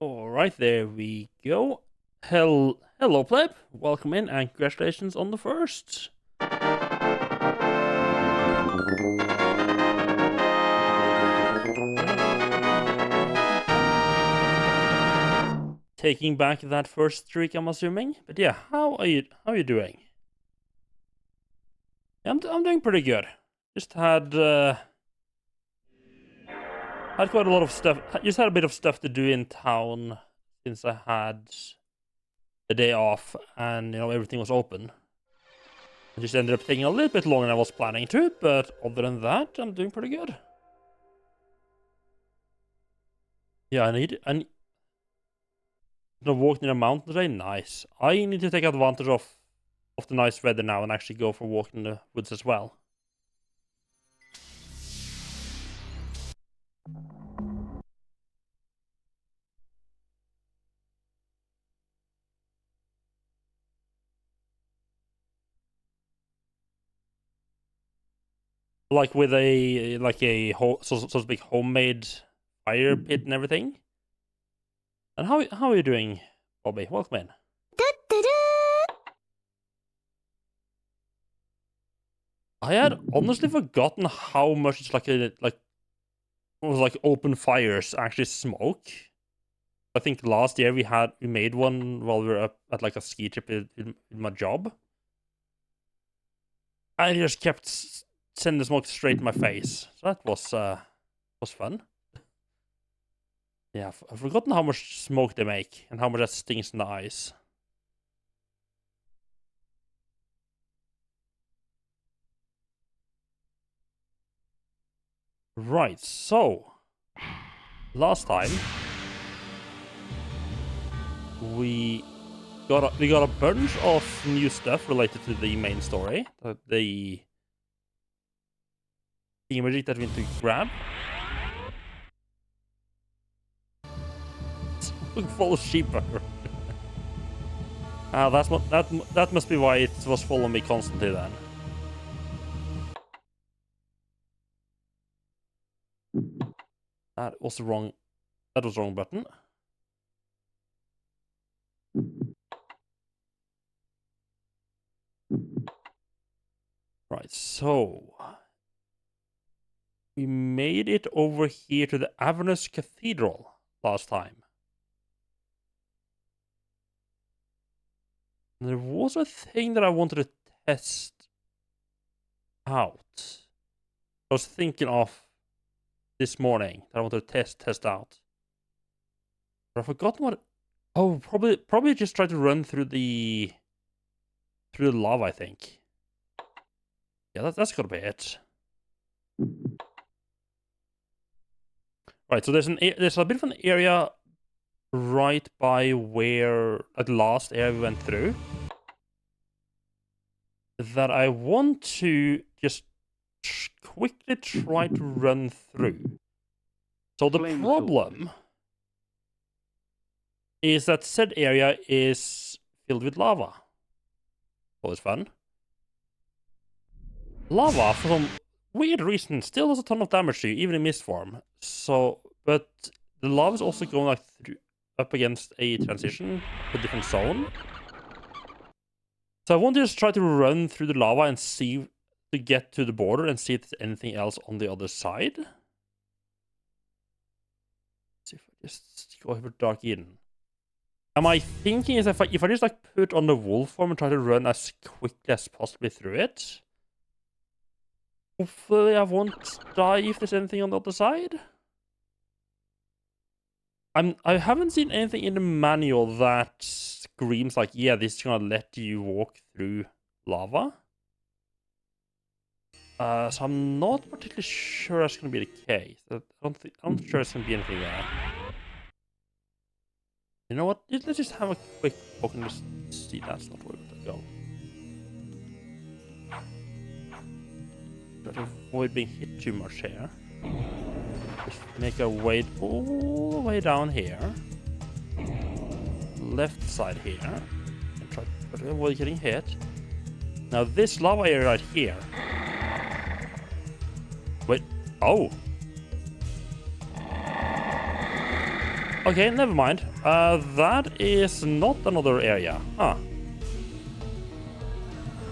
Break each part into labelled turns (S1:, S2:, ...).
S1: Alright, there we go. Hello, pleb. Welcome in, and congratulations on the first. Taking back that first streak, I'm assuming. But yeah, how are you doing? I'm doing pretty good. Just had quite a lot of stuff. Just had a bit of stuff to do in town since I had a day off and everything was open. It just ended up taking a little bit longer than I was planning to, but other than that, I'm doing pretty good. Yeah, I need walk in a mountain today. Nice. I need to take advantage of the nice weather now and actually go for a walk in the woods as well. Like with a so to speak homemade fire pit and everything. And how are you doing, Bobby? Welcome in. I had honestly forgotten how much it's like open fires actually smoke. I think last year we made one while we were up at like a ski trip in my job. I just kept sending the smoke straight in my face. So that was fun. Yeah, I've forgotten how much smoke they make and how much that stings in the eyes. Right, so last time we got a bunch of new stuff related to the main story, the emoji that we need to grab. Full of sheep butter. That must be why it was following me constantly then. That was the wrong button. Right, so we made it over here to the Avernus Cathedral last time. And there was a thing that I wanted to test out. I was thinking of this morning that I wanted to test out. But I've forgotten what. Oh, probably just try to run through the lava, I think. Yeah, that's gotta be it. Right, so there's a bit of an area right by where the last area we went through that I want to just quickly try to run through. So the problem is that said area is filled with lava. Always fun. Lava, for some weird reason, still does a ton of damage to you, even in mist form. So, but the lava is also going like up against a transition, a different zone. So I want to just try to run through the lava and see to get to the border and see if there's anything else on the other side. Let's see if I just go over Dark Eden. Am I thinking is if I just like put on the wolf form and try to run as quickly as possibly through it? Hopefully I won't die if there's anything on the other side. I haven't seen anything in the manual that screams like, yeah, this is gonna let you walk through lava. So I'm not particularly sure that's gonna be the case. I'm sure there's gonna be anything there. You know what? Let's just have a quick walk and just see that's not where we go. Try to avoid being hit too much here. Just make our way all the way down here. Left side here. And try to avoid getting hit. Now this lava area right here. Wait. Oh. Okay, never mind. That is not another area. Huh.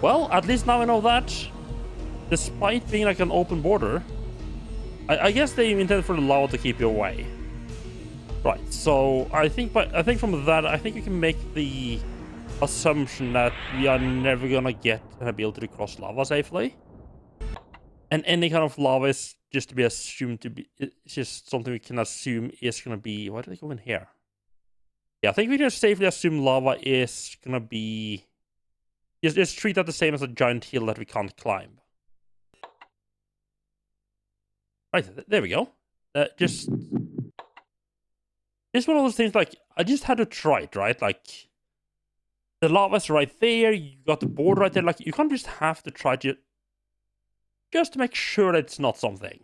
S1: Well, at least now I know that. Despite being like an open border, I guess they intended for the lava to keep you away. Right, so I think from that, I think you can make the assumption that we are never gonna get an ability to cross lava safely. And any kind of lava is just to be assumed to be, it's just something we can assume is gonna be, why do they go in here? Yeah, I think we can safely assume lava is gonna be, just treat that the same as a giant hill that we can't climb. Right, there we go. Just it's one of those things, like, I just had to try it, right? Like, the lava's right there, you got the board right there, like, you can't just have to try to, just to make sure that it's not something.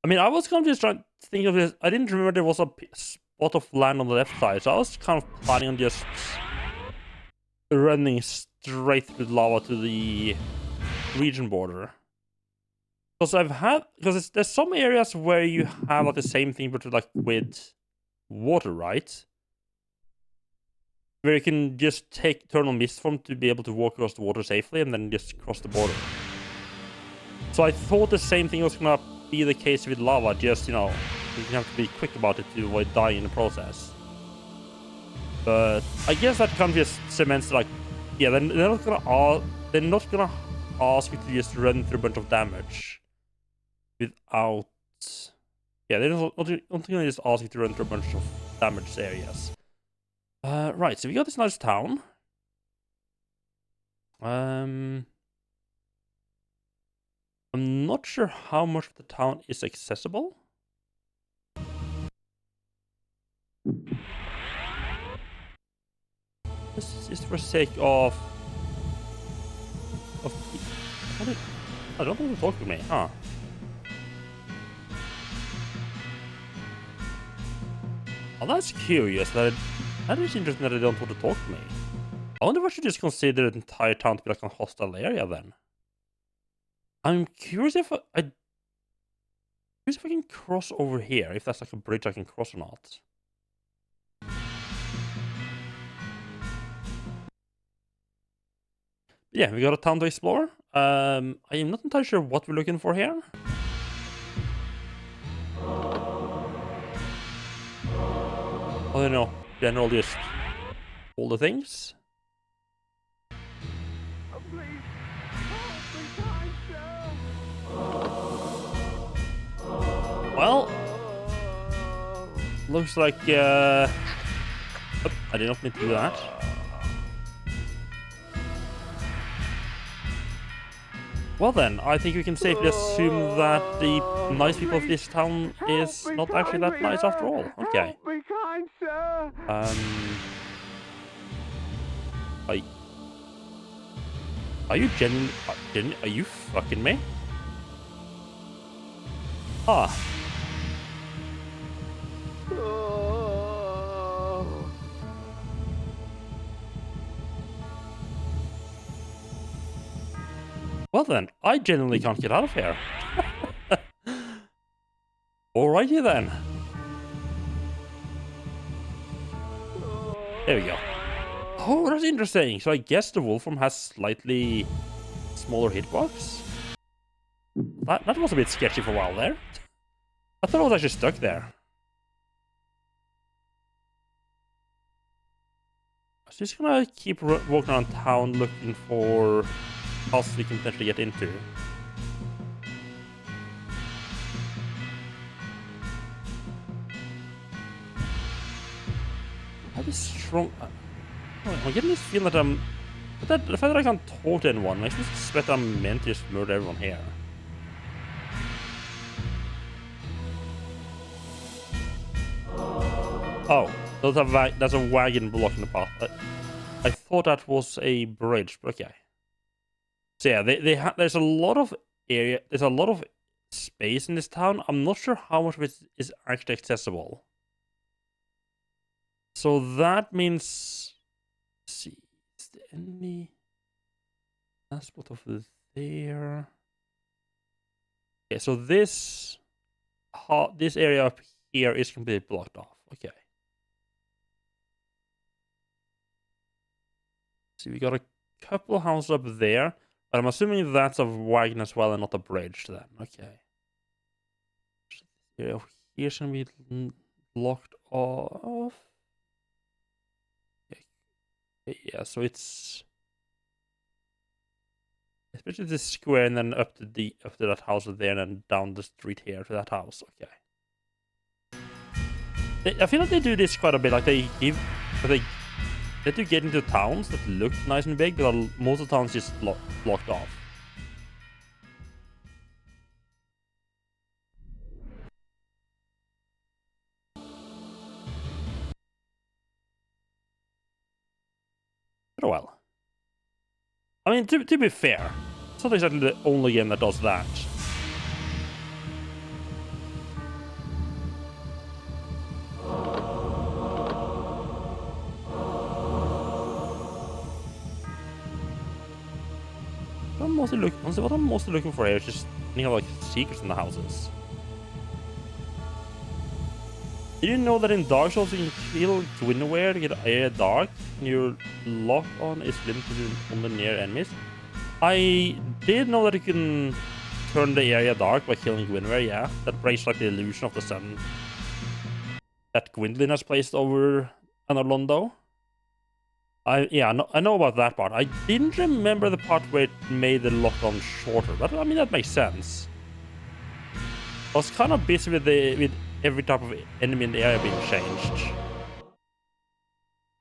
S1: I mean, I was kind of just trying to think of this, I didn't remember there was a spot of land on the left side, so I was kind of planning on just running straight through the lava to the region border. Because there's some areas where you have like the same thing, but like with water, right? Where you can just turn on mist form to be able to walk across the water safely and then just cross the border. So I thought the same thing was gonna be the case with lava, just, you know, you have to be quick about it to avoid dying in the process. But I guess that kind of just cements, like, yeah, they're not gonna ask you to just run through a bunch of damage without, yeah, they're not gonna just ask you to run through a bunch of damaged areas. Right, so we got this nice town. I'm not sure how much of the town is accessible. This is just for sake of I don't want to talk to me, huh? Oh, that's curious. That is interesting that they don't want to talk to me. I wonder if I should just consider the entire town to be like a hostile area then. I'm curious if I can cross over here, if that's like a bridge I can cross or not. Yeah, we got a town to explore. I am not entirely sure what we're looking for here. I don't know. General, just all the things. Well, looks like oh, I did not mean to do that. Well then, I think we can safely assume that the nice people of this town is not actually that nice after all. Okay. Are you are you fucking me? Ah. Well then, I genuinely can't get out of here. Alrighty then. There we go. Oh, that's interesting. So I guess the wolf form has slightly smaller hitbox. That was a bit sketchy for a while there. I thought I was actually stuck there. I was just gonna keep walking around town looking for houses we can potentially get into. I have this strong... I'm getting this feeling that the fact that I can't talk to anyone makes me suspect I'm meant to just murder everyone here. Oh, that's a wagon blocking the path. I thought that was a bridge, but okay. So yeah, there's a lot of area, there's a lot of space in this town. I'm not sure how much of it is actually accessible. So that means, let's see, is there any aspect of the there. Okay, so this area up here is completely blocked off. Okay. So we got a couple houses up there, but I'm assuming that's a wagon as well and not a bridge then. Okay. Area over here's gonna be blocked off. Yeah, so it's especially this square and then up to that house there and then down the street here to that house. Okay. I feel like they do this quite a bit. Like they do get into towns that look nice and big, but most of the towns just blocked off. But well. I mean, to be fair, it's not exactly the only game that does that. What I'm mostly looking for here is just like secrets in the houses. Did you know that in Dark Souls you can kill Gwynware to get area dark and your lock on is limited on the near enemies? I did know that you can turn the area dark by killing Gwynware, yeah. That breaks like the illusion of the sun that Gwendolyn has placed over Analondo. I know about that part. I didn't remember the part where it made the lock on shorter, but I mean that makes sense. I was kind of busy with every type of enemy in the area being changed.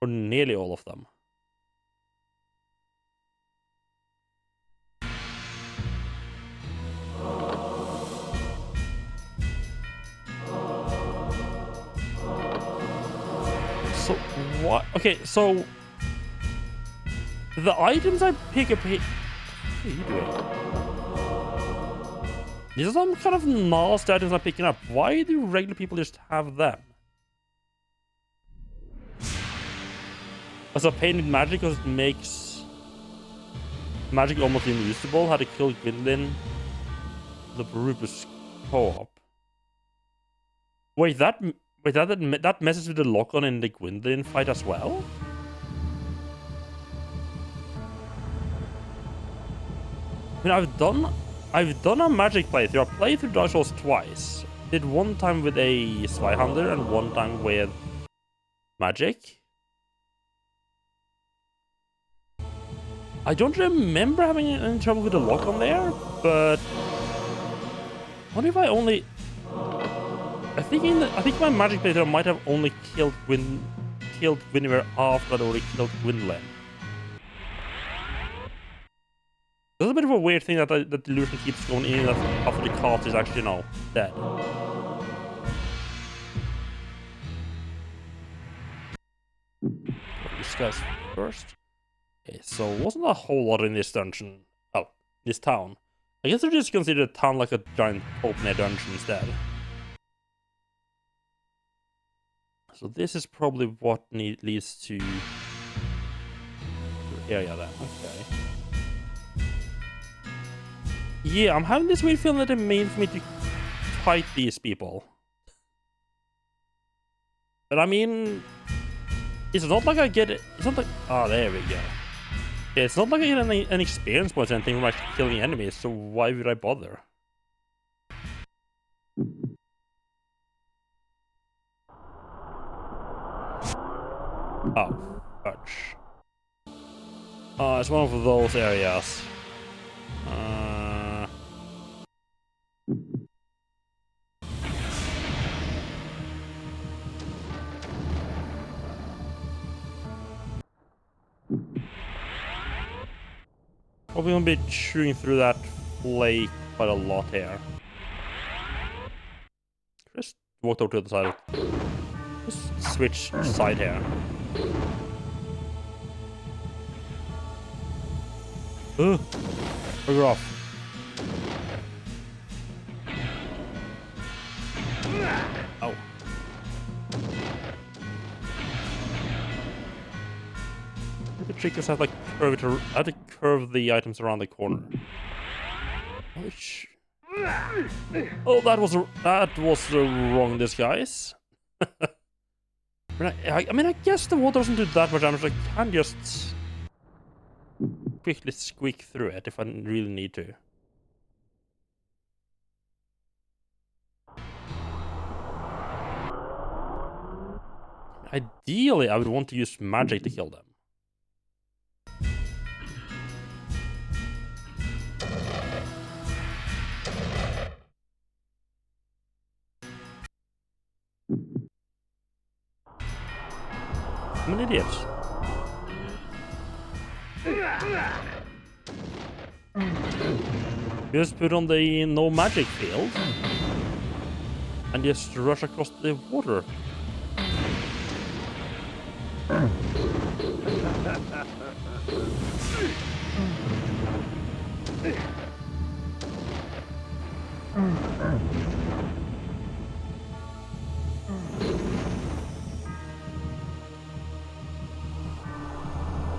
S1: Or nearly all of them. So, what? Okay, so... the items I pick up here... What are you doing? These are some kind of nasty items I'm picking up. Why do regular people just have them? As a pain with magic because it makes magic almost unusable. How to kill Gwendolyn. The Brupus co-op. Wait, that messes with the lock-on in the Gwendolyn fight as well? I mean, I've done a magic playthrough. I played through Dark Souls twice. Did one time with a Zweihander and one time with magic. I don't remember having any trouble with the lock on there, but what if I only? I think my magic playthrough might have only killed Gwynware after I'd already killed Gwendolyn. That's a bit of a weird thing that the illusion keeps going in after the cart is actually, dead. This guy's first. Okay, so wasn't a whole lot in this dungeon. Oh, this town. I guess I just consider a town like a giant open-air dungeon instead. So this is probably what leads to the area then. Okay. Yeah, I'm having this weird feeling that they mean for me to fight these people. But I mean, it's not like I get it. It's not like, oh, there we go. Yeah, it's not like I get any experience points or anything from actually killing enemies, so why would I bother? Oh, fudge. It's one of those areas. Probably gonna be chewing through that flake quite a lot here. Just walk over to the side. Just switch side here. Ugh. Bugger off. Oh. The trick is I have to curve the items around the corner. Which... Oh, that was the wrong disguise. I mean, I guess the water doesn't do that much damage. I can just quickly squeak through it if I really need to. Ideally, I would want to use magic to kill them. I'm an idiot. Just put on the no magic field and just rush across the water.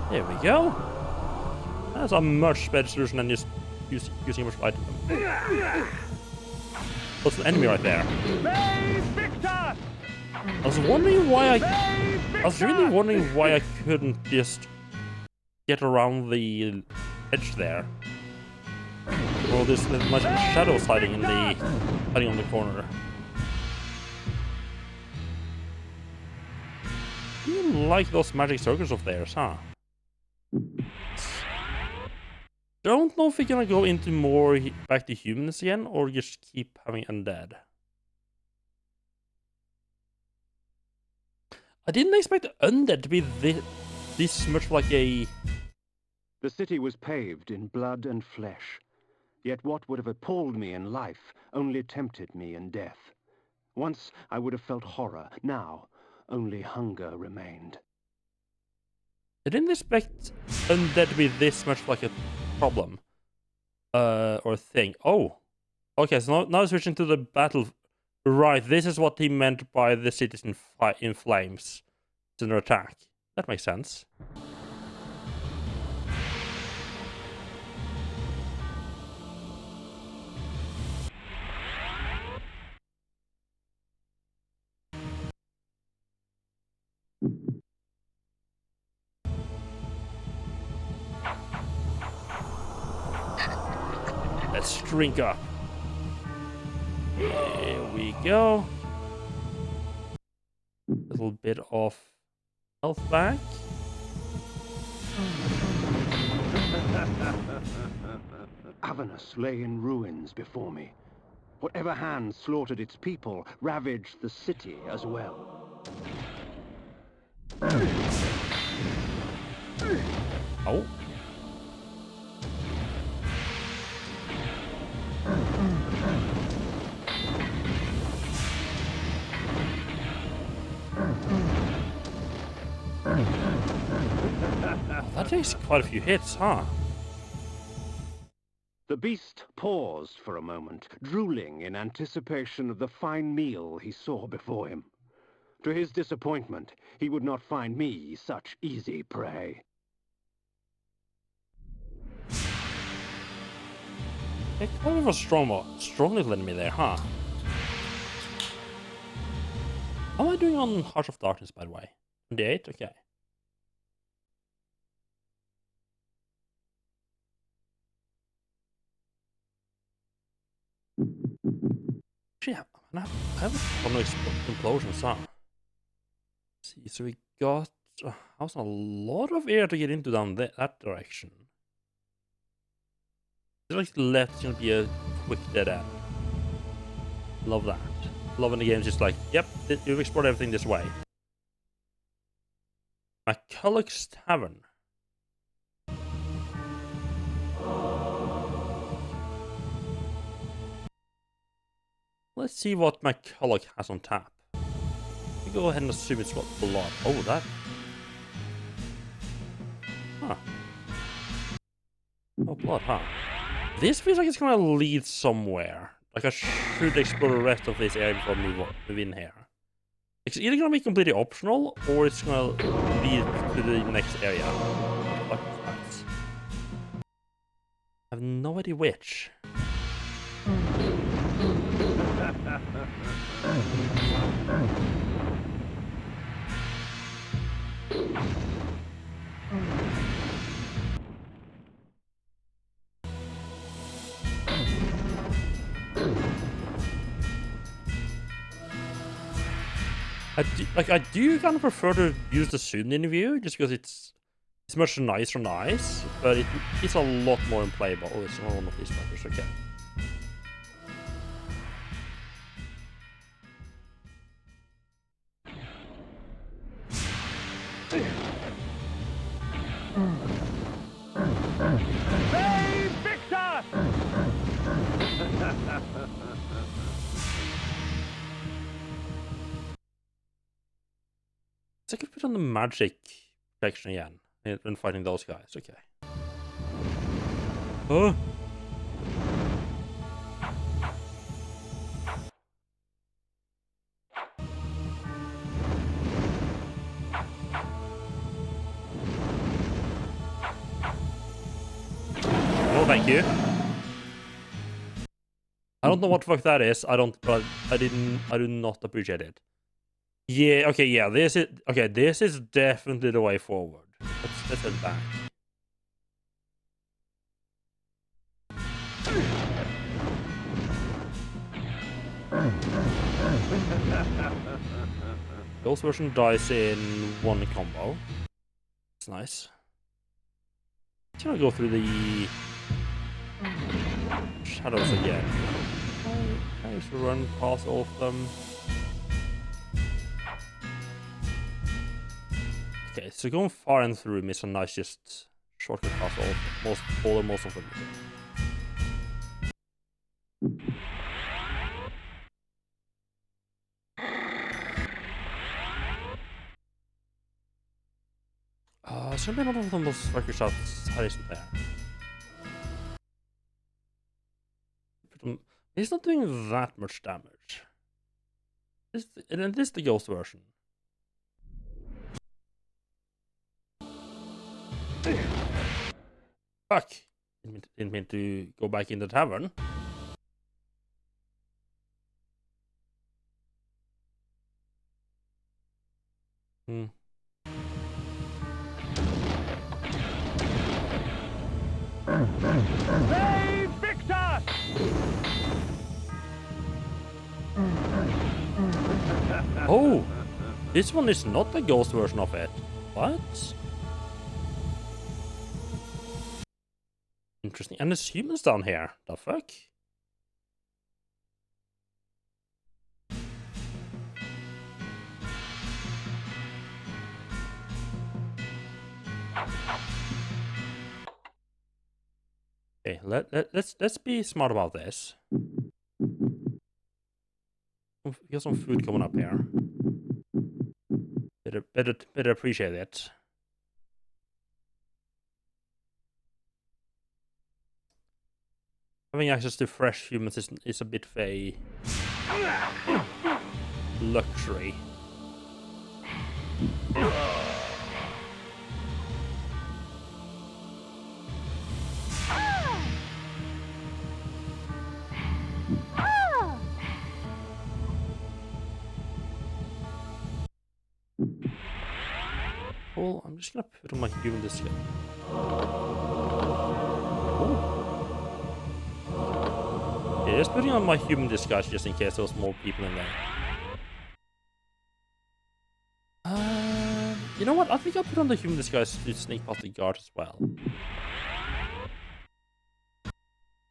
S1: There we go. That's a much better solution than just using a much item. That's an enemy right there. I was wondering why I was really wondering why I couldn't just get around the edge there. Well, there's much shadows hiding on the corner. You like those magic circles of theirs, huh? Don't know if we're gonna go into more back to humans again, or just keep having undead. I didn't expect undead to be this much like a...
S2: The city was paved in blood and flesh. Yet what would have appalled me in life only tempted me in death. Once I would have felt horror. Now, only hunger remained.
S1: I didn't expect undead to be this much like a problem. Or thing. Oh. Okay, so now switching to the battle. Right, this is what he meant by the cities in flames. It's under attack. That makes sense. Let's drink up. Here we go. A little bit of health back.
S2: Avernus lay in ruins before me. Whatever hand slaughtered its people ravaged the city as well.
S1: Oh. That takes quite a few hits, huh?
S2: The beast paused for a moment, drooling in anticipation of the fine meal he saw before him. To his disappointment, he would not find me such easy prey.
S1: It kind of a strong little enemy there, huh? How am I doing on Heart of Darkness, by the way? 28? Okay. Actually, I have a ton of implosions, huh? Let's see, so we got... how's a lot of air to get into down that direction. Like the left is gonna be a quick dead end. Love that. Love when the game's just like, yep, you've explored everything this way. McCulloch's Tavern. Let's see what McCulloch has on tap. We go ahead and assume it's what blood. Oh, that. Huh. Oh, blood, huh? This feels like it's gonna lead somewhere. Like I should explore the rest of this area before I move in here. It's either gonna be completely optional, or it's gonna lead to the next area. What? I have no idea which. I do kind of prefer to use the zoomed-in view, just because it's much nicer on eyes, but it's a lot more unplayable. Oh, it's not one of these fuckers. Okay.
S2: Hey, Victor!
S1: So I could put on the magic protection again when fighting those guys. Okay. Oh. No, thank you. I don't know what the fuck that is. I do not appreciate it. Yeah, okay, yeah, this is definitely the way forward. Let's head back. Ghost version dies in one combo. It's nice. Just gonna go through the shadows again. I used to run past all of them. Okay, so going far and through is a nice just shortcut past most of them. Should be another one of those striker shots. How is it there? He's not doing that much damage. And this is the ghost version. Fuck! Didn't mean to go back in the tavern.
S2: Hey, Victor!
S1: Oh! This one is not the ghost version of it. What? Interesting. And there's humans down here. The fuck? Okay, let's be smart about this. We got some food coming up here. Better appreciate it. Having access to fresh humans is a bit of a luxury. Well, I'm just gonna put on my human disguise. Yeah, just putting on my human disguise just in case there's more people in there. You know what? I think I'll put on the human disguise to sneak past the guard as well.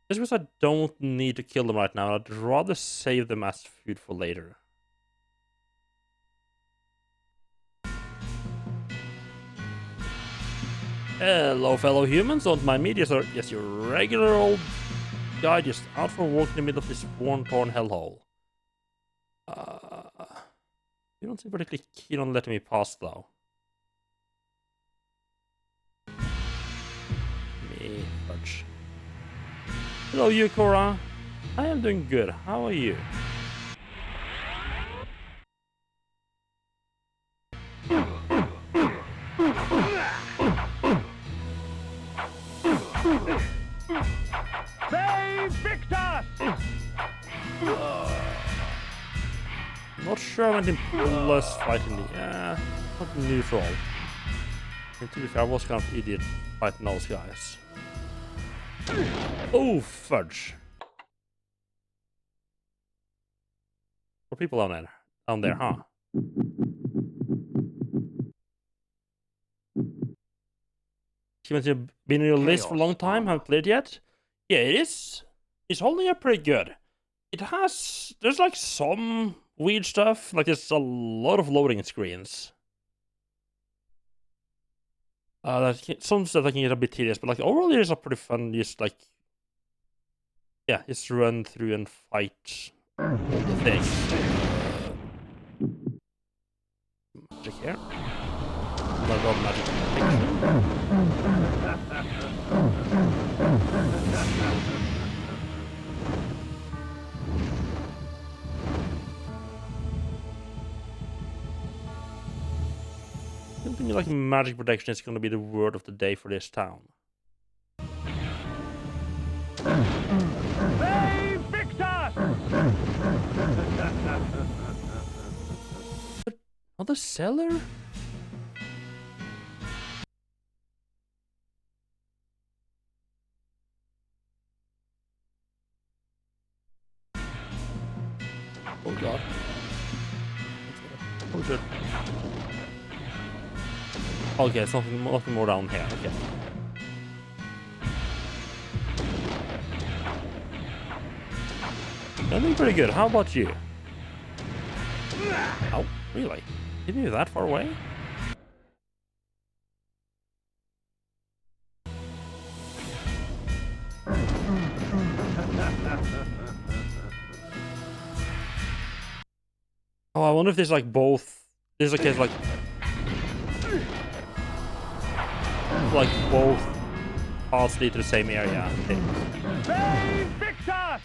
S1: Just because I don't need to kill them right now, I'd rather save them as food for later. Hello, fellow humans. Don't mind me. Just your regular old guy just out for a walk in the middle of this worn-torn hellhole. You don't seem particularly keen on letting me pass, though. Me, fudge. Hello, Yukora. I am doing good. How are you?
S2: They Victus!
S1: Not sure I went in plus fighting the... Yeah, not neutral. And to be fair, I was kind of idiot fighting those guys. Oh, fudge. More people down there, huh? You've been in your list for a long time, haven't played yet? Yeah, it is. It's holding up pretty good. It has... There's like some weird stuff. Like there's a lot of loading screens. Some stuff that can get a bit tedious, but like overall it is a pretty fun, just like... Yeah, just run through and fight all the things. Magic here. Another magic I don't think like magic protection is going to be the word of the day for this town.
S2: They Victus!
S1: Another cellar? Oh god. Oh good. Okay, it's nothing more down here. Okay. I'm doing pretty good. How about you? Oh, really? Didn't you that far away? Oh, I wonder if there's like both. There's a case like both paths lead to the same area. I think.
S2: They Victus!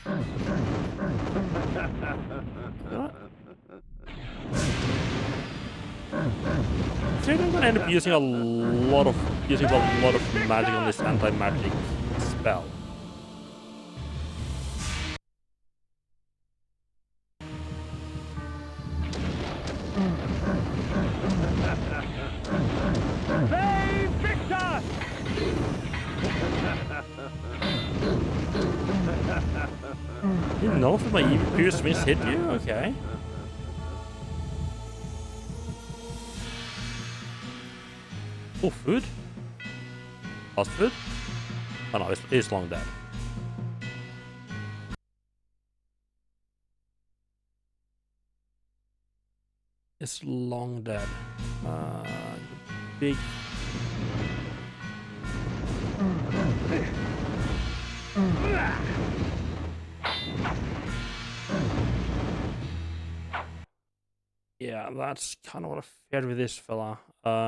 S1: I think I'm gonna end up using a lot of magic on this anti-magic spell.
S2: They Victus!
S1: Didn't know if my previous miss hit you? Okay. Oh, food? Fast food? Oh no, it's long dead. It's long dead. Big... Yeah, that's kind of what I feared with this fella. What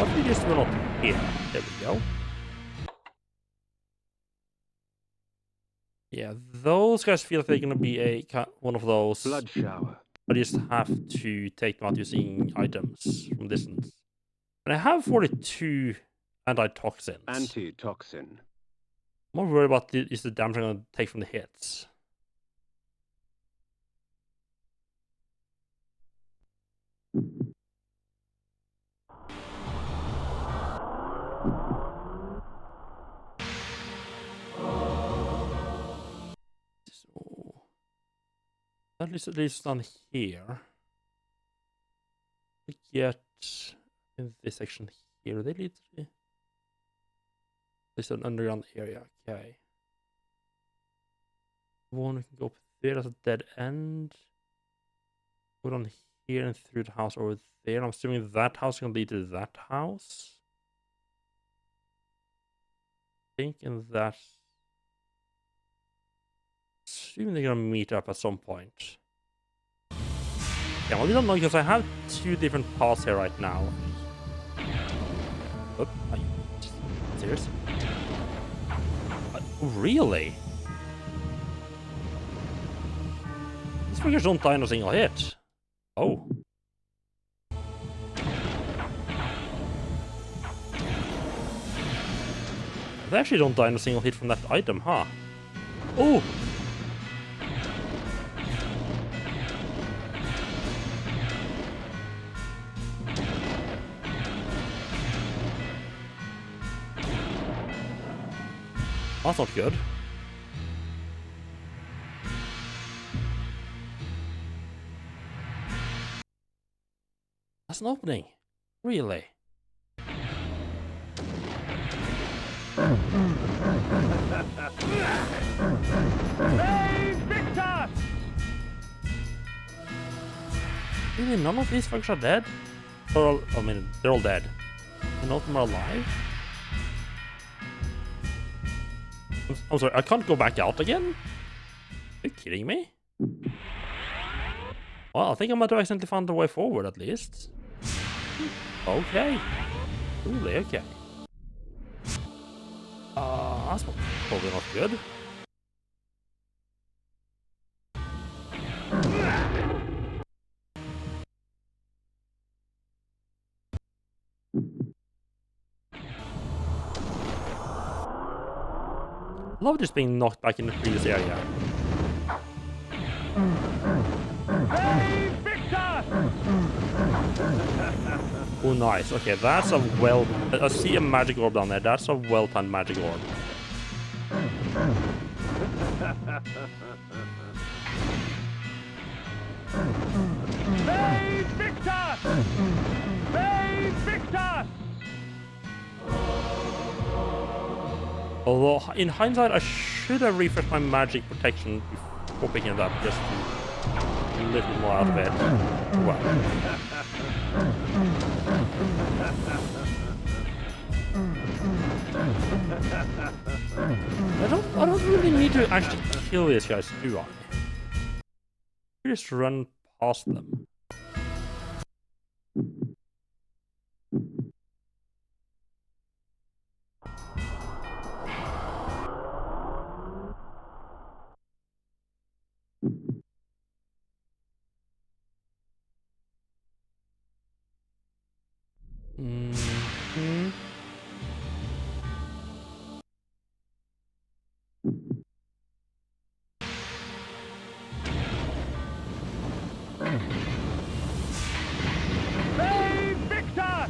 S1: if we just run up here? There we go. Yeah, those guys feel like they're gonna be one of those.
S2: Blood shower.
S1: I just have to take them out using items from distance. And I have 42 antitoxins.
S2: Antitoxin.
S1: I'm more worried about is the damage I'm gonna take from the hits. So, at least down here. We get in this section here. They lead to an underground area. Okay. One we can go up there. That's a dead end. Go down here and through the house over there. I'm assuming that house is gonna lead to that house. I think in that. Assuming they're gonna meet up at some point. Yeah, well, we don't know because I have two different paths here right now. Oh, are you serious? Really? These figures don't die in a single hit. Oh. They actually don't die in a single hit from that item, huh? Oh! That's not good. That's an opening. Really?
S3: Hey, Victor!
S1: Really, none of these fuckers are dead? Or, I mean, they're all dead. None of them are alive? I'm sorry, I can't go back out again? Are you kidding me? Well, I think I might have accidentally found the way forward, at least. Okay. Really, okay. That's probably not good. I love just being knocked back in the previous area.
S3: Hey, Victor!
S1: Oh, nice. Okay, that's a well... I see a magic orb down there. That's a well-timed magic orb.
S3: Hey, Victor! Hey, Victor!
S1: Although, in hindsight, I should have refreshed my magic protection before picking it up, just to a little more out of it. Well. I don't really need to actually kill these guys, do I? I just run past them. Mm-hmm.
S3: Hey, Victor!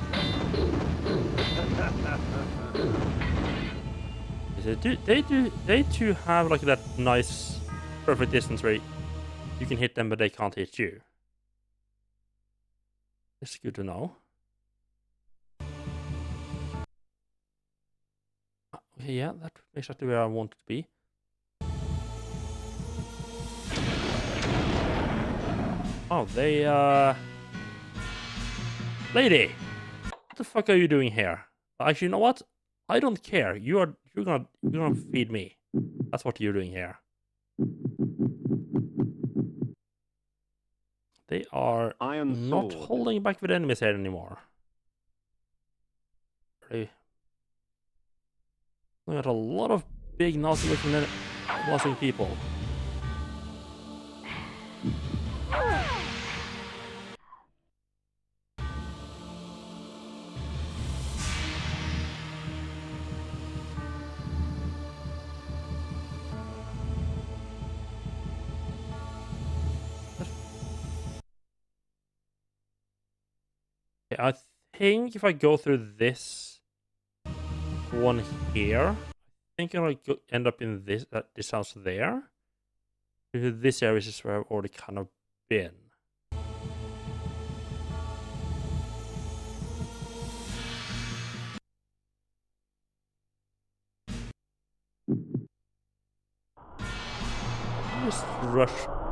S1: They too have like that nice perfect distance where you can hit them but they can't hit you. It's good to know. Okay, yeah, that's exactly where I want it to be. Oh, they lady! What the fuck are you doing here? Actually, you know what? I don't care. You're gonna feed me. That's what you're doing here. They are
S2: Iron
S1: not
S2: sword.
S1: holding back with enemies here anymore. They got a lot of big nasty looking people. Okay, I think if I go through this one here, I think I'm gonna end up in this house there. Because this area is where I've already kind of been.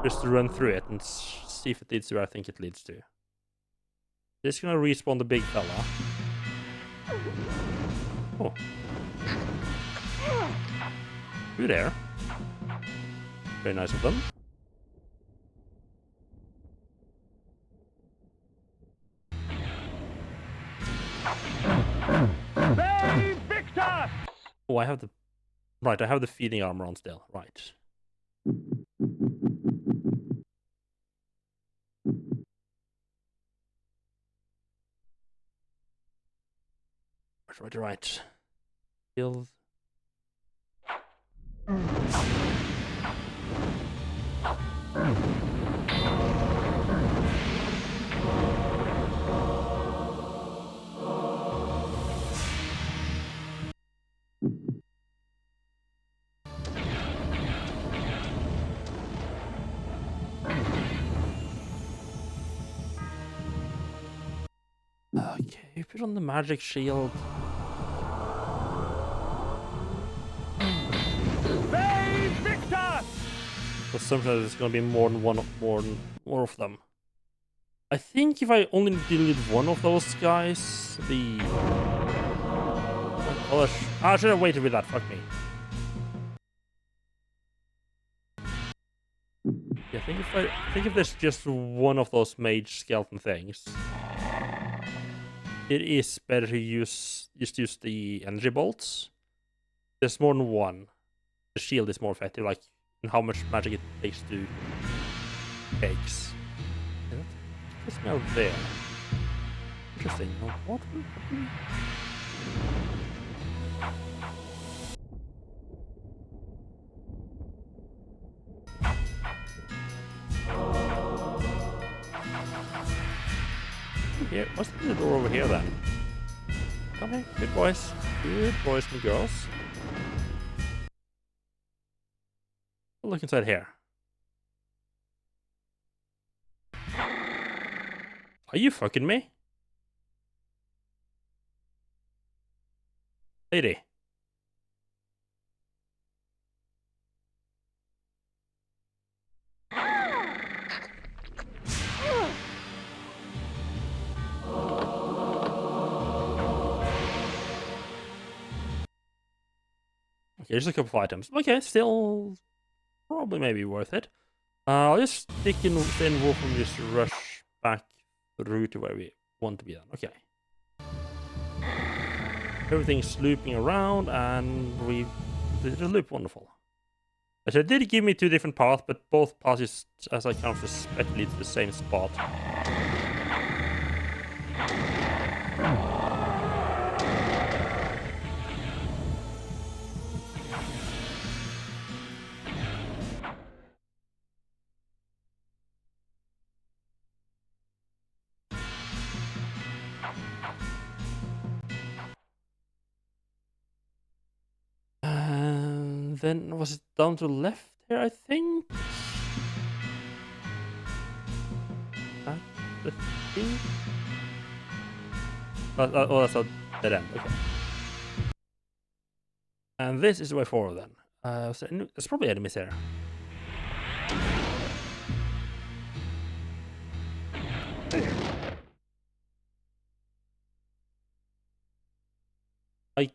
S1: Just run through it and see if it leads to where I think it leads to. This is gonna respawn the big fella. Oh. You there? Very nice of them.
S3: Hey, Victor!
S1: Oh, I have the... Right, I have the feeding armor on still. Right. Right. Kill Okay, put on the magic shield.
S3: Save Victor!
S1: Assumption that there's gonna be more of them. I think if I only deal with one of those guys, I should have waited with that. Fuck me. Yeah, I think if there's just one of those mage skeleton things, it is better to use the energy bolts. There's more than one. The shield is more effective, like in how much magic it takes to takes. What's now there? Interesting. What will happen? Here, what's the door over here then? Come here, good boys and girls. Look inside here. Are you fucking me? Lady. Okay, just a couple of items. Okay, still probably maybe worth it. I'll just stick in wolf and just rush back through to where we want to be then. Okay. Everything's looping around and we did the loop. Wonderful. Actually, it did give me two different paths, but both paths, as I count, suspect lead to the same spot. Then was it down to the left here, I think? The thing? Oh, that's a dead end. Okay. And this is the way forward then. So there's probably enemies here. I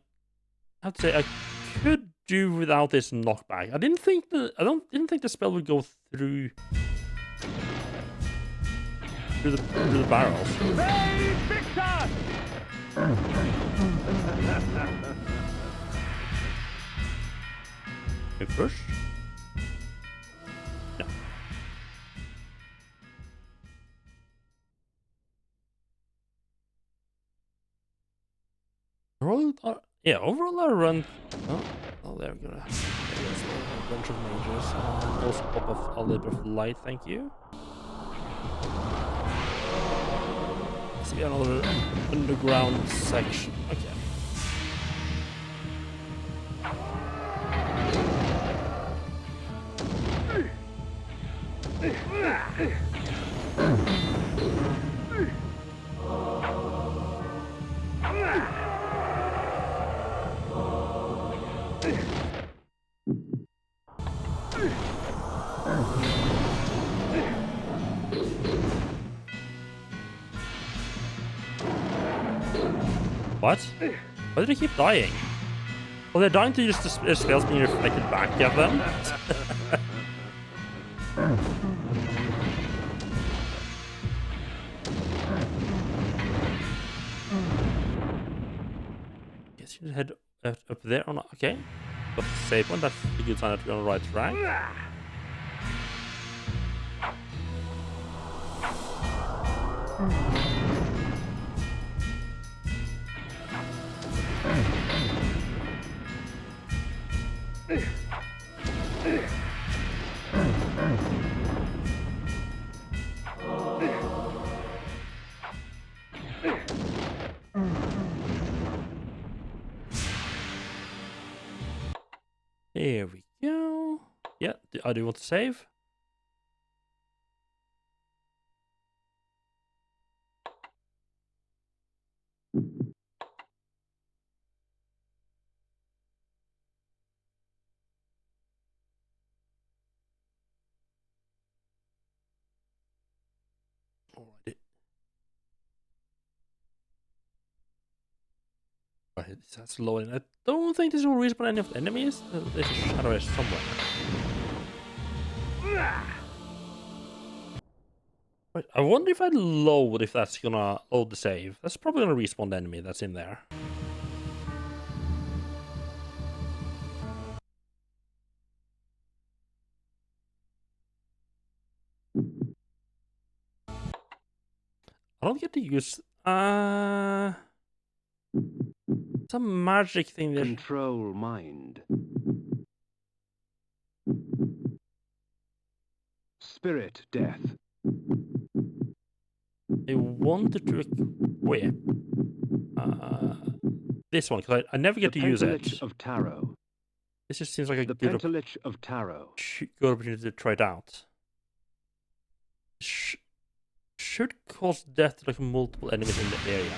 S1: have to say I could do without this knockback. I didn't think the spell would go through the barrels.
S3: Save Victor!
S1: We push? No. Overall I run. Oh, they're gonna. There's a bunch of mages. Also pop off a little bit of light, thank you. See another underground section. Okay. What? Why did they keep dying? Well, they're dying to just their spells being reflected back at them. Guess you should head up there or not. Okay. Got the safe one. That's a good sign that we're on the right track. Here we go. Yeah, I do want to save. Alrighty. Right, that's loading. I don't think this will respawn any of the enemies. There's a shadow edge somewhere. Right, I wonder if I load if that's gonna load the save. That's probably gonna respawn the enemy that's in there. I don't get to use some magic thing there.
S2: Control mind. Spirit death.
S1: I wanted to equip this one because I never get to use it.
S2: Pentelich of Tarot.
S1: This just seems like a
S2: The
S1: good,
S2: Pentelich of Tarot.
S1: good opportunity to try it out. Should cause death to like multiple enemies in the area.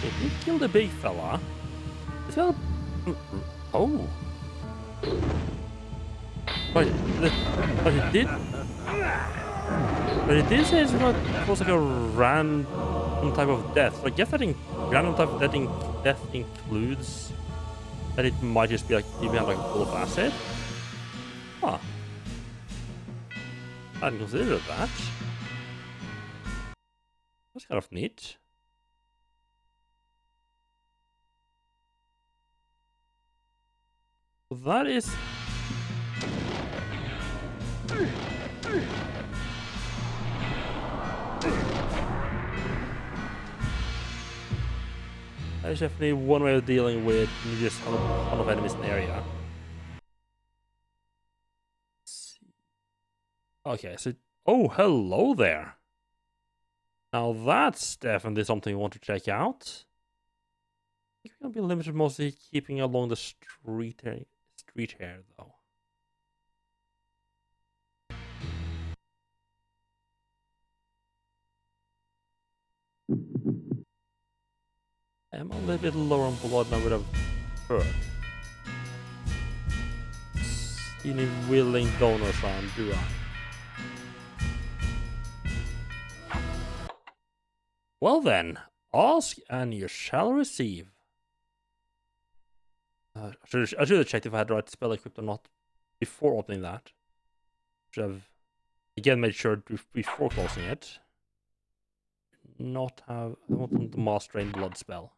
S1: It did kill the big fella. This fella... Oh. But it did... But it did say it was like a random type of death. So I guess that random type of death includes that it might just be like you have like a full of acid. Huh. I hadn't considered that. That's kind of neat. So that is... That is definitely one way of dealing with just a ton of enemies in the area. Let's see. Okay, so... Oh, hello there! Now that's definitely something we want to check out. I think we're gonna be limited mostly keeping along the street here, though. I'm a little bit lower on blood than I would have heard. Any willing donors around, do I? Well then, ask and you shall receive. I should have checked if I had the right spell equipped or not before opening that. Should have again made sure before closing it. Not have... I want the Mass Drain Blood spell.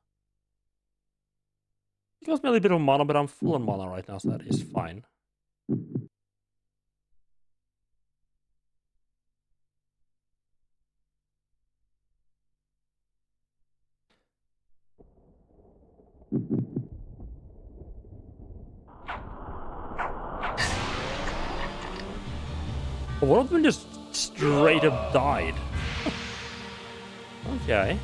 S1: It costs me a little bit of mana, but I'm full on mana right now, so that is fine. One of them just straight up died. Okay.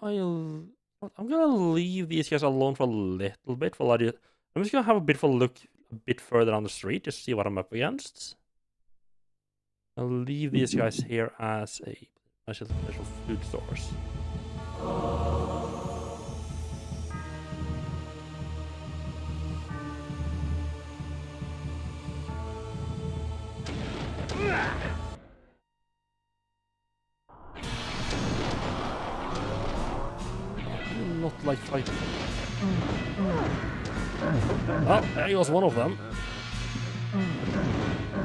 S1: I'm gonna leave these guys alone for a little bit. I'm just gonna have a bit of a look a bit further down the street to see what I'm up against. I'll leave these guys here as a special food source. Not like fighting. Oh, there goes one of them.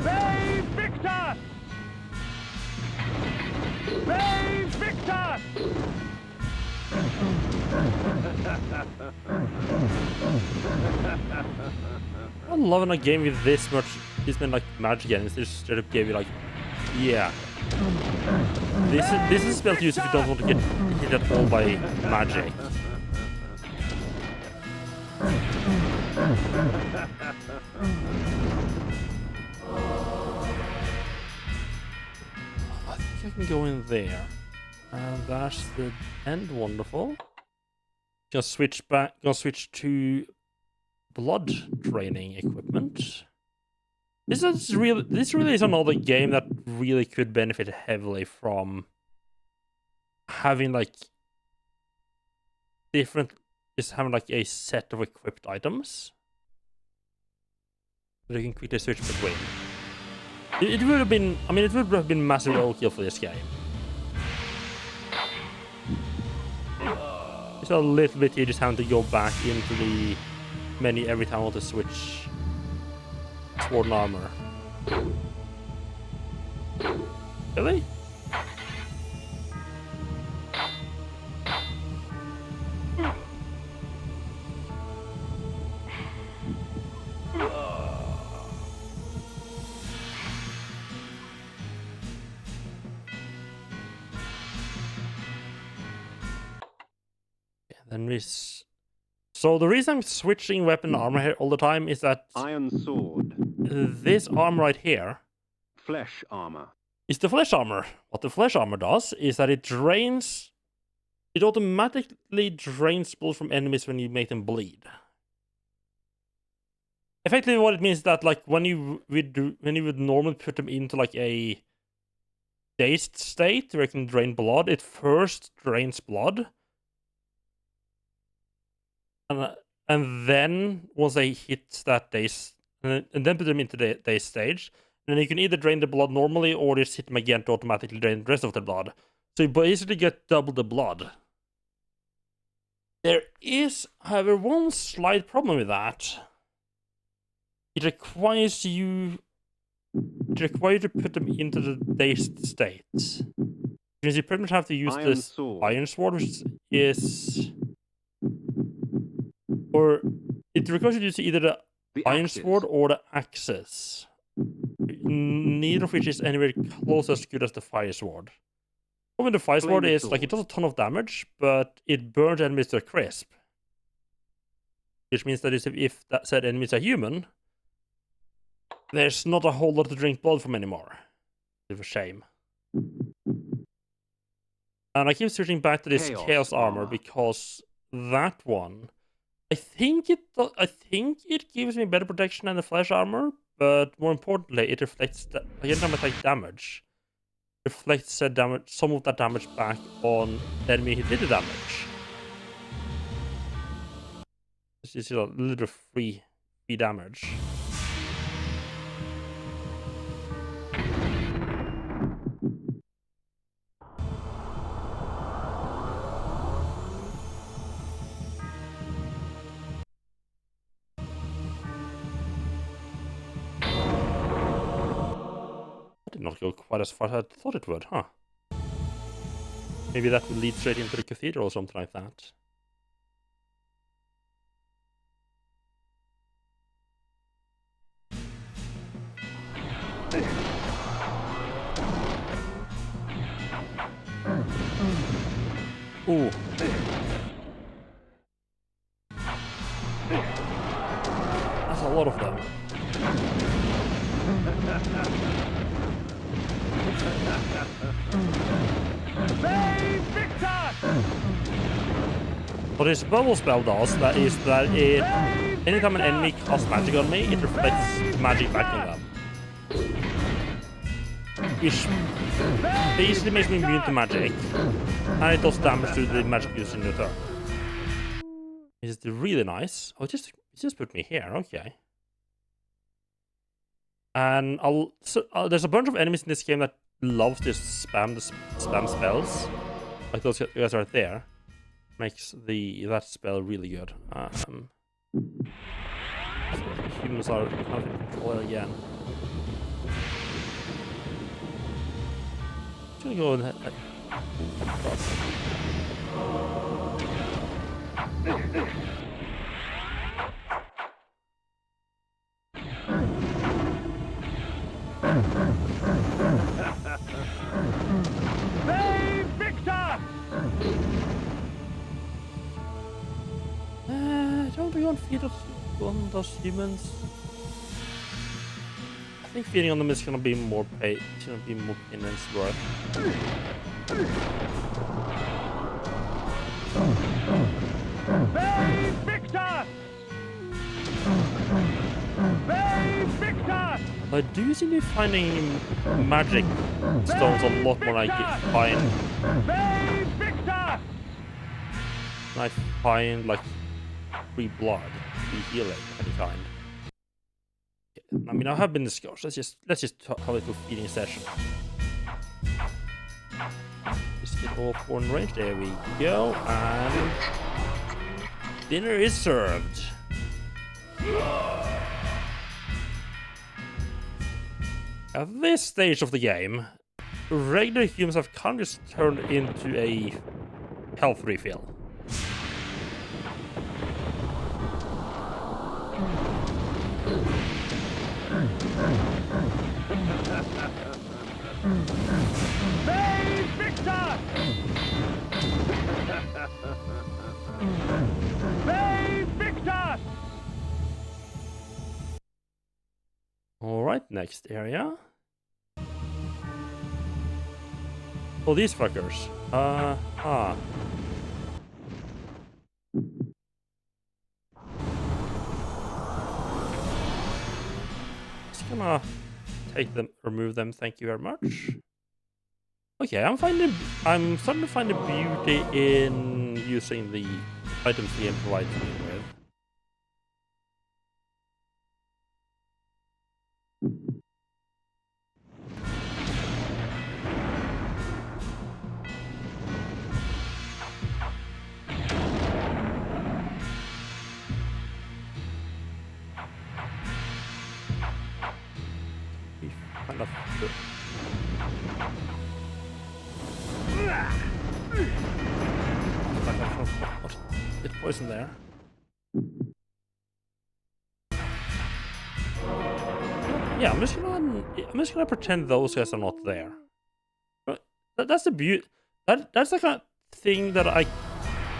S3: Save Victor! Save Victor!
S1: I'm loving a game with this many like magic enemies. They just straight up gave you like, yeah, This is a spell to use if you don't want to get hit at all by magic. I think I can go in there. And that's the end. Wonderful. Gonna switch to blood training equipment. This really is another game that really could benefit heavily from having like having like a set of equipped items that you can quickly switch between. It would have been, I mean, it would have been massive overkill for this game. It's a little bit you just having to go back into the menu every time I want to switch sword and armor. Really? Then so the reason I'm switching weapon and armor here all the time is that
S2: Iron sword.
S1: this armor right here
S2: Flesh armor.
S1: is the flesh armor. What the flesh armor does is that it automatically drains blood from enemies when you make them bleed. Effectively, what it means is that like when you would normally put them into like a dazed state where it can drain blood, it first drains blood. And then once they hit that daze, and then put them into the daze stage, and then you can either drain the blood normally or just hit them again to automatically drain the rest of the blood. So you basically get double the blood. There is, however, one slight problem with that. It requires you to put them into the dazed state. Because you pretty much have to use this iron sword, which is... Or it requires you to use either the iron sword or the axes. Neither of which is anywhere close as good as the fire sword. When the fire sword is like, it does a ton of damage, but it burns enemies to a crisp. Which means that if that said enemies are human, there's not a whole lot to drink blood from anymore. It's a shame. And I keep switching back to this chaos armor because that one, I think it gives me better protection than the flesh armor, but more importantly, it reflects every time I take damage, reflects some of that damage back on the enemy who did the damage. This is a little bit of free damage. Did not go quite as far as I thought it would, huh? Maybe that will lead straight into the cathedral or something like that. Ooh. That's a lot of them.
S3: Save Victor!
S1: What this bubble spell does, that is that anytime an enemy casts magic on me, it reflects magic back on them. Which basically makes me immune to magic, and it does damage to the magic used in return. Is it really nice? Oh, it just put me here, okay. And there's a bunch of enemies in this game that loves this spam spells, like those guys right there. Makes that spell really good. So humans are kind of in control again. Just gonna go and
S3: Save Victor!
S1: Don't we want to feed on those humans? I think feeding on them is gonna be more pay. It's gonna be more pain than it's worth.
S3: Save Victor! Save Victor!
S1: I do seem to be finding magic stones a lot more like find.
S3: Save Victor!
S1: I find like free blood, free healing of any kind. I mean, I have been discussed. Let's just have a little feeding session. Just get all four in range. There we go, and dinner is served. At this stage of the game, regular humans have kind of just turned into a health refill.
S3: Save Victor! Save Victor!
S1: Alright, next area. Oh, these fuckers. Just gonna take them, remove them, thank you very much. Okay, I'm starting to find the beauty in using the items the game provides me with. Kind of get poison there. Yeah, I'm just gonna pretend those guys are not there. But that's the beauty. That's the kind of thing that I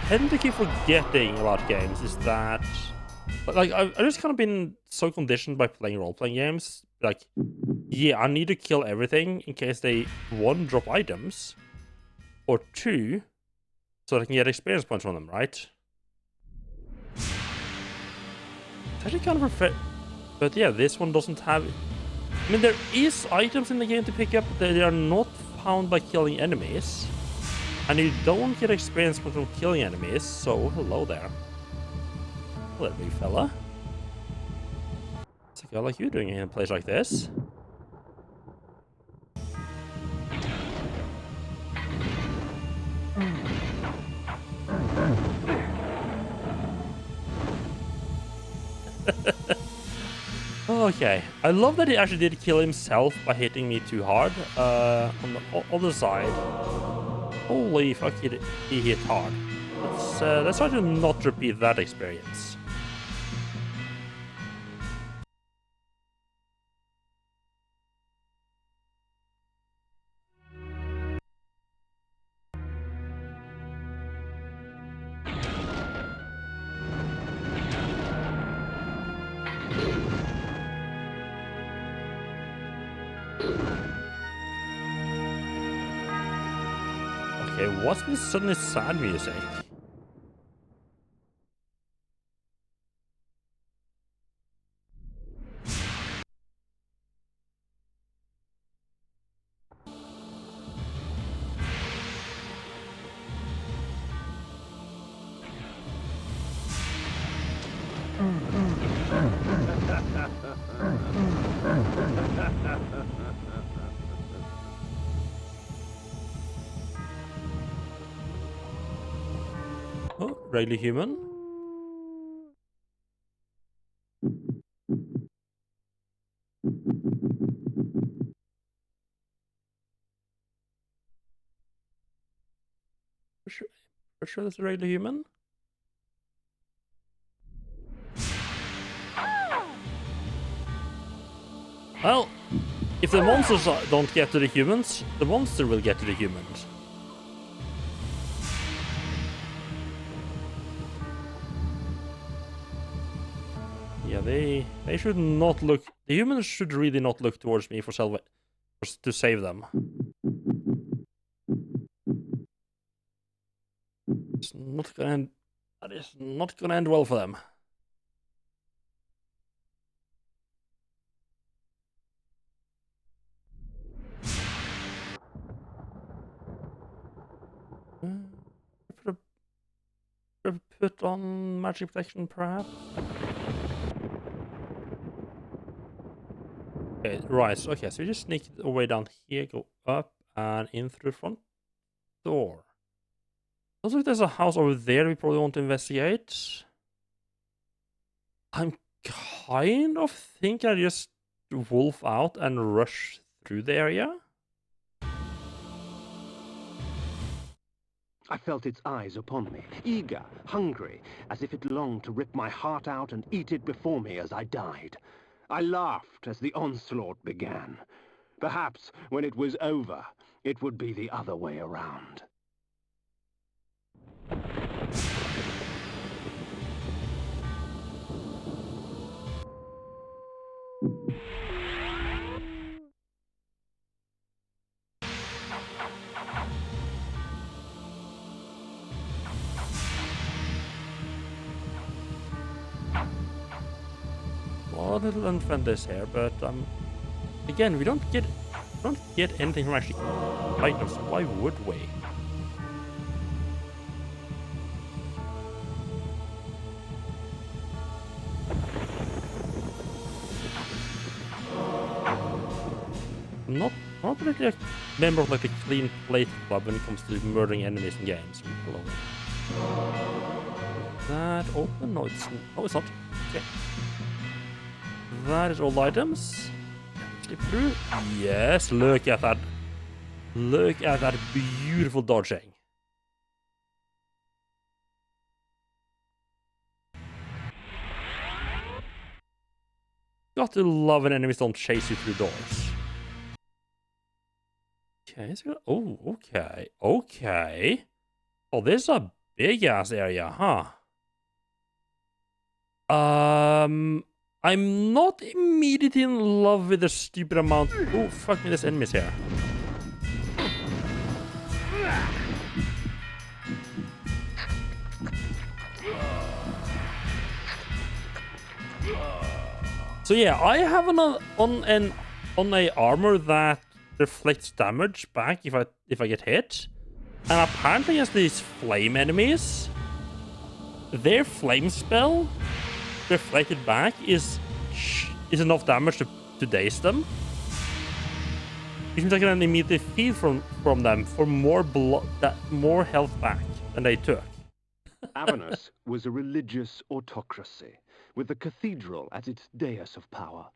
S1: tend to keep forgetting about games is that, like, I've just kind of been so conditioned by playing role-playing games. Like, yeah, I need to kill everything in case they, one, drop items, or two, so I can get experience points from them, right? It's actually kind of but yeah, this one doesn't have. I mean, there is items in the game to pick up, but they are not found by killing enemies, and you don't get experience points from killing enemies. So hello there, hello, big fella. What's a guy like you doing in a place like this? Okay, I love that he actually did kill himself by hitting me too hard. On the other side, holy fuck, he hit hard. Let's try to not repeat that experience. Okay, what's this suddenly sad music? Oh, regular human. For sure that's a regular human. Well, If the monsters don't get to the humans, the monster will get to the humans. Yeah, they should not look. The humans should really not look towards me to save them. It's not gonna end. That is not gonna end well for them. Put on magic protection, perhaps. Okay, right. Okay, so we just sneak our way down here, go up and in through the front door. Also, there's a house over there we probably want to investigate. I'm kind of thinking I just wolf out and rush through the area.
S2: I felt its eyes upon me, eager, hungry, as if it longed to rip my heart out and eat it before me as I died. I laughed as the onslaught began. Perhaps, when it was over, it would be the other way around.
S1: A little unfriendly here, but again, we don't get anything from actually items. Why would we? I'm not particularly a member of like the Clean Plate Club when it comes to murdering enemies in games. Hello. Is that open? No, it's not. Okay. That is all items. Slip through. Yes, look at that. Look at that beautiful dodging. Got to love when enemies don't chase you through doors. Okay, so okay. Oh, this is a big ass area, huh? I'm not immediately in love with the stupid amount. Oh, fuck me, there's enemies here. So yeah, I have on a armor that reflects damage back if I get hit, and apparently against these flame enemies, their flame spell reflected back is enough damage to daze them. Which means I can immediately feed from them for more health back than they took.
S2: Avernus was a religious autocracy, with the cathedral as its dais of power.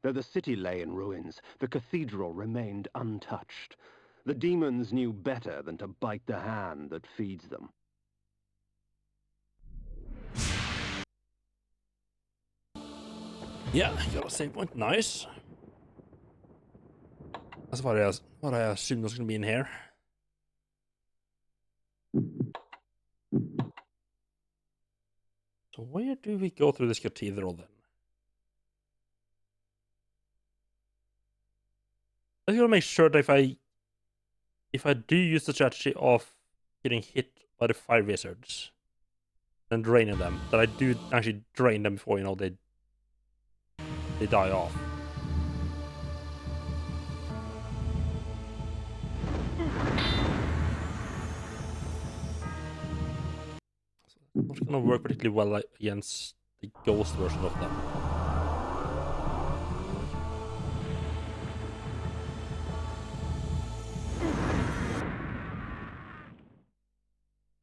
S2: Though the city lay in ruins, the cathedral remained untouched. The demons knew better than to bite the hand that feeds them.
S1: Yeah, got a save point. Nice. That's what I assumed was going to be in here. So where do we go through this cathedral then? I gotta make sure that if I do use the strategy of getting hit by the fire wizards and draining them, that I do actually drain them before they die off. So that's not gonna work particularly well against the ghost version of them.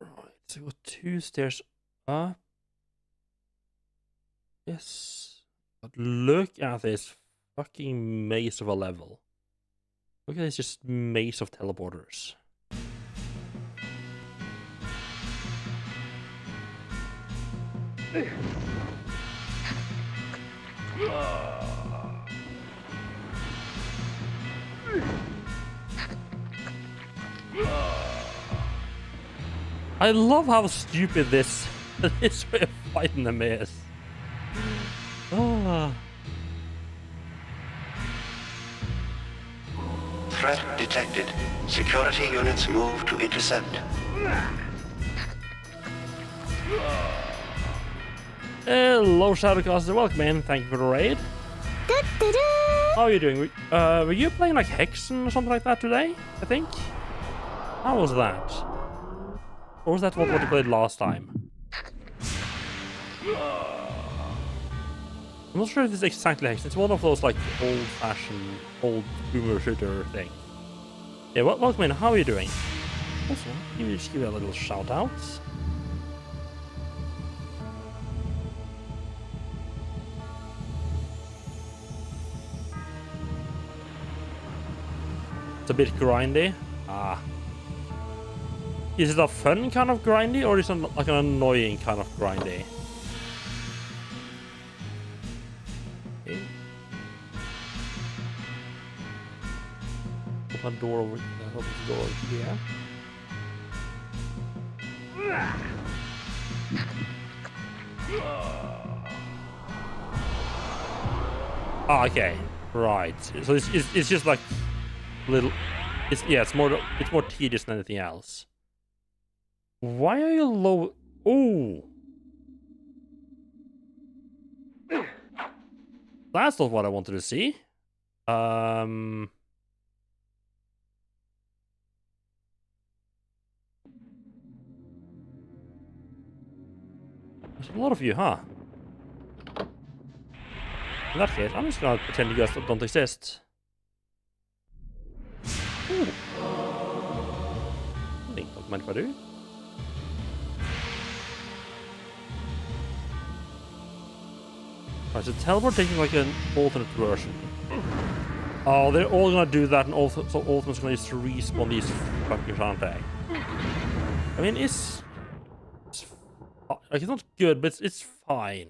S1: Right, so go 2 stairs up. Yes. But look at this fucking maze of a level. Look at this just maze of teleporters. I love how stupid this way of fighting them is. Ah.
S4: Threat detected. Security units move to intercept.
S1: Hello, Shadowcaster. Welcome in. Thank you for the raid. How are you doing? Were you playing like Hexen or something like that today? I think. How was that? Or was that what you played last time? I'm not sure if it's exactly Hexen. It's one of those like old-fashioned, old boomer shooter things. Yeah, welcome in. How are you doing? Also, just give you a little shout out. It's a bit grindy. Ah. Is it a fun kind of grindy, or is it like an annoying kind of grindy? Okay. Open the door over here. Ah, okay. Right. So it's just like little. It's more tedious than anything else. Why are you low? Oh, that's not what I wanted to see. There's a lot of you, huh? In that case, I'm just gonna pretend you guys don't exist. Ooh. I think don't mind if I do. Alright, so teleportation like an alternate version. Oh, they're all gonna do that, and also so Ultimate's gonna just respawn these fuckers, aren't they? I mean, it's like it's not good, but it's fine.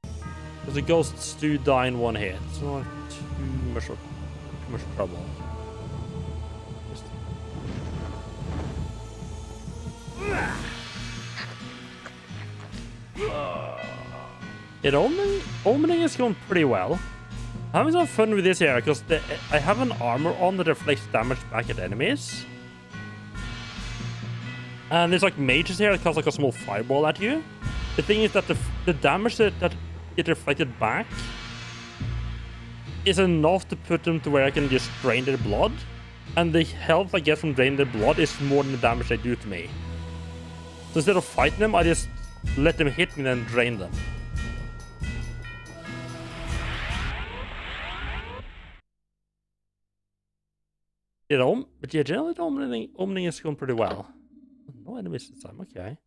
S1: Because the ghosts do die in one hit. It's not too much trouble. Just... Omening is going pretty well. I'm having some fun with this here because I have an armor on that reflects damage back at enemies. And there's like mages here that cast like a small fireball at you. The thing is that the damage that get reflected back is enough to put them to where I can just drain their blood. And the health I get from draining their blood is more than the damage they do to me. So instead of fighting them, I just let them hit me and then drain them. But yeah, generally the opening is going pretty well. No enemies this time, okay.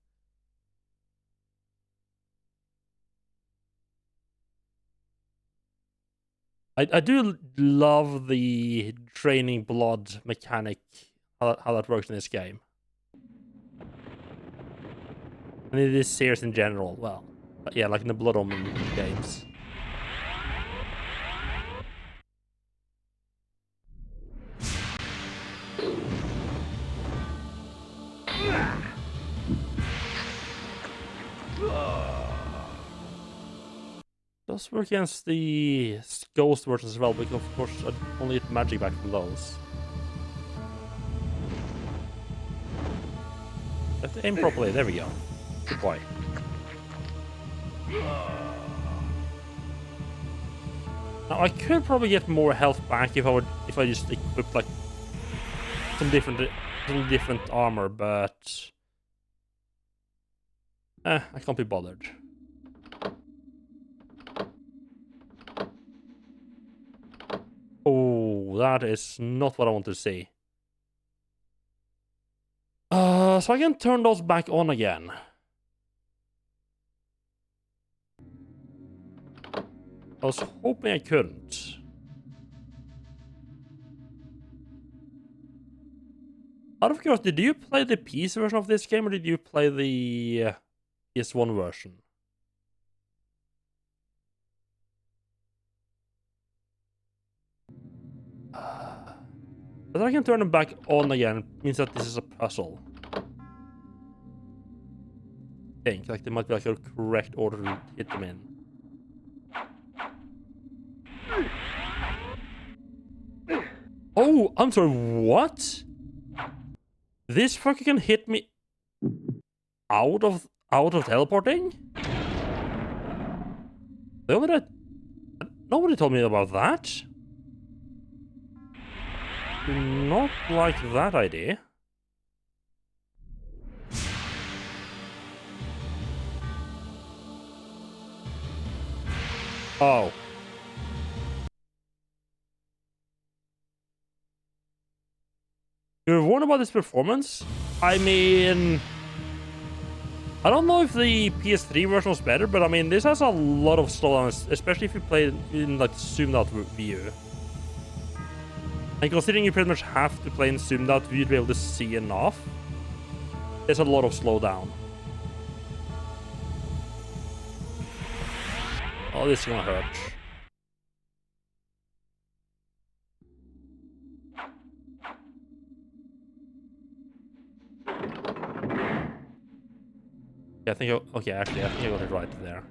S1: I do love the draining blood mechanic, how that works in this game. And it is serious in general, well. But yeah, like in the Blood Omen games. Does work against the ghost versions as well, because of course I only get magic back from those. Have to aim properly, there we go. Good boy. Now I could probably get more health back if I just equipped like some different armor, but I can't be bothered. Oh, that is not what I want to see. So I can turn those back on again. I was hoping I couldn't. Out of curiosity, did you play the PC version of this game, or did you play the PS1 version? But I can turn them back on again. Means that this is a puzzle. I think like there might be like a correct order to hit them in. Oh, I'm sorry. What? This fucker can hit me out of teleporting? Nobody told me about that. Do not like that idea. Oh. You're warned about this performance? I mean, I don't know if the PS3 version was better, but I mean, this has a lot of slowdowns, especially if you play in like zoomed out view. And considering you pretty much have to play in zoomed out view to be able to see enough, there's a lot of slowdown. Oh, this is gonna hurt. Yeah, I think okay, actually, I think I got it right there.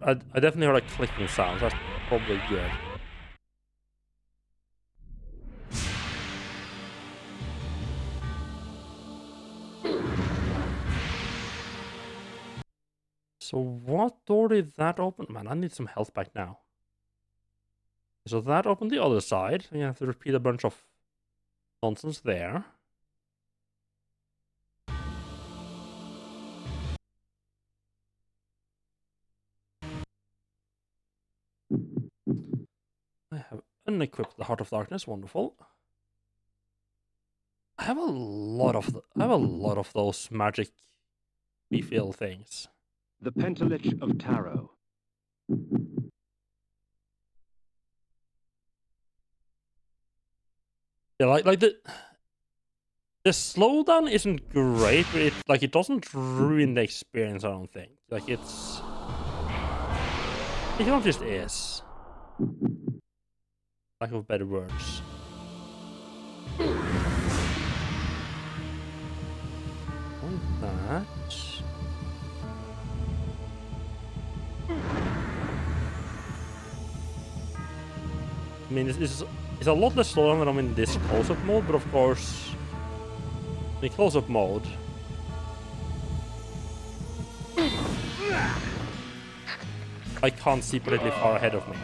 S1: I definitely heard like clicking sounds. That's probably good. So what door did that open? Man, I need some health back now. So that opened the other side. You have to repeat a bunch of nonsense there. I have unequipped the Heart of Darkness. Wonderful. I have a lot of those magic refill things.
S2: The Pentalich of Tarot.
S1: Yeah, like the slowdown isn't great, but it doesn't ruin the experience. I don't think. Like it kind of just is. Lack of better words. On that. I mean, it's a lot less slow when I'm in this close-up mode, but of course, in the close-up mode, I can't see particularly far ahead of me.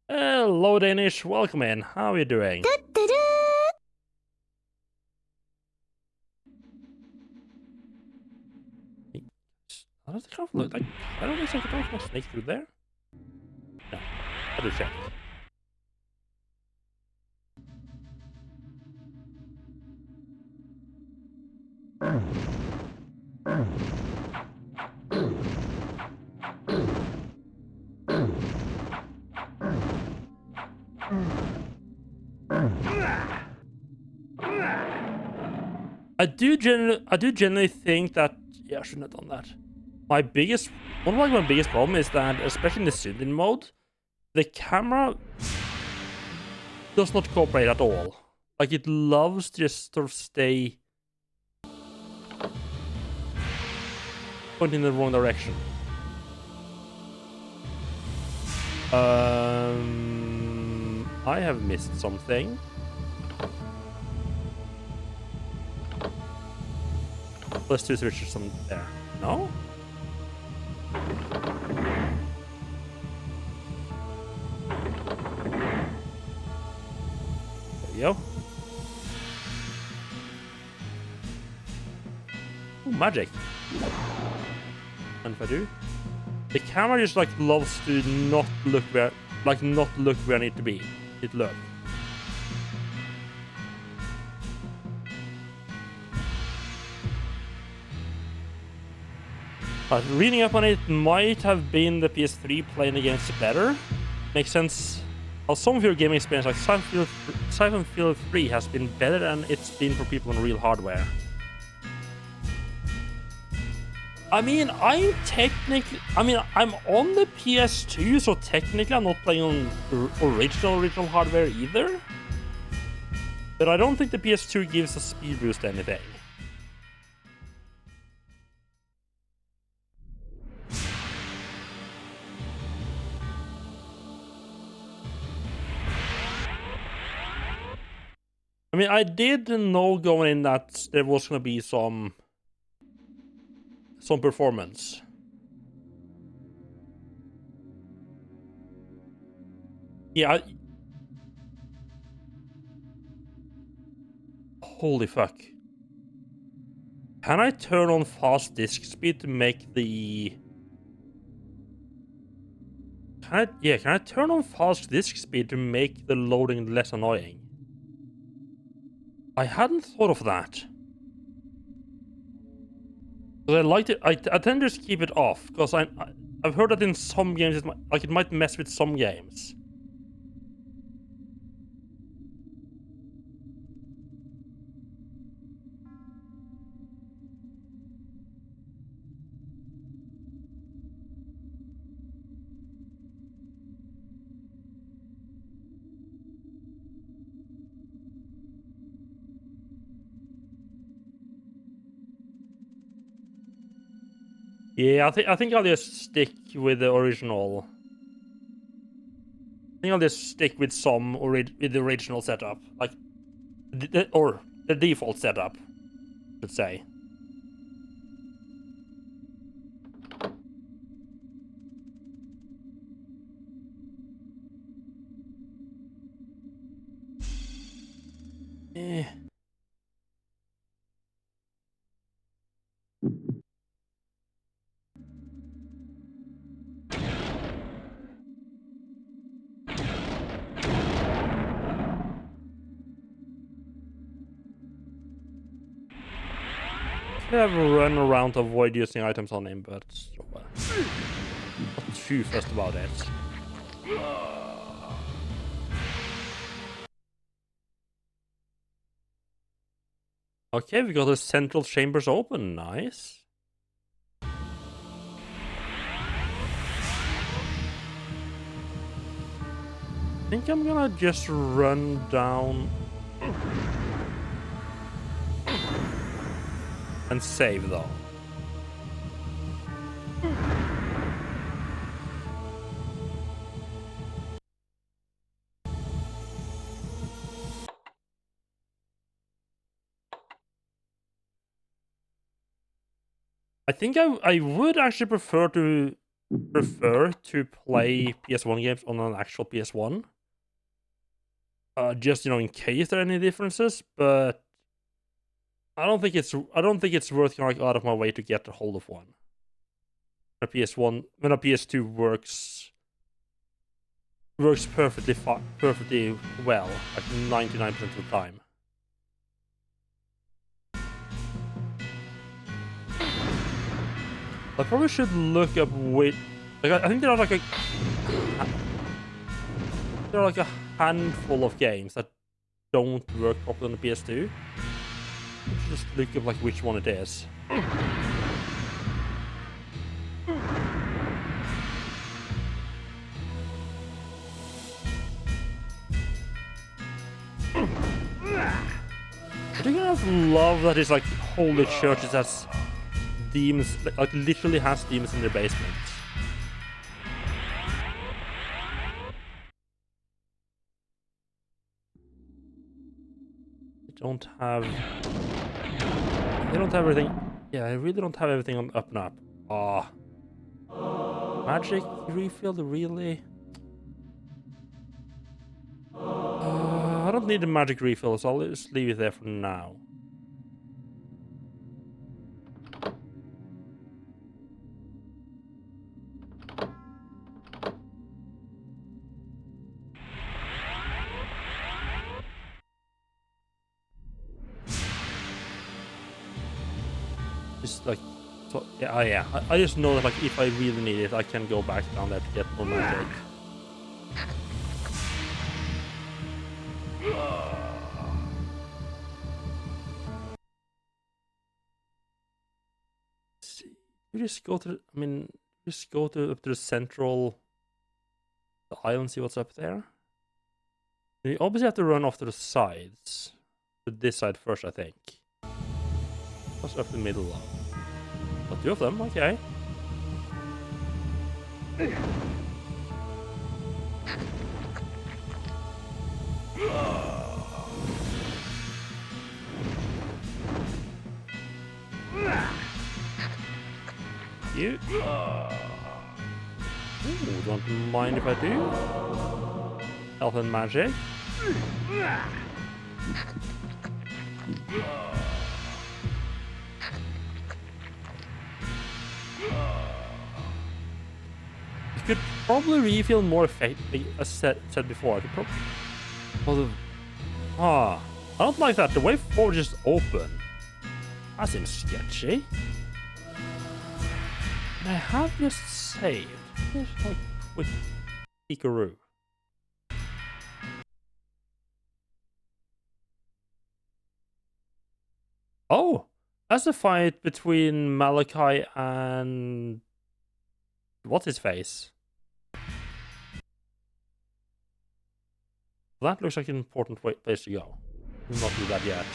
S1: Hello, Danish. Welcome in. How are you doing? How does it kind of look like? I don't think I can snake through there. No, I do check. I do generally think that I shouldn't have done that. One of my biggest problem is that, especially in the zoomed-in mode, the camera does not cooperate at all. Like it loves to just sort of stay pointing in the wrong direction. I have missed something. Let's do switches from there. No? There we go. Ooh, magic. And if I do, the camera just like loves to not look where I need to be. It looks. Reading up on it, might have been the PS3 playing the games better. Makes sense. How some of your gaming experience, like Siphon Field 3, has been better than it's been for people on real hardware. I mean, I'm on the PS2, so technically I'm not playing on original hardware either. But I don't think the PS2 gives a speed boost to anything. I mean, I did know going in that there was going to be some performance. Yeah. Holy fuck. Can I turn on fast disk speed to make the... Can I turn on fast disk speed to make the loading less annoying? I hadn't thought of that. Because I like it. I tend to just keep it off because I've heard that in some games it might mess with some games. Yeah, I think I'll just stick with the original. I think I'll just stick with with the original setup, like or the default setup, let's say. Eh. I have a run around to avoid using items on him, but not too fussed about it. Okay, we got the central chambers open. Nice. I think I'm gonna just run down and save though. I think I would actually prefer to play PS1 games on an actual PS1. Just in case there are any differences, but I don't think it's worth going out of my way to get a hold of one. A PS1 when a PS2 works perfectly well, like 99% of the time. I probably should look up I think there are like a handful of games that don't work properly on the PS2. Just look up like which one it is. I do kind of love that it's like holy churches has demons, like literally has demons in their basements. They don't have everything. Yeah, I really don't have everything on up and up. Magic refill, really? I don't need a magic refill, so I'll just leave it there for now. Just like So yeah. I just know that like if I really need it, I can go back down there to get more magic. See, you just go to. I mean, just go to up to the central, the island, see what's up there. You obviously have to run off to the sides. To this side first, I think. What's up the middle though? Oh, two of them, okay. You. Ooh, don't mind if I do. Health and magic. You could probably refill more effectively, as said before. I could probably. I don't like that. The way forward is just open. That seems sketchy. And I have just saved. Just like quick peekaroo. Oh, that's a fight between Malachi and what's his face. That looks like an important place to go. We'll not do that yet.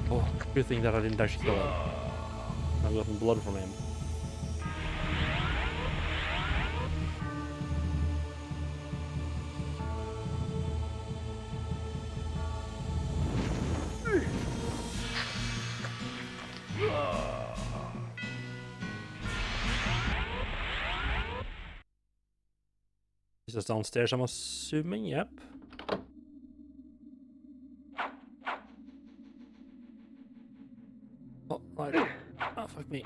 S1: Oh, good thing that I didn't actually kill him. I've gotten blood from him. Is this downstairs, I'm assuming? Yep. Oh, right. Oh, fuck me.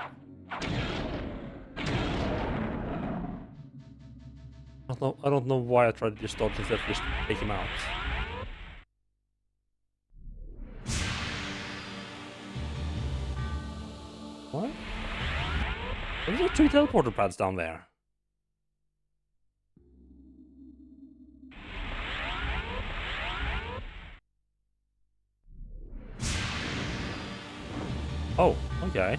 S1: I don't know why I tried to just dodge instead of just take him out. What? There's like 2 teleporter pads down there. Oh, okay.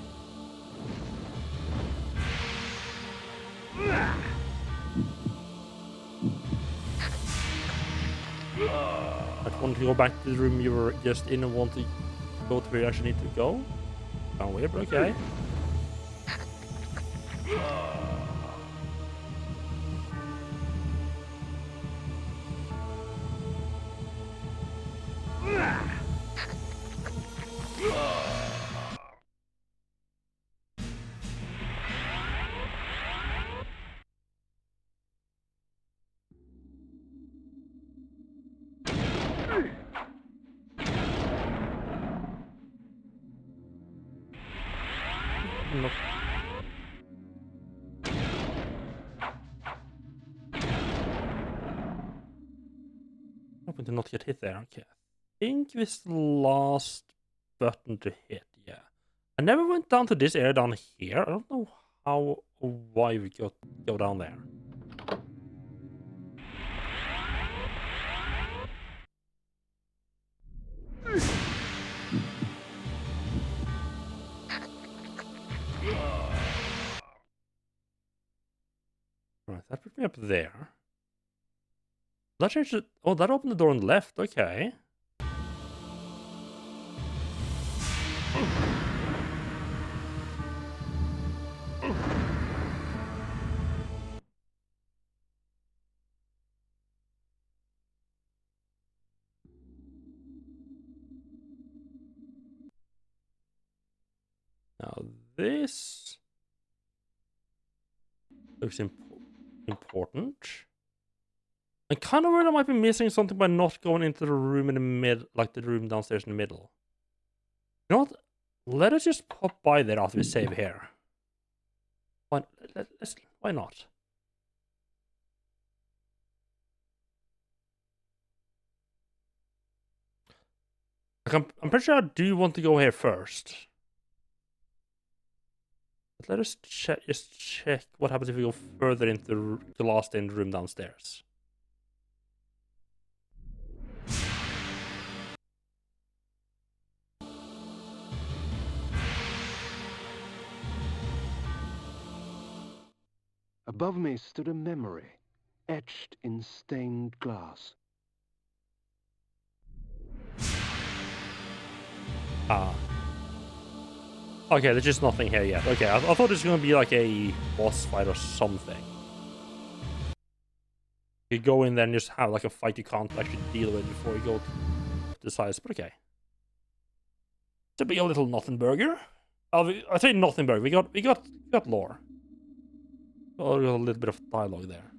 S1: I want to go back to the room you were just in and want to go to where you actually need to go. Kind of weird, but okay. No. Hoping to not get hit there. Okay. I think this is the last button to hit. Yeah. I never went down to this area down here. I don't know how or why we go down there. Right, that put me up there. That changed it. Oh, that opened the door on the left. Okay. Now this looks important. I'm kind of worried I might be missing something by not going into the room in the mid, like the room downstairs in the middle. You know what? Let us just pop by there after we save here. Why not? Like, I'm pretty sure I do want to go here first. But let us just check what happens if we go further into the last end room downstairs.
S2: Above me stood a memory, etched in stained glass.
S1: Ah. Okay, there's just nothing here yet. Okay, I thought it was going to be like a boss fight or something. You go in there and just have like a fight you can't actually deal with before you go to the size, but okay. To be a little nothing burger. I say nothing burger. We got lore. Oh, a little bit of dialogue there.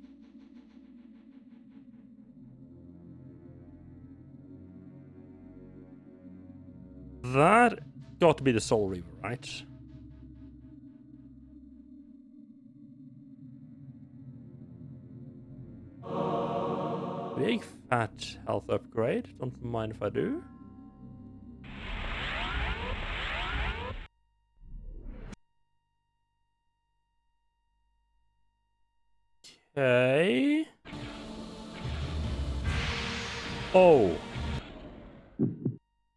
S1: That got to be the Soul Reaver, right? Big fat health upgrade. Don't mind if I do. Okay. Oh.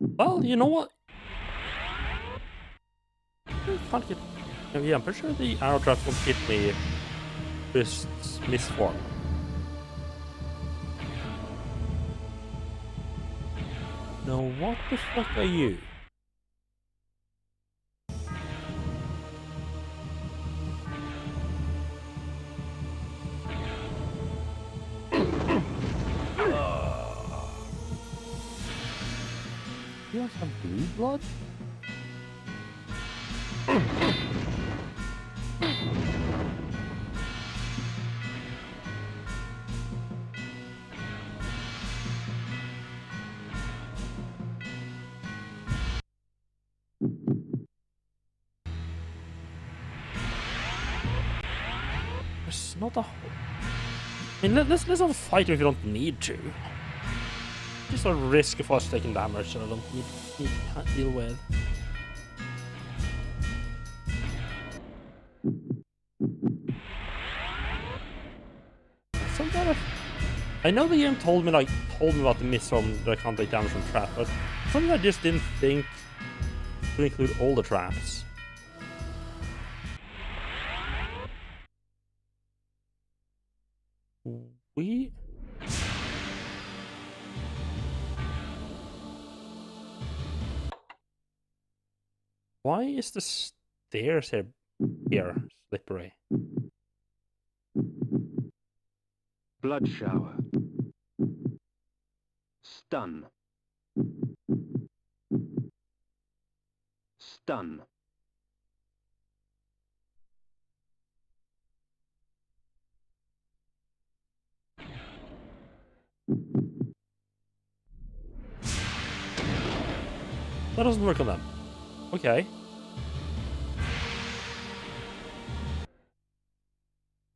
S1: Well, you know what? I can't get... Yeah, I'm pretty sure the arrow traps won't hit me. Just misform. Now, what the fuck are you? You guys have blue blood? There's not a... I mean, let's not fight if you don't need to. Just a risk of us taking damage that I don't need to deal with. Some kind of... I know the game told me about the misform that I can't take damage from trap, but something I just didn't think to include all the traps. Why is the stairs here slippery?
S2: Blood shower. Stun. Stun.
S1: That doesn't work on them. Okay.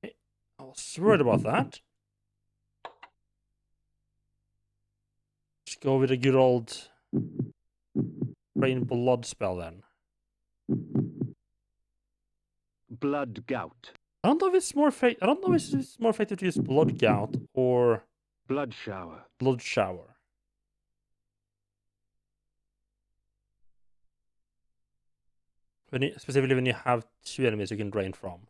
S1: I was worried about that. Just go with a good old rain blood spell then.
S2: Blood gout.
S1: I don't know if it's more effective to use blood gout or
S2: Blood shower.
S1: blood shower. Specifically when you have two enemies you can drain from.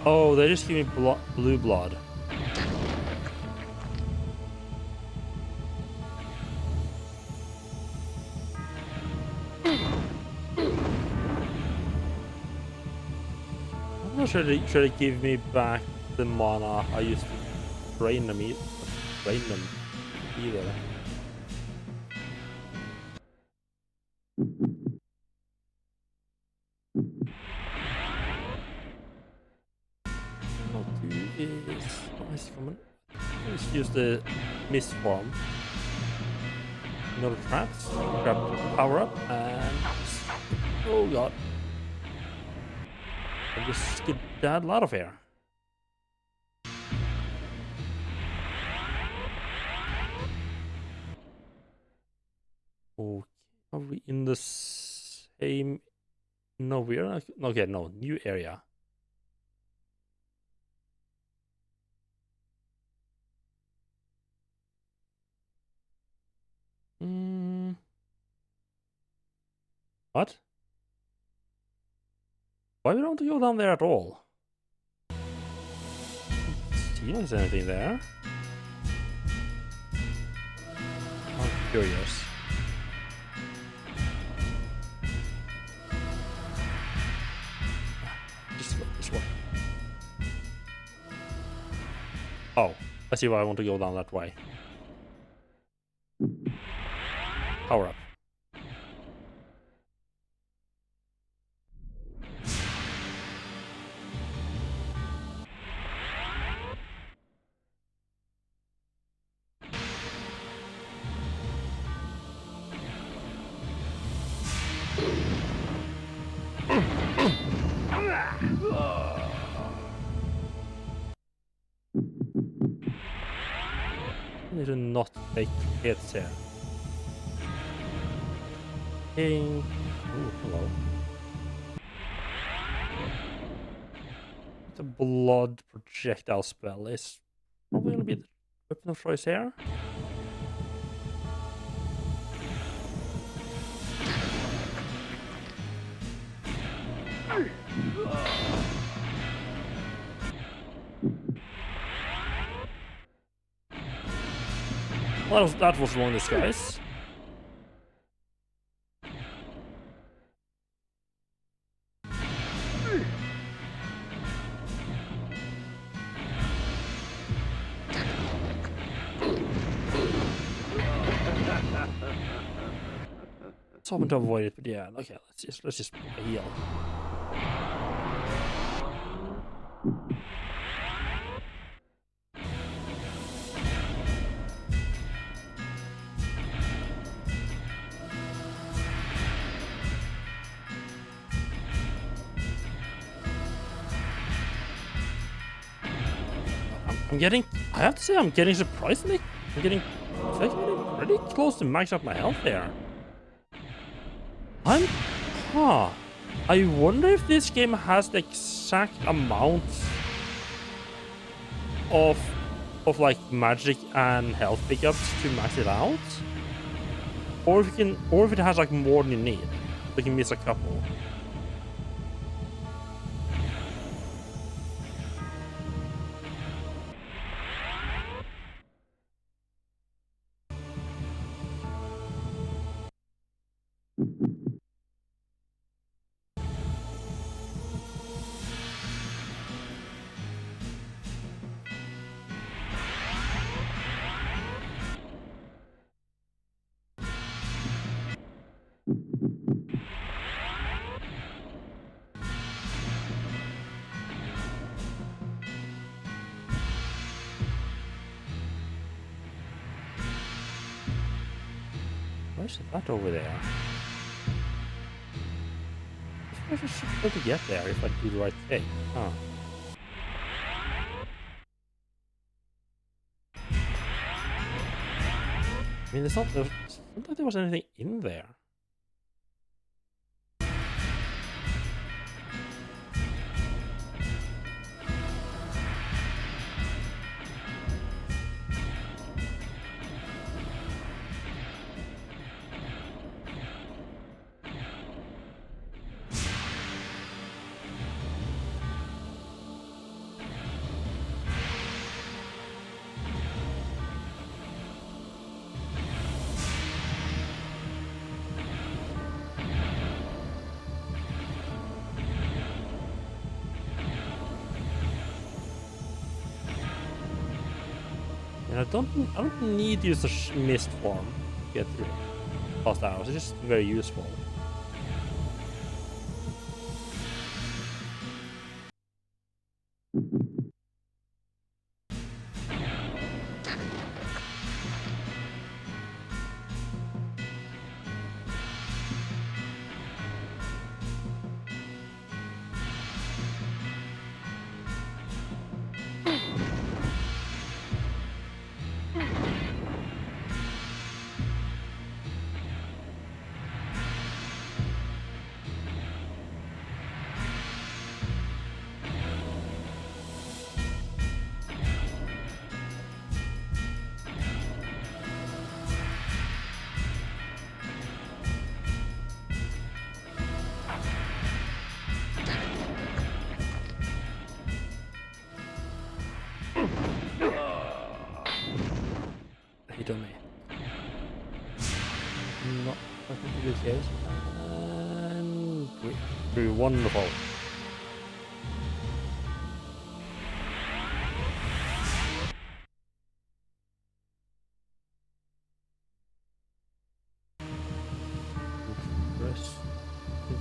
S1: Oh, they just give me blue blood. I'm not sure they give me back the mana I used to drain them either. Not too is... Oh, he's coming. Let's use the mist form. Another traps. Grab power up and... Oh god. And just get that out of here. Okay, are we in the same... No, we're not... Okay, no, new area. What? Why we don't want to go down there at all? See if there's anything there. I'm curious. Just go this way. Oh, I see why I want to go down that way. Power up. I need to not take hits here. King. Ooh, hello. The blood projectile spell is probably gonna be the weapon of choice here. Well, that was wrong disguise. It's hoping to avoid it, but yeah, okay, let's just heal. I have to say, I'm getting surprisingly, I'm getting pretty close to max out my health there. I wonder if this game has the exact amount of like magic and health pickups to max it out, or if it has like more than you need. We can miss a couple. Where's that over there? I should be able to get there if I do the right thing. Huh. I mean, it's not like there was anything in there. And I don't need to use the mist form to get through past arrows. It's just very useful. than me. Not nothing to do here. And we're wonderful.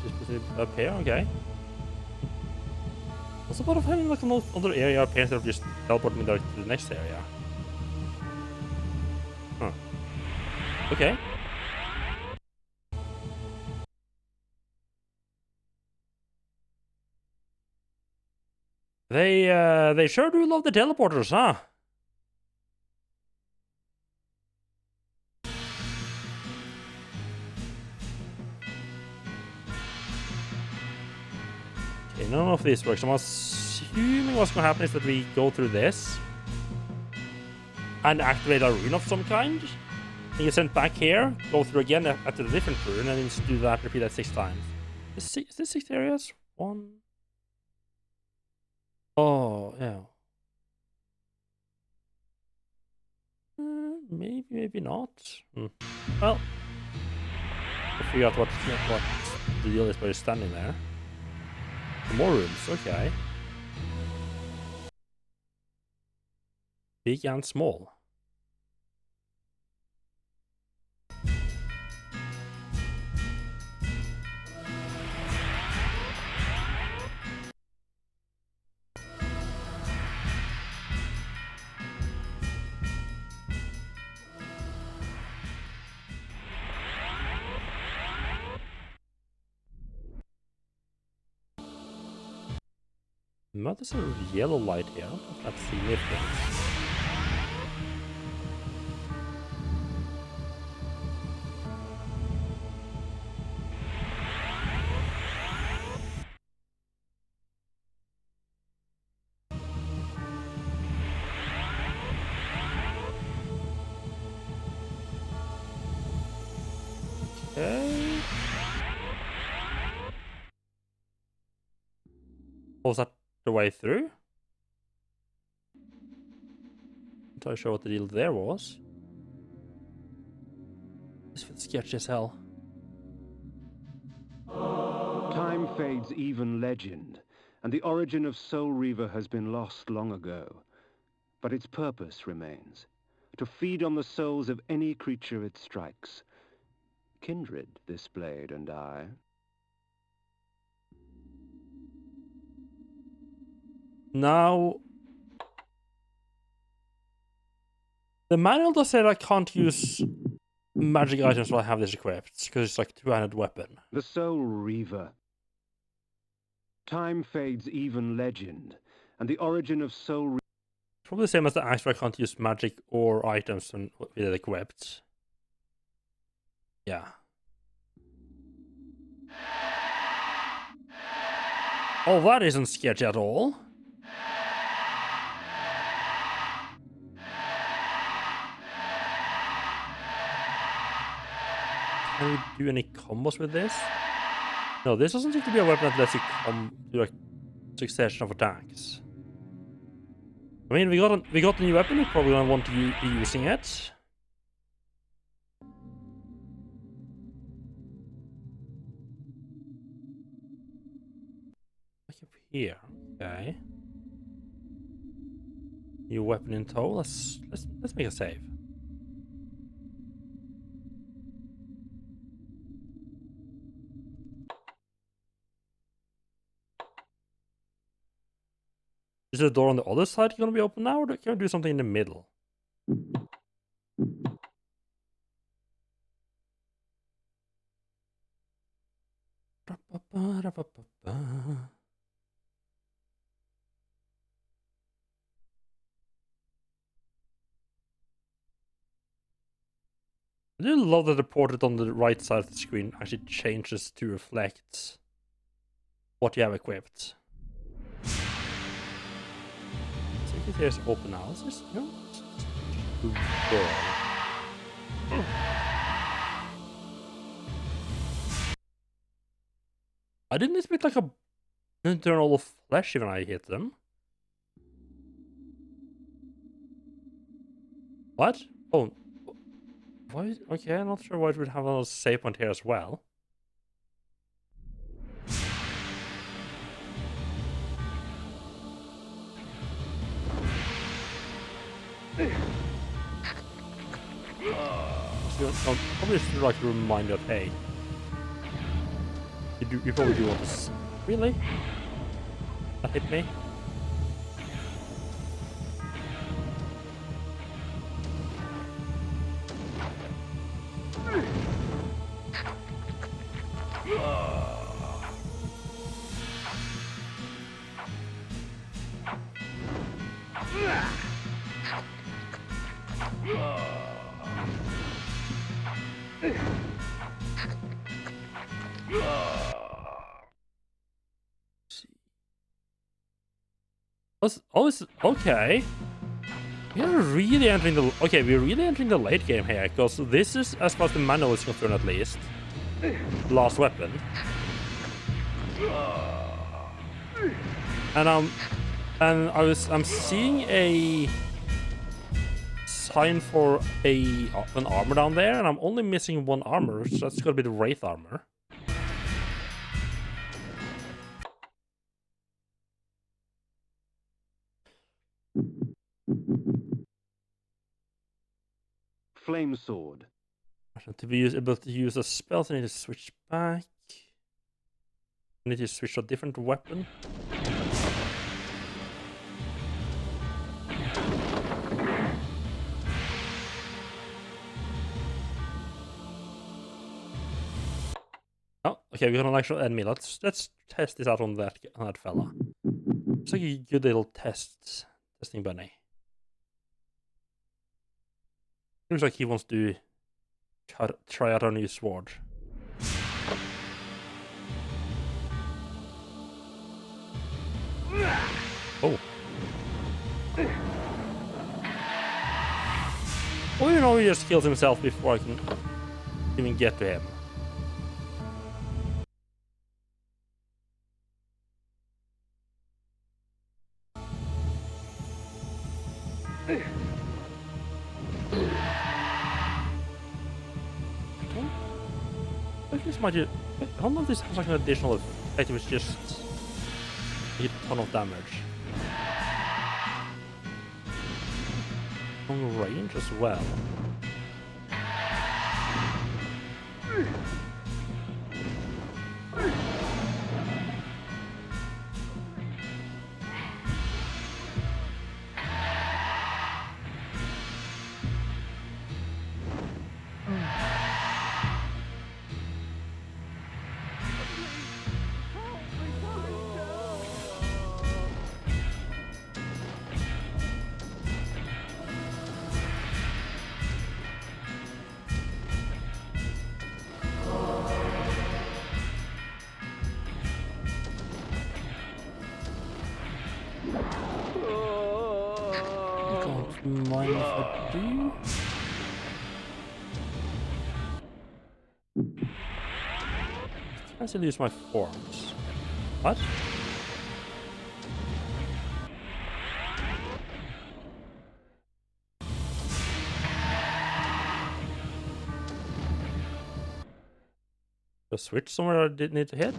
S1: Just put it up here, okay. What's the point of having like another area up here instead of just teleporting me to the next area? Huh. Okay. They sure do love the teleporters, huh? Okay, none of this works. I'm assuming what's gonna happen is that we go through this and activate a rune of some kind. And get sent back here, go through again at a different rune, and then just do that, repeat that 6 times. Is this 6 areas? 1. Oh, yeah. Maybe not. Well, I figure out what the deal is by just standing there. More rooms, okay. Big and small. There's a yellow light here. I don't know if that's significant. Okay. Was that the way through? Not entirely sure what the deal there was. This feels sketchy as hell.
S2: Time fades even legend, and the origin of Soul Reaver has been lost long ago. But its purpose remains, to feed on the souls of any creature it strikes. Kindred, this blade and I.
S1: Now, the manual does say that I can't use magic items while I have this equipped, because it's like a two-handed weapon.
S2: The Soul Reaver. Time fades even legend, and the origin of Soul Reaver.
S1: Probably the same as the axe where I can't use magic or items with it equipped. Yeah. Oh, that isn't sketchy at all. Can we do any combos with this? No, this doesn't seem to be a weapon that lets you do a succession of attacks. I mean, we got a new weapon. We're probably gonna want to be using it. Like up here, okay. New weapon in tow. Let's make a save. Is the door on the other side going to be open now, or can we do something in the middle? I do love that the portrait on the right side of the screen actually changes to reflect what you have equipped. There's open houses. No. I didn't expect like a internal flesh when I hit them. What? Oh, Why? Okay, I'm not sure why it would have a save point here as well. So, I'll probably should like remind you of, hey, you probably do want this. Really? That hit me? Okay. We're really entering the late game here, because this is, as far as the manual is concerned at least, last weapon. And I'm seeing a sign for an armor down there, and I'm only missing one armor, so that's gotta be the Wraith armor.
S2: Flame sword.
S1: To be able to use a spell, I need to switch back. I need to switch to a different weapon. Oh, okay, we got an actual enemy. Let's test this out on that fella. It's like a good little testing bunny. Looks like he wants to try out a new sword. Oh. Oh, you know, he just kills himself before I can even get to him. I think this might just, I don't know if this has like an additional effect, it was just a ton of damage. Long range as well. Don't mind if I do. I still use my forms. What? The switch somewhere I didn't need to hit?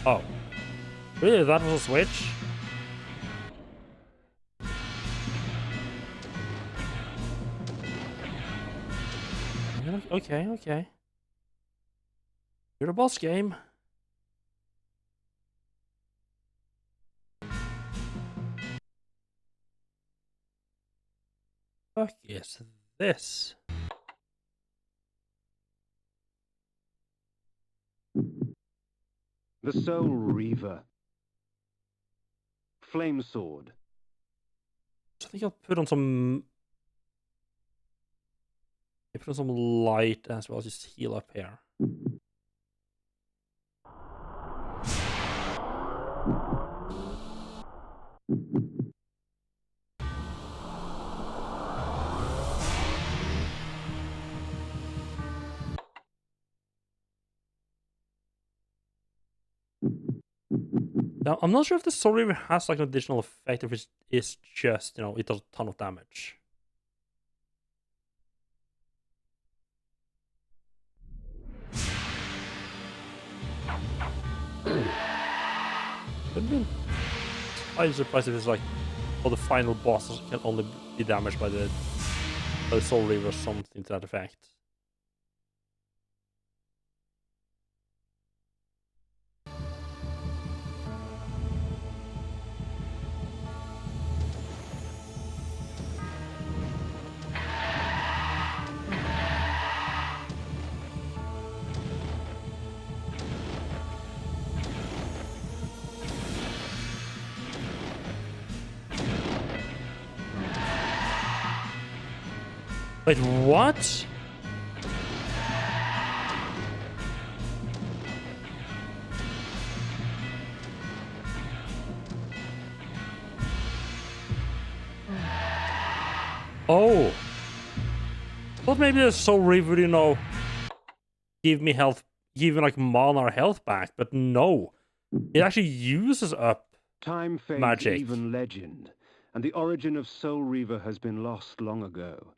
S1: Oh. Really? That was a switch? Okay, okay. You're the boss game. Fuck is this?
S2: The Soul Reaver. Flame sword.
S1: I think I'll put on some. I put on some light as well. Just heal up here. Now, I'm not sure if the Soul Reaver has like an additional effect, if it is just, you know, it does a ton of damage. I'd be entirely surprised if it's like, oh, the final boss can only be damaged by the Soul Reaver or something to that effect. Wait, what? Oh. Thought maybe the Soul Reaver, you know, give me health, give me like mana or health back, but no. It actually uses up
S2: Time fades
S1: magic.
S2: even legend, and the origin of Soul Reaver has been lost long ago.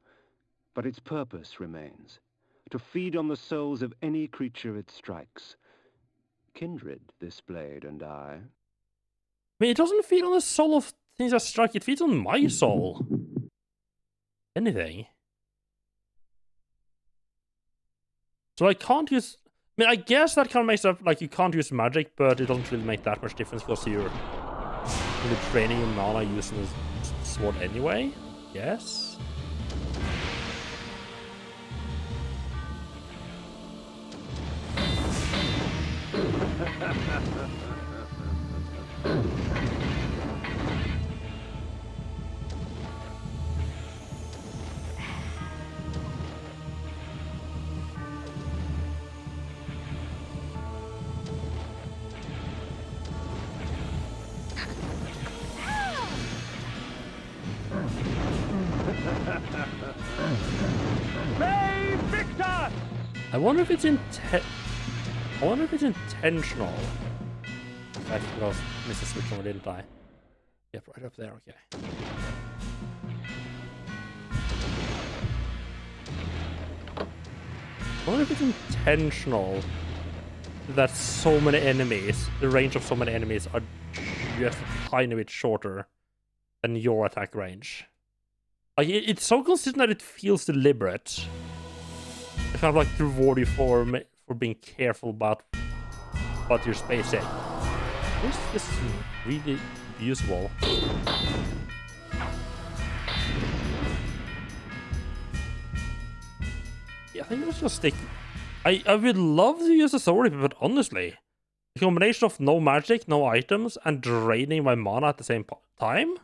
S2: But its purpose remains, to feed on the souls of any creature it strikes. Kindred, this blade and I.
S1: I mean, it doesn't feed on the soul of things that strike, it feeds on my soul. Anything. So I can't use... I mean, I guess that kind of makes up, like, you can't use magic, but it doesn't really make that much difference because you're really training your mana using the sword anyway. Yes.
S3: They Victor!
S1: I wonder if it's intentional. I forgot I missed a switch on, didn't I? Yep, right up there, okay. I wonder if it's intentional that so many enemies, the range of so many enemies are just a tiny bit shorter than your attack range. Like, it's so consistent that it feels deliberate. It's kind of like to reward you for being careful about what you're spacing. This is really usable. Yeah, I think let's just stick. I would love to use the sword, but honestly, the combination of no magic, no items, and draining my mana at the same time?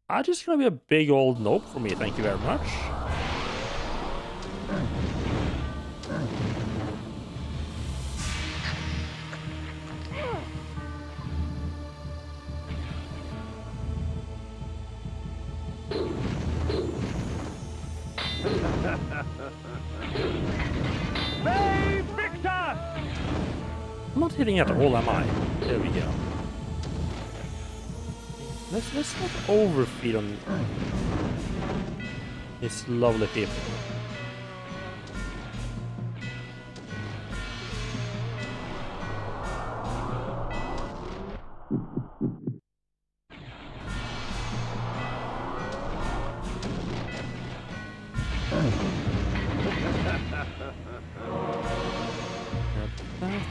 S1: That's just gonna be a big old nope for me, thank you very much.
S3: They Victor!
S1: I'm not hitting at all, am I? There we go. Let's not overfeed on these lovely people.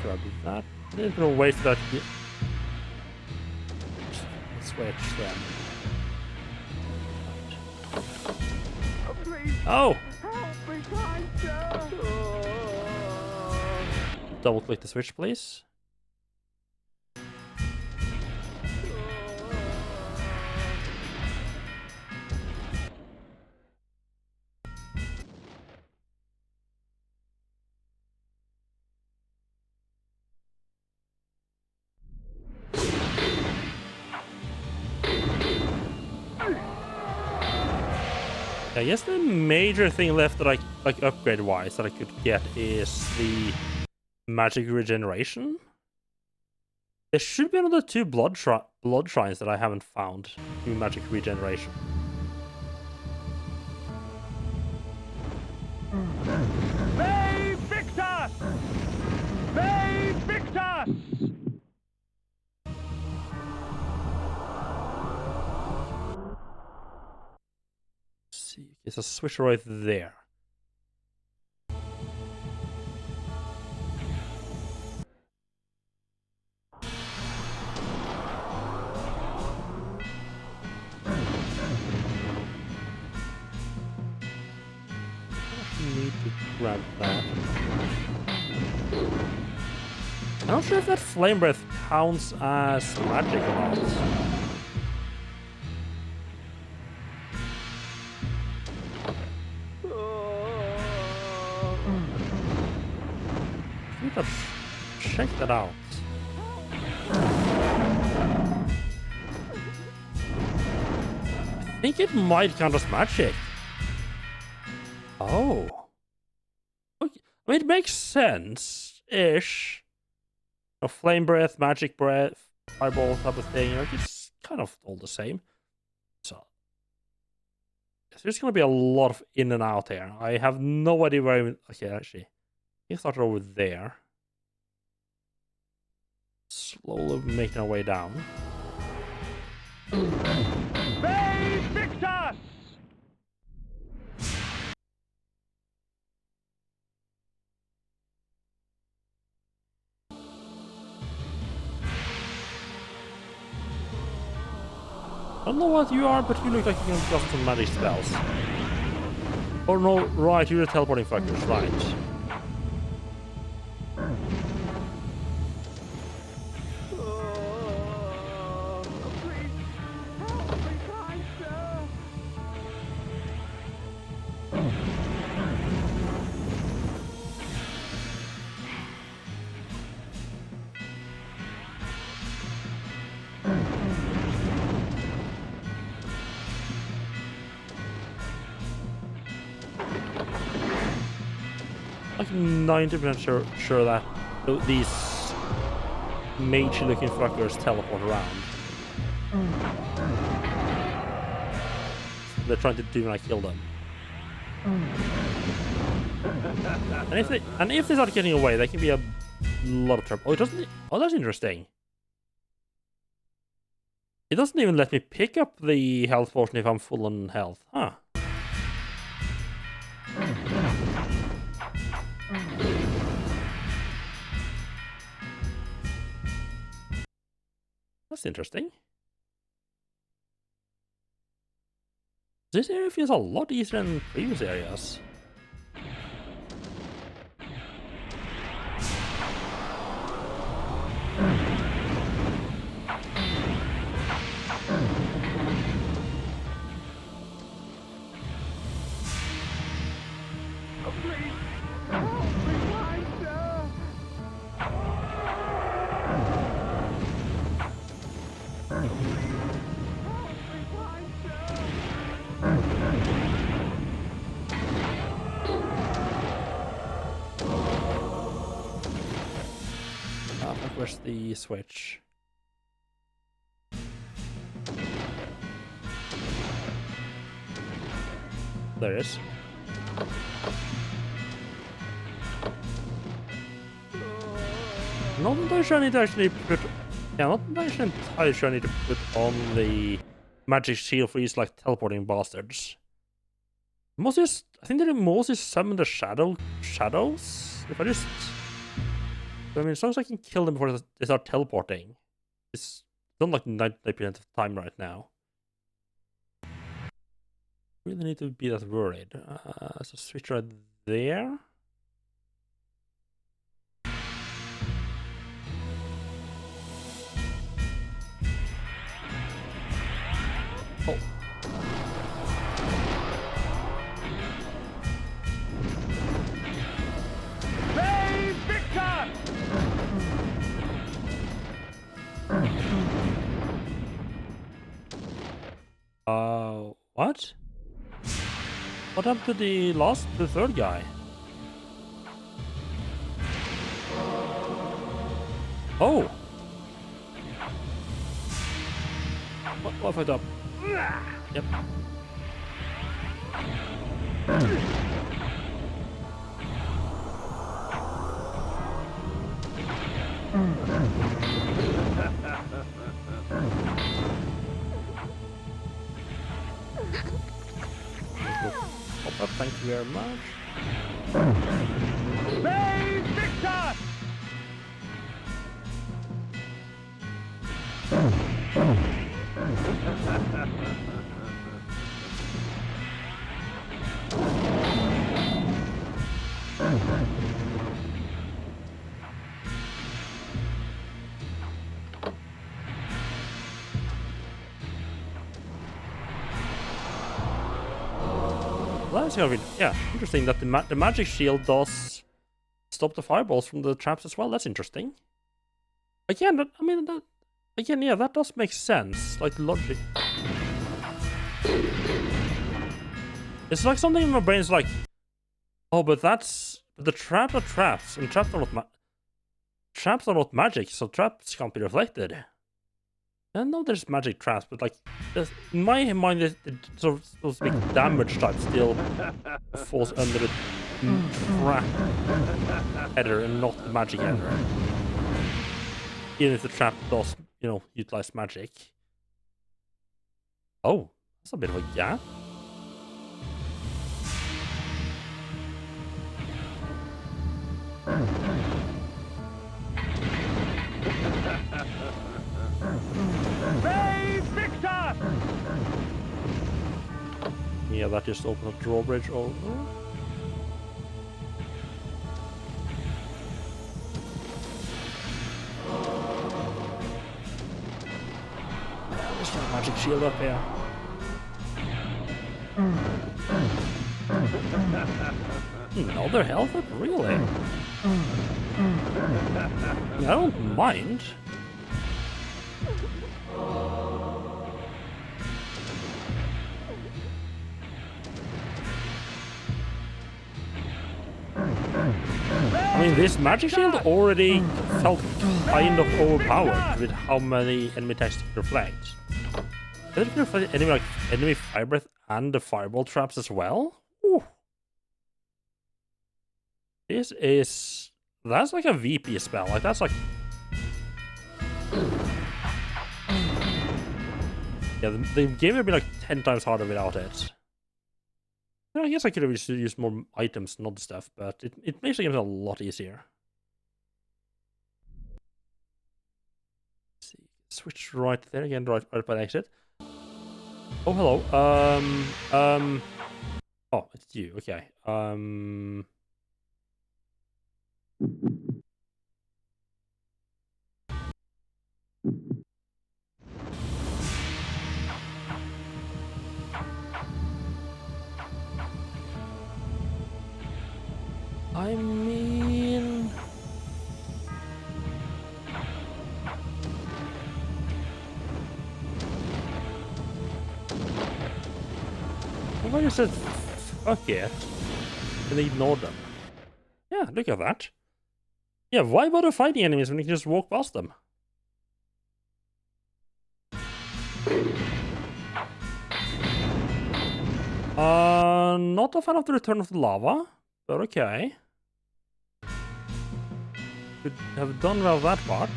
S1: Grab that. There's no waste that. Switch then. Oh! Double click the switch, please. I guess the major thing left that I like upgrade wise that I could get is the magic regeneration. There should be another 2 blood shrines that I haven't found in magic regeneration.
S3: They Victor! They Victor!
S1: Let's see, it's a switch right there. Need to grab that. I'm not sure if that flame breath counts as magic or not. I need to check that out. I think it might count as magic. Oh. Okay. I mean, it makes sense-ish. A flame breath, magic breath, fireball type of thing. Like, it's kind of all the same. So, there's going to be a lot of in and out here. I have no idea where I'm... Okay, actually. I started over there. Slowly making our way down.
S3: They Victor!
S1: I don't know what you are, but you look like you can cast some magic spells. Oh no, right, you're the teleporting fuckers, right. Like 90% sure that these mage-looking fuckers teleport around. They're trying to do when I kill them. And if they start getting away, they can be a lot of trouble. Oh, it doesn't. Oh, that's interesting. It doesn't even let me pick up the health potion if I'm full on health. Huh. That's interesting. This area feels a lot easier than previous areas. Where's the switch? There it is. Not entirely sure I need to actually put... Yeah, not entirely sure I need to put on the magic shield for these, like, teleporting bastards. Mostly just... I think they mostly summon the shadows? If I just... I mean, as long as I can kill them before they start teleporting. It's not like 90% of the time right now. Really need to be that worried. So switch right there. Oh.
S3: They Victor!
S1: What? What happened to the third guy? Oh! What I fucked up? Yep. Pop up, thank you very much.
S3: Save Victor!
S1: Well, that's kind of interesting that the magic shield does stop the fireballs from the traps as well. That's interesting. Again, that does make sense. Like logic. It's like something in my brain is like, oh, but that's the trap are traps, and traps are not magic, so traps can't be reflected. I know there's magic traps, but like, in my mind, the sort of supposed to be damage type still falls under the trap header and not the magic header. Even if the trap does, utilize magic. Oh, that's a bit of a gap.
S3: Save Victor!
S1: Yeah, that just opened a drawbridge over. There's no magic shield up here. Another health up? Really? I don't mind. I mean, this magic shield already felt kind of overpowered with how many enemy attacks it reflects. Does it reflect enemy fire breath and the fireball traps as well? Ooh. That's like a VP spell. Like that's like, yeah, the game would be like 10 times harder without it. I guess I could have used more items and other stuff, but it makes the game a lot easier. Let's see, switch right there again, right by the exit. Oh, hello. Oh, it's you. Okay. I mean, I just said fuck it and ignore them. Yeah, look at that. Yeah, why bother fighting enemies when you can just walk past them? Not a fan of the return of the lava, but okay. Could have done well that part.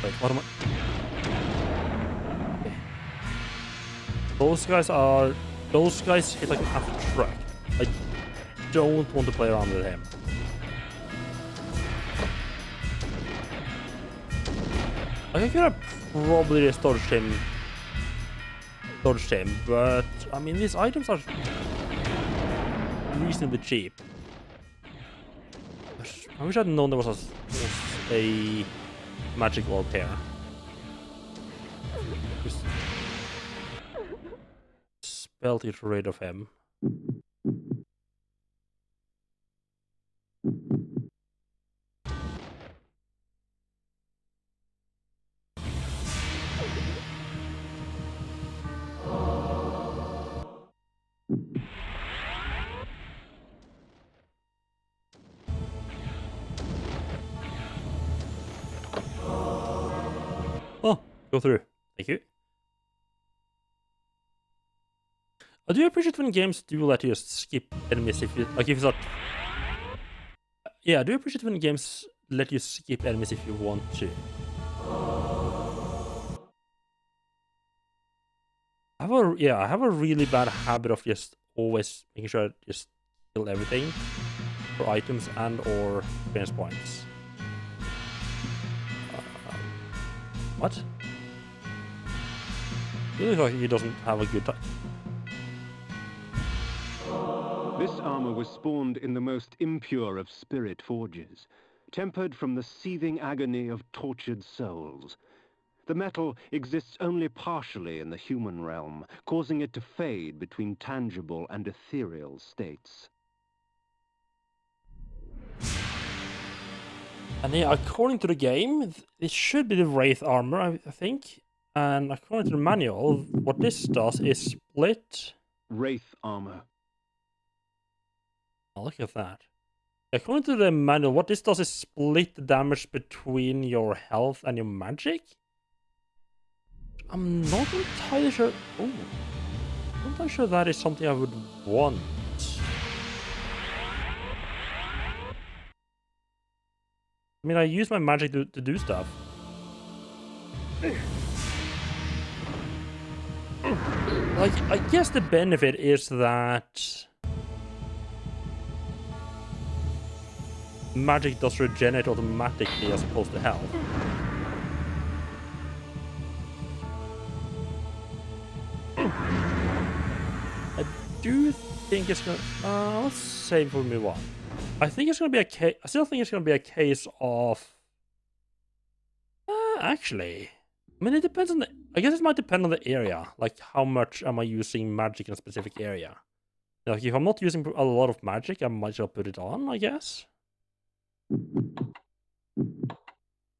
S1: Wait, what am I? Okay. Those guys hit like an after truck. I don't want to play around with him. I could have probably just dodged him, but I mean these items are reasonably cheap. I wish I'd known there was a magic orb here. Just spell to get rid of him. Go through. Thank you. I do appreciate when games do let you just skip enemies if you like. If it's not, yeah, I do appreciate when games let you skip enemies if you want to. I have a really bad habit of just always making sure I just kill everything for items and or experience points. What? You look like he doesn't have a good time.
S2: This armor was spawned in the most impure of spirit forges, tempered from the seething agony of tortured souls. The metal exists only partially in the human realm, causing it to fade between tangible and ethereal states.
S1: And yeah, according to the game, it should be the Wraith armor, I think. And according to the manual, what this does is split...
S2: Wraith armor.
S1: Oh, look at that. According to the manual, what this does is split the damage between your health and your magic. I'm not entirely sure... Oh. I'm not entirely sure that is something I would want. I mean, I use my magic to do stuff. Like, I guess the benefit is that magic does regenerate automatically as opposed to health. I do think it's gonna... let's save for move on. I think it's gonna be a case... I still think it's gonna be a case of... actually... I mean, it depends on the... I guess it might depend on the area. Like, how much am I using magic in a specific area? Like, if I'm not using a lot of magic, I might just put it on, I guess.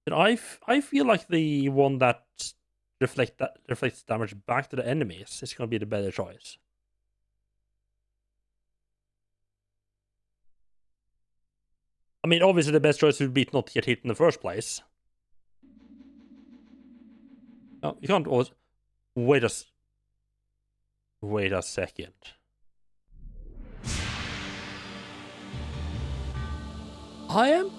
S1: But I feel like the one that reflects damage back to the enemies is going to be the better choice. I mean, obviously the best choice would be to not get hit in the first place. No, you can't always... Wait a second. I am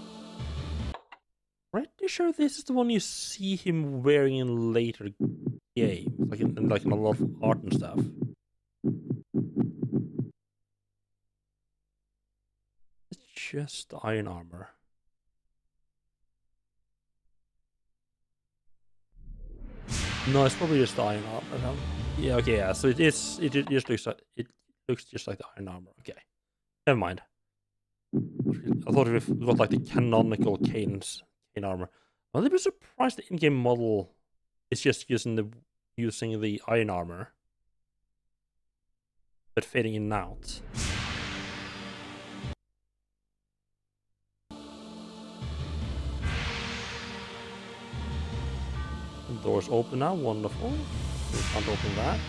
S1: pretty sure this is the one you see him wearing in later games, like in a lot of art and stuff. It's just iron armor. No, it's probably just the iron armor. Yeah, okay, yeah. So it is. It just looks like it looks just like the iron armor. Okay, never mind. I thought we've got like the canonical cane armor. I'm a little bit surprised the in-game model is just using the iron armor, but fading in and out. The doors open now. Wonderful. We can't open that.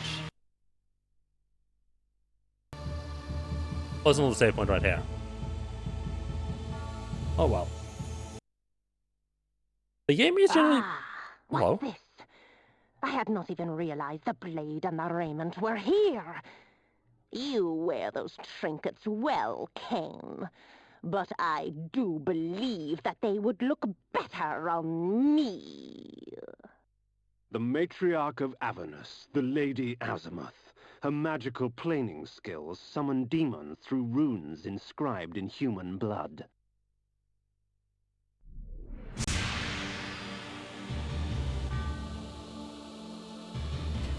S1: Oh, there's another save point right here. Oh well. The game is generally... Hello?
S5: What's this? I had not even realized the blade and the raiment were here. You wear those trinkets well, Cain. But I do believe that they would look better on me.
S2: The matriarch of Avernus, the Lady Azimuth. Her magical planing skills summon demons through runes inscribed in human blood.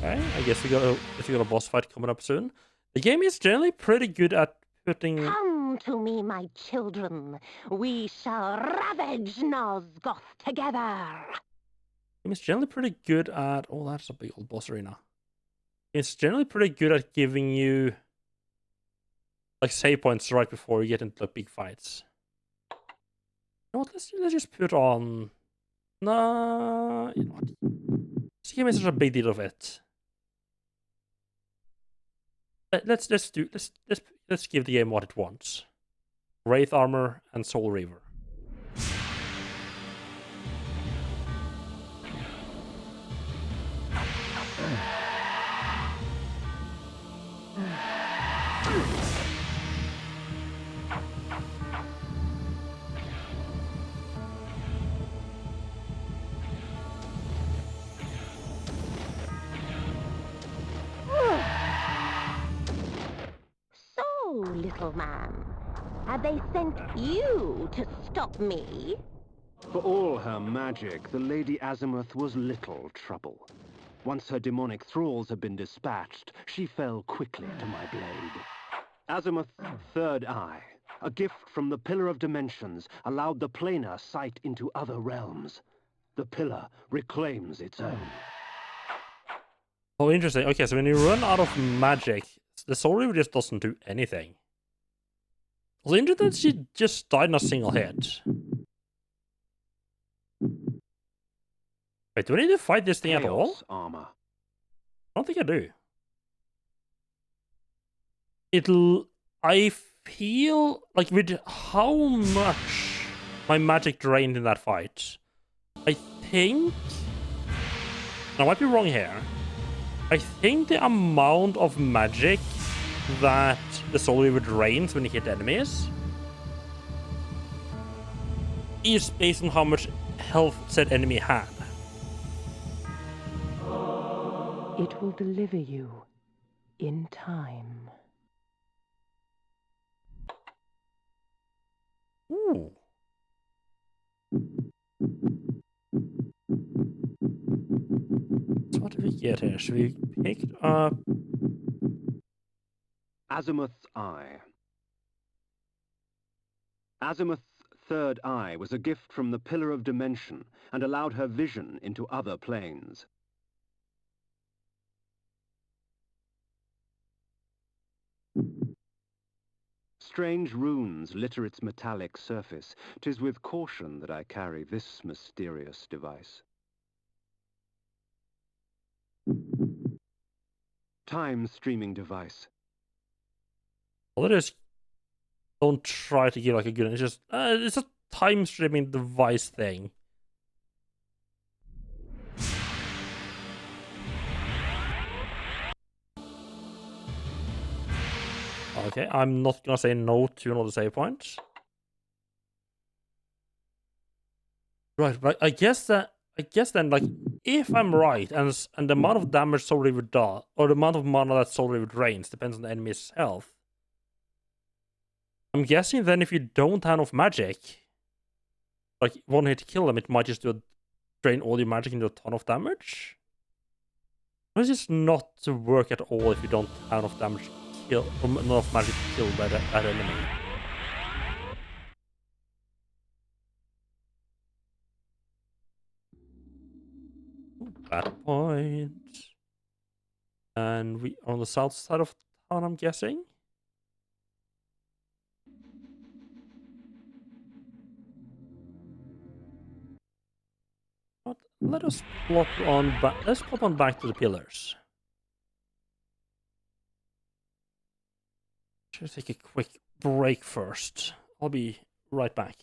S1: Okay, I guess we got a boss fight coming up soon. The game is generally pretty good at putting...
S5: Come to me, my children. We shall ravage Nosgoth together.
S1: The game is generally pretty good at... Oh, that's a big old boss arena. It's generally pretty good at giving you like save points right before you get into like big fights. You know what? Let's just put on... Nah, you know what? This game is such a big deal of it. Let's give the game what it wants. Wraith armor and Soul Reaver.
S5: little man? Have they sent you to stop me?
S2: For all her magic, the Lady Azimuth was little trouble. Once her demonic thralls had been dispatched, she fell quickly to my blade. Azimuth's third eye, a gift from the Pillar of Dimensions, allowed the planar sight into other realms. The pillar reclaims its own.
S1: Oh, interesting. Okay, so when you run out of magic, the Soul Reaver just doesn't do anything. Also interesting that she just died in a single hit. Wait, do I need to fight this thing at all?
S2: Chaos armor.
S1: I don't think I do. I feel like with how much my magic drained in that fight, I think, I might be wrong here, I think the amount of magic that the Soul Reaver drains when you hit enemies is based on how much health said enemy had.
S6: It will deliver you in time.
S1: Ooh. So what did we get here? Should we pick up?
S2: Azimuth's eye. Azimuth's third eye was a gift from the Pillar of Dimension and allowed her vision into other planes. Strange runes litter its metallic surface. 'Tis with caution that I carry this mysterious device. Time streaming device.
S1: Well, it is. Don't try to give like a good. It's a time streaming device thing. Okay, I'm not gonna say no to another save point. Right, but I guess then, like, if I'm right, and the amount of damage Soul Reaver does, or the amount of mana that Soul Reaver drains, depends on the enemy's health. I'm guessing then if you don't have enough magic, like one hit to kill them, it might just drain all your magic into a ton of damage. Or is this not to work at all if you don't have enough damage to kill, enough magic to kill that enemy? Bad point. And we are on the south side of town, I'm guessing. But let us plot on back. Let's plot on back to the pillars. Should take a quick break first. I'll be right back.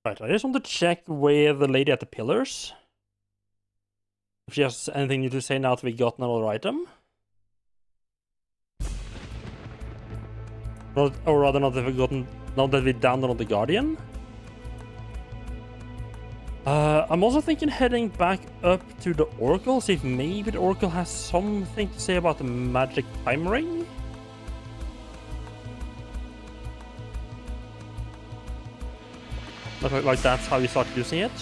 S1: Right, I just want to check with the lady at the pillars. If she has anything new to say now that we got another item. Or rather, not that we've gotten, now that we downloaded the Guardian. I'm also thinking heading back up to the Oracle, see if maybe the Oracle has something to say about the magic time ring. Like that's how you start using it.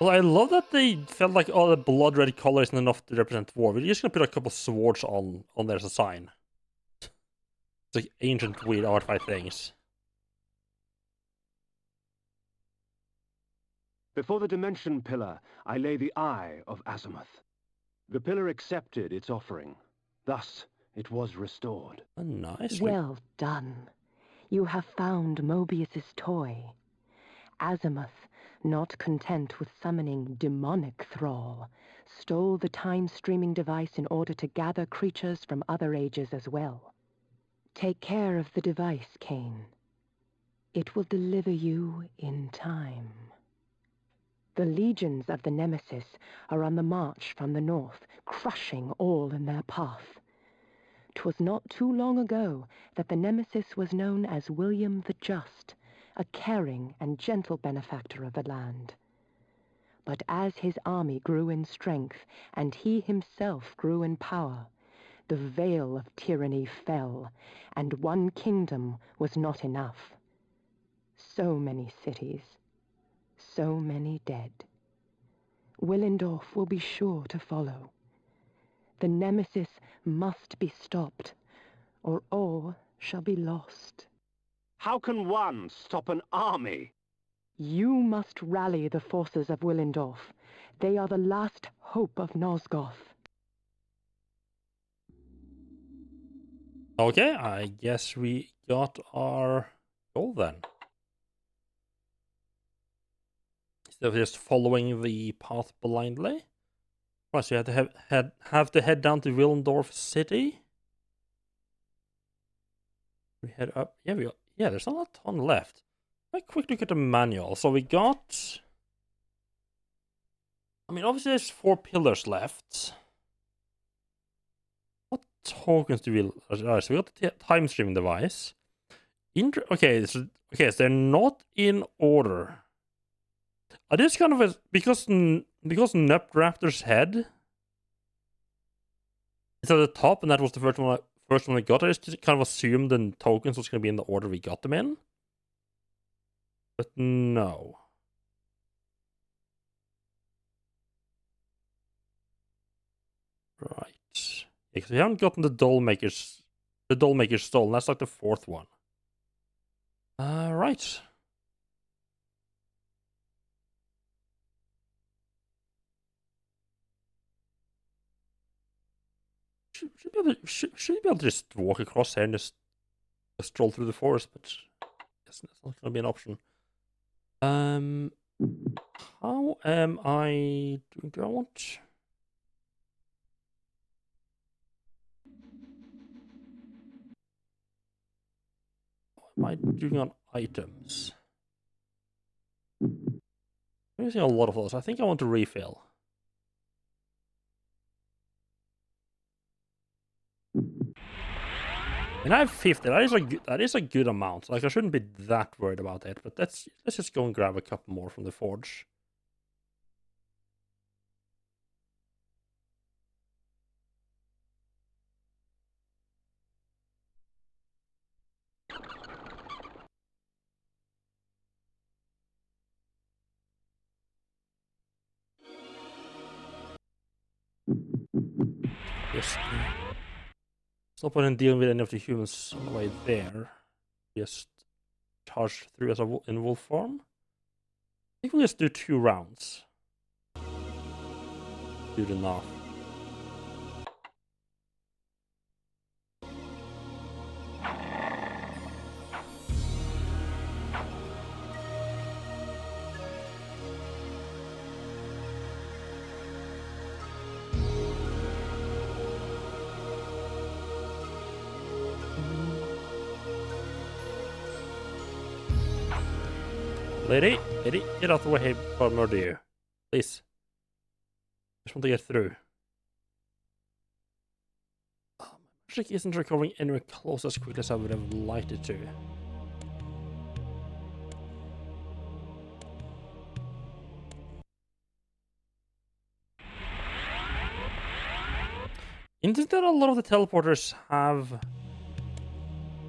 S1: Well, I love that they felt like, oh, the blood red color isn't enough to represent war. We're just gonna put a couple swords on there as a sign. It's like ancient weird artifact things.
S2: Before the Dimension Pillar, I lay the Eye of Azimuth. The pillar accepted its offering. Thus, it was restored.
S1: Oh, nice.
S6: Well done. You have found Mobius's toy. Azimuth, not content with summoning demonic thrall, stole the time-streaming device in order to gather creatures from other ages as well. Take care of the device, Kane. It will deliver you in time. The legions of the Nemesis are on the march from the north, crushing all in their path. 'Twas not too long ago that the Nemesis was known as William the Just, a caring and gentle benefactor of the land. But as his army grew in strength and he himself grew in power, the veil of tyranny fell, and one kingdom was not enough. So many cities, so many dead. Willendorf will be sure to follow. The Nemesis must be stopped, or all shall be lost.
S2: How can one stop an army?
S6: You must rally the forces of Willendorf. They are the last hope of Nosgoth.
S1: Okay, I guess we got our goal then. Instead of just following the path blindly. Right, so you have to head down to Willendorf City. We head up. Yeah, there's not a ton left. A quick look at the manual. So we got. I mean, obviously there's 4 pillars left. What tokens do we? Alright, so we got the time streaming device. Okay, so they're not in order. I just kind of because Neptraptor's head is at the top, and that was the first one I got. I just kind of assumed the tokens was going to be in the order we got them in, but no. Right, because we haven't gotten the Dollmaker's Stone. That's like the 4th one. Right. Should be able to just walk across here and just stroll through the forest, but that's not going to be an option. How am I doing? Do I want? What am I doing on items? I'm using a lot of those. I think I want to refill. And I have 50. That is a good amount. Like, I shouldn't be that worried about it. But let's just go and grab a couple more from the forge. Just stop on and dealing with any of the humans on the way there. Just charge through as in wolf form. I think we'll just do 2 rounds. Good enough. Lady, get out of the way before I murder you. Please. Just want to get through. Magic isn't recovering anywhere close as quickly as I would have liked it to. Isn't that a lot of the teleporters have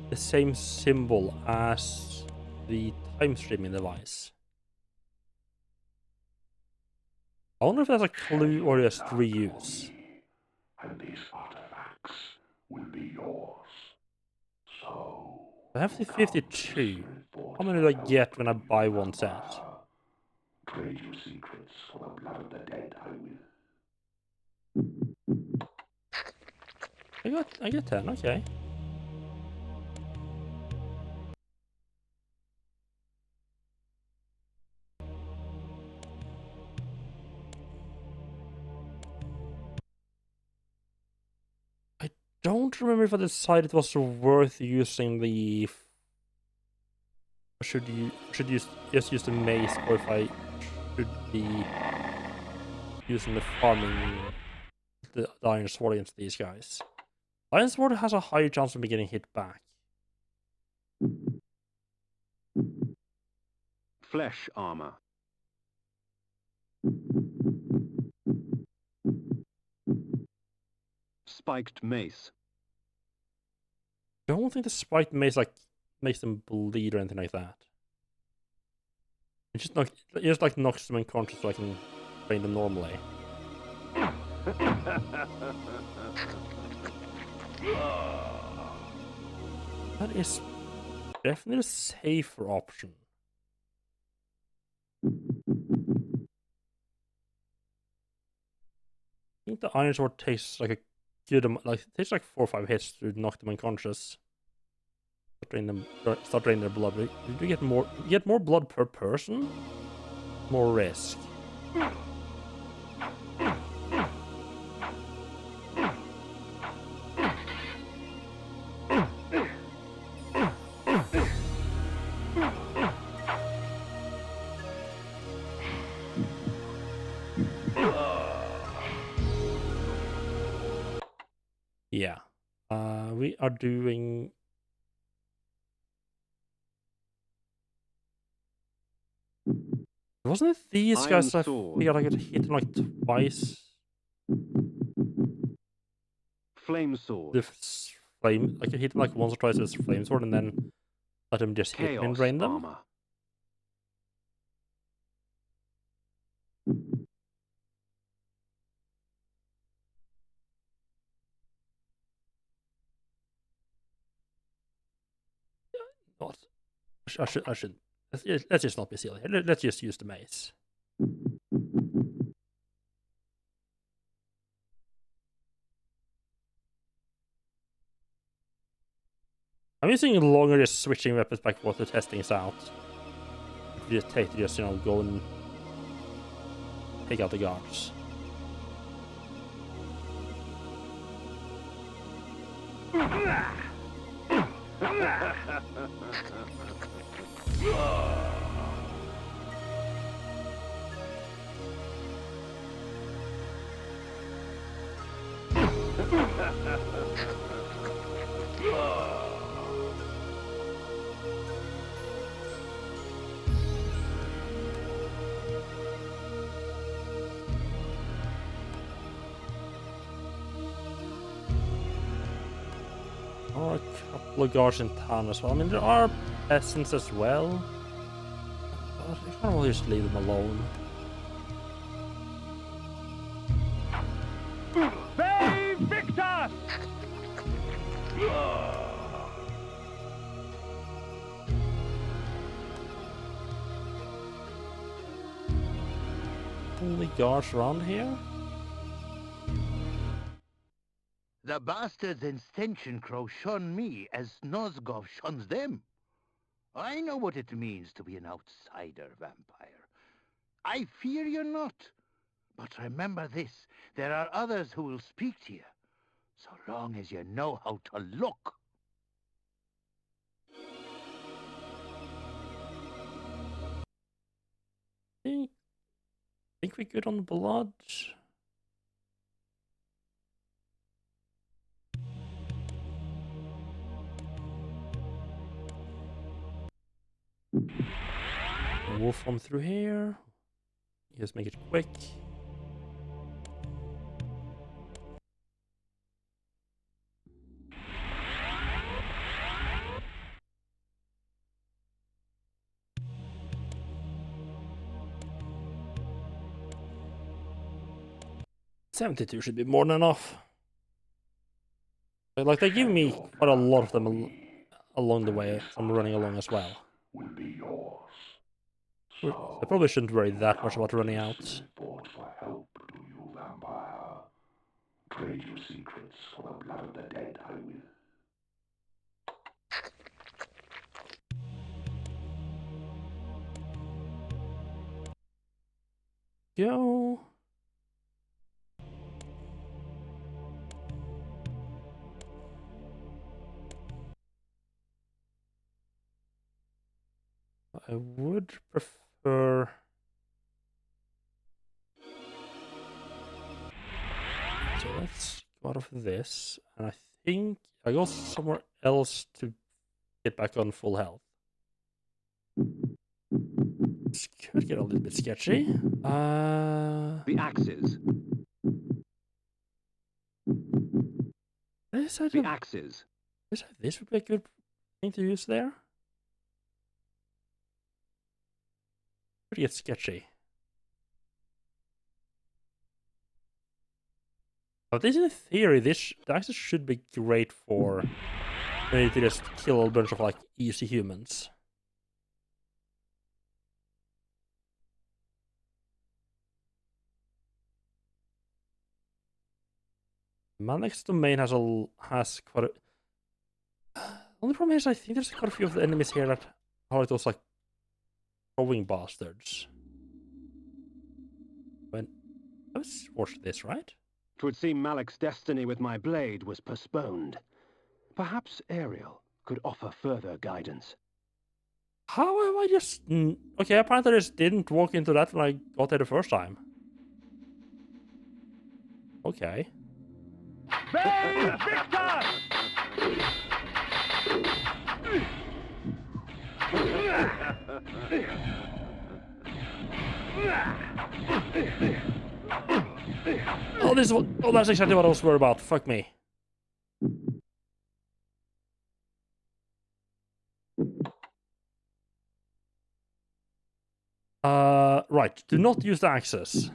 S1: the same symbol as the time streaming device? I wonder if that's a clue or just reuse.
S7: And these artifacts will be yours. So
S1: I have the 52. How many do I get when I buy one set?
S7: trade your secrets for the blood of the dead. I will.
S1: I get 10, okay. I don't remember if I decided it was worth using the... Should just use the mace, or if I should be using the farming the iron sword against these guys. Iron sword has a higher chance of me getting hit back.
S2: Flesh armor. Spiked mace.
S1: I don't think the spiked mace like makes them bleed or anything like that. It just like knocks them unconscious so I can train them normally. That is definitely a safer option. I think the iron sword tastes like a good amount, like it takes like 4 or 5 hits to knock them unconscious. Start draining their blood. But you get more blood per person, more risk. Yeah, we are doing. Wasn't it these
S2: Iron
S1: guys I
S2: sword.
S1: figured I could hit them like twice?
S2: Flame sword.
S1: The flame, I could hit them like once or twice with flame sword, and then let them just hit me and
S2: Chaos
S1: drain them.
S2: armor.
S1: Not. I should. Let's just not be silly. Let's just use the mace. I'm using longer, just switching weapons back and forth to testing this out. You just take, go and take out the guards. Or a couple of guards in town as well. I mean, there are peasants as well. But you can't really just leave them alone.
S3: Save Victor!
S1: Only guards around here?
S8: The bastards in Stenchen Crow shun me as Nosgov shuns them. I know what it means to be an outsider vampire. I fear you not. But remember this, there are others who will speak to you, so long as you know how to look.
S1: Think we're good on the blood. Wolf on through here. Just make it quick. $72 should be more than enough. But, like, they give me quite a lot of them along the way, so I'm running along as well.
S7: Will be yours.
S1: I probably shouldn't worry that much about running out.
S7: Fought for help, do you, vampire? Trade your secrets for the blood of the dead, I will.
S1: Go. I would prefer... So let's go out of this, and I think I go somewhere else to get back on full health. This could get a little bit sketchy.
S2: The axes. The axes.
S1: This would be a good thing to use there. Could get sketchy. But this, in theory, the axes should be great for when you just kill a bunch of like easy humans. Malik's domain has quite a... Only problem is I think there's quite a few of the enemies here that are like those like throwing bastards. When let's watch this, right?
S2: 'Twould seem Malik's destiny with my blade was postponed. Perhaps Ariel could offer further guidance.
S1: How have I just... Okay, apparently I just didn't walk into that when I got there the first time. Okay.
S3: Babe Victor!
S1: Oh, this is what... Oh, that's exactly what I was worried about. Fuck me. Right. Do not use the axes.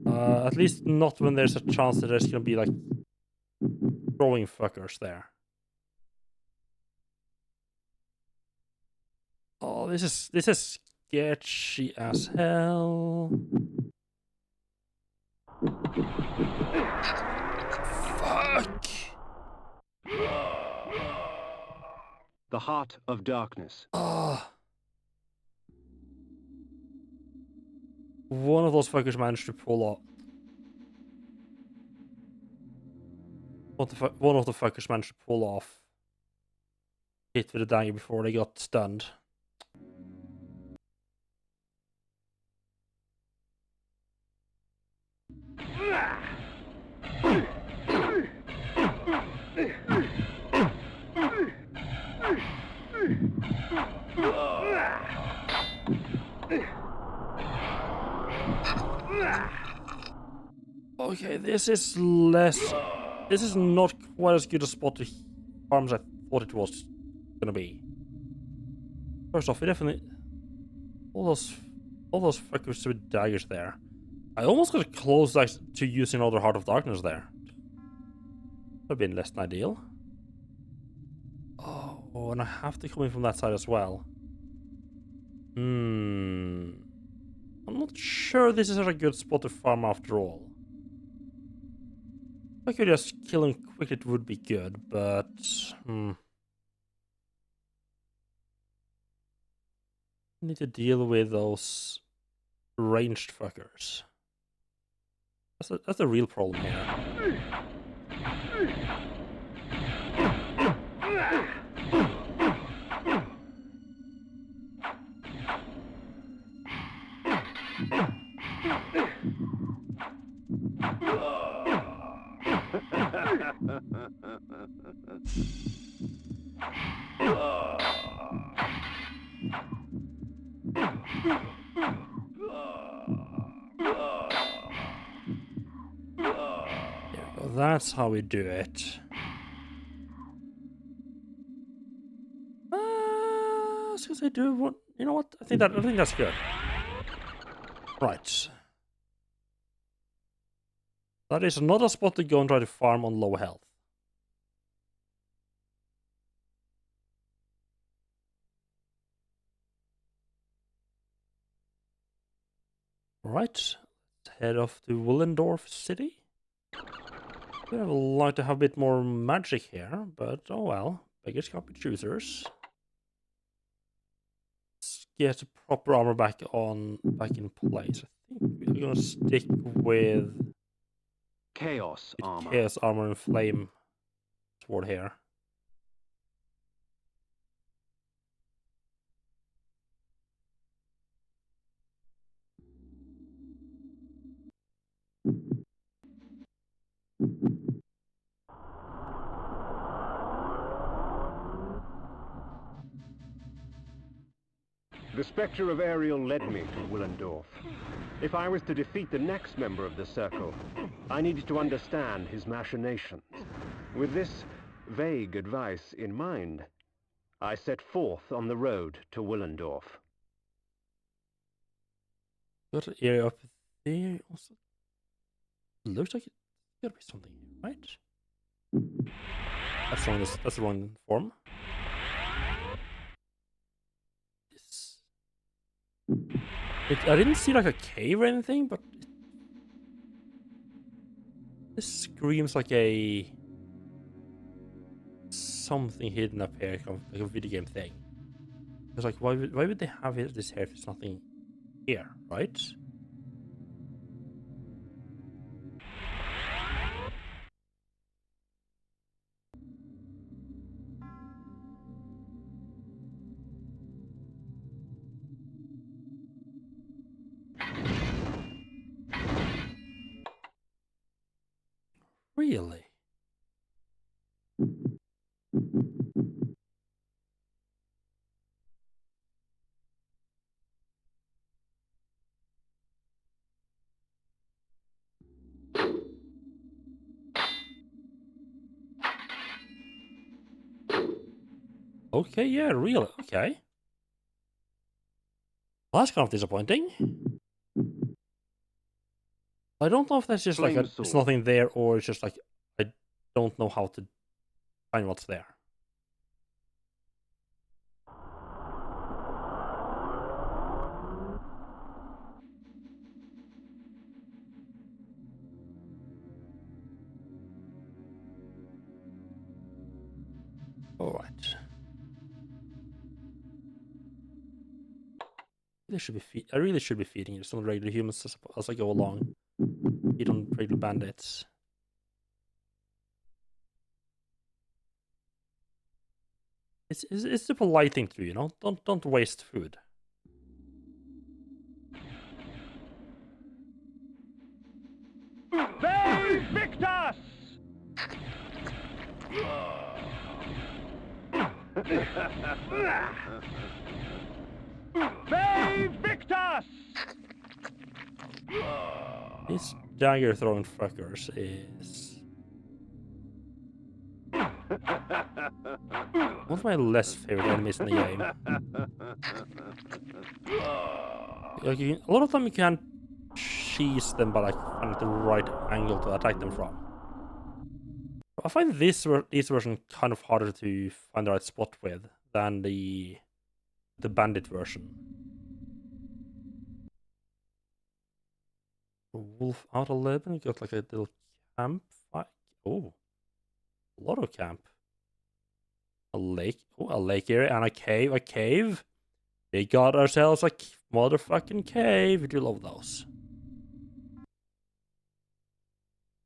S1: At least not when there's a chance that there's gonna be like throwing fuckers there. Oh, this is sketchy as hell. Fuck.
S2: The Heart of Darkness.
S1: One of those fuckers managed to pull off. One of the fuckers managed to pull off hit with a dagger before they got stunned. Okay, this is less... This is not quite as good a spot to farm as I thought it was gonna be. First off, we definitely... All those fuckers with daggers there. I almost got close to using another Heart of Darkness there. Would have been less than ideal. Oh, and I have to come in from that side as well. I'm not sure this is a good spot to farm after all. If I could just kill him quickly, it would be good, but... I need to deal with those ranged fuckers. That's the real problem here. that's how we do it. I was gonna say, do what? You know what? I think that's good. Right. That is another spot to go and try to farm on low health. Right. Let's head off to Willendorf City. I would like to have a bit more magic here, but oh well. Beggars can't be choosers. Let's get proper armor back in place. I think we're gonna stick with
S2: Chaos armor.
S1: Chaos armor and flame sword here.
S2: The spectre of Ariel led me to Willendorf. If I was to defeat the next member of the Circle, I needed to understand his machinations. With this vague advice in mind, I set forth on the road to Willendorf.
S1: Got an area up there also. Looks like it's gotta be something here, right? That's the wrong form. I didn't see like a cave or anything, but this screams like something hidden up here, kind of like a video game thing. It's like, why would they have this here if there's nothing here, right? Really? Okay, yeah, really, okay. Well, that's kind of disappointing. I don't know if that's just like it's nothing there, or it's just like I don't know how to find what's there. All right. I really should be feeding you some regular humans as I go along. Feed on regular bandits. It's the polite thing to do, you know. Don't waste food.
S3: They Victus! They Victus!
S1: These dagger throwing fuckers is one of my less favorite enemies in the game. Like a lot of them you can't cheese them by like finding the right angle to attack them from. I find this version kind of harder to find the right spot with than the bandit version. Wolf out 11 got like a little camp. Oh, a lot of camp. A lake. Oh, a lake area and a cave. A cave. We got ourselves a motherfucking cave. We do love those.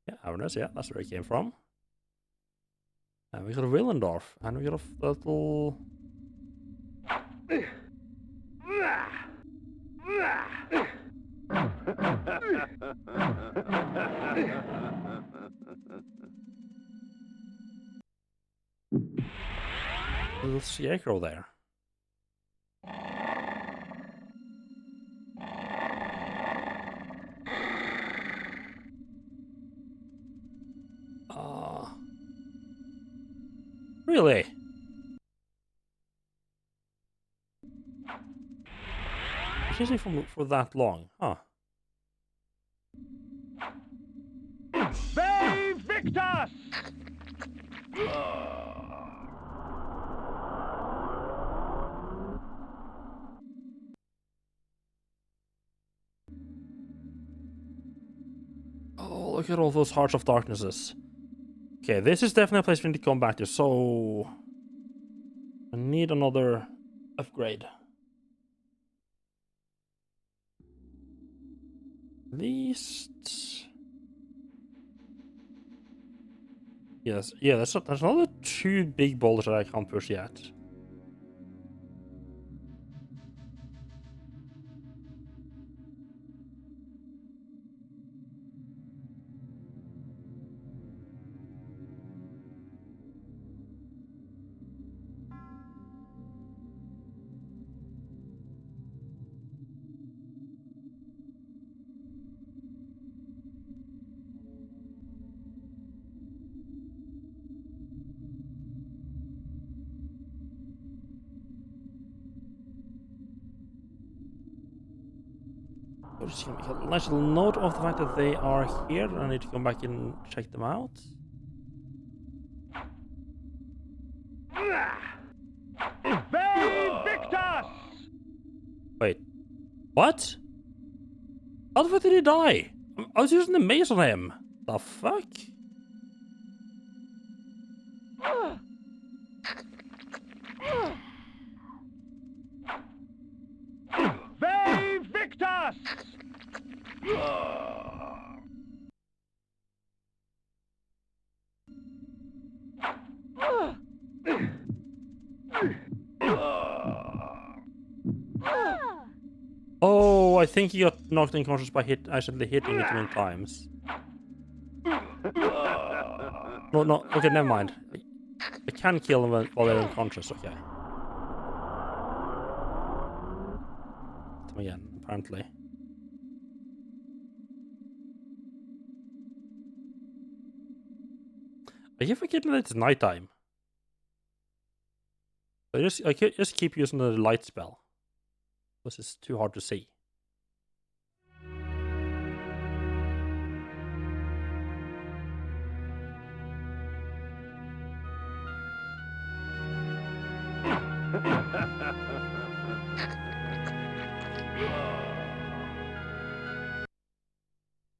S1: Yeah, Avernus. Yeah, that's where it came from. And we got a Willendorf, and we got a little. Little scarecrow there. Really? Chasing for that long, huh?
S3: They Victus!
S1: Oh, look at all those Hearts of Darknesses. Okay, this is definitely a place we need to come back to, so... I need another upgrade. At least... Yes, yeah, there's another 2 big boulders that I can't push yet. So just gonna make a nice little note of the fact that they are here. I need to come back and check them out.
S3: They Victus!
S1: Wait, what? How the fuck did he die? I was using the mace on him. The fuck?
S3: They Victus!
S1: Oh, I think he got knocked unconscious by accidentally hitting it 2 times. No, okay, never mind. I can kill them while they're unconscious, okay. Them again, apparently. I keep forgetting that it's nighttime. I just keep using the light spell. This is too hard to see.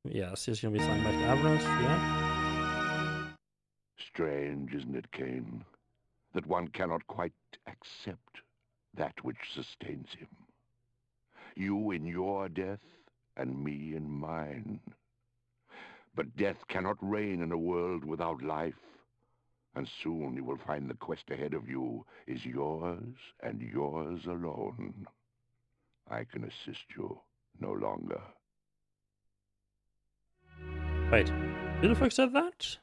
S1: Yes, he's gonna be signed back to Avernus, yeah.
S7: Strange, isn't it, Cain? That one cannot quite accept that which sustains him. You in your death, and me in mine. But death cannot reign in a world without life. And soon you will find the quest ahead of you is yours and yours alone. I can assist you no longer.
S1: Wait, who the fuck said that?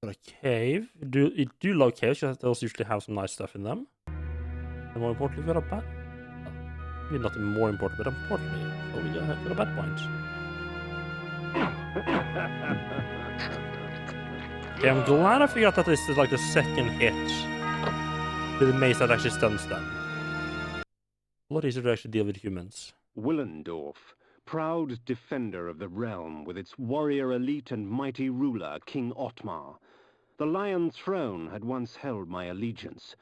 S1: Got a cave. You do love caves, because those usually have some nice stuff in them. And more importantly, we got a bat. Maybe not more important, but importantly, so we got a bat point. Okay, I'm glad I figured out that this is like the second hit with the mace that actually stuns them. A lot easier to actually deal with humans.
S2: Willendorf, proud defender of the realm with its warrior elite and mighty ruler, King Ottmar. The Lion Throne had once held my allegiance,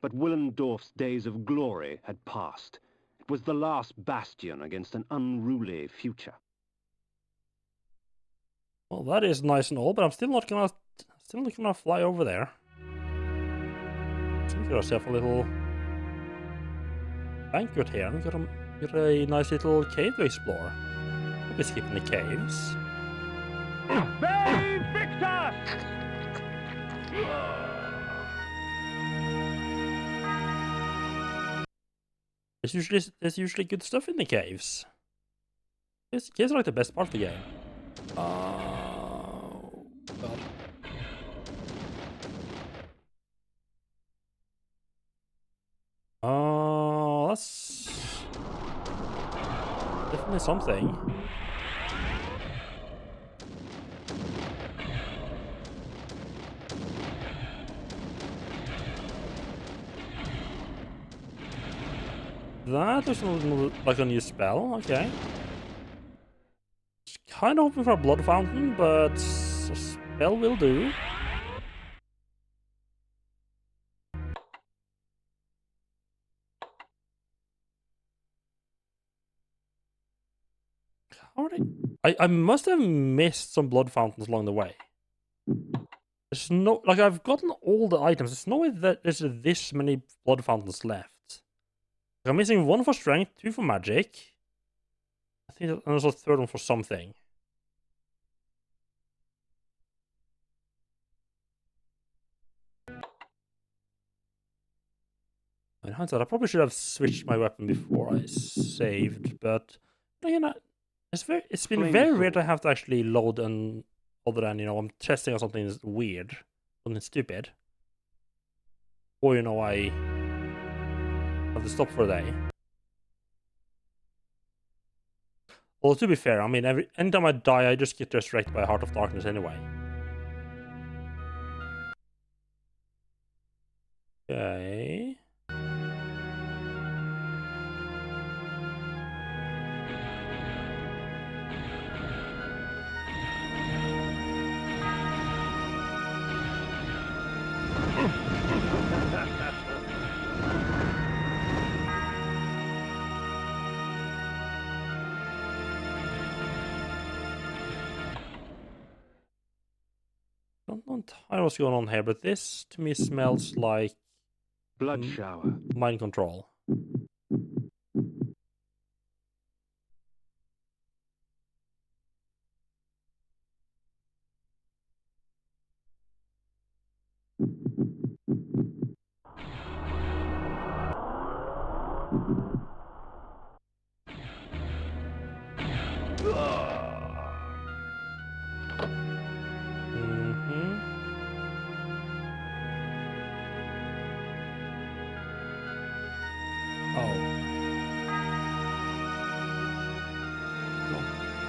S2: but Willendorf's days of glory had passed. It was the last bastion against an unruly future.
S1: Well, that is nice and all, but I'm still not gonna fly over there. So we got ourselves a little banquet here. We got a nice little cave to explore. We'll be skipping the caves.
S3: They Victus!
S1: There's usually good stuff in the caves. Caves are like the best part of the game. Oh god. Oh, that's definitely something. That is like a new spell, okay. Just kind of hoping for a blood fountain, but a spell will do. How are they? I must have missed some blood fountains along the way. There's no, like, I've gotten all the items. There's no way that there's this many blood fountains left. I'm missing 1 for strength, 2 for magic. I think there's a third one for something. In hindsight, I probably should have switched my weapon before I saved, but you know, it's been very weird to have to actually load and other than, you know, I'm testing on something that's weird, something stupid. Or, you know, I have to stop for a day. Well, to be fair, I mean, anytime I die, I just get resurrected by a Heart of Darkness anyway. Okay. Don't know entirely what's going on here, but this to me smells like
S2: Blood shower.
S1: mind control.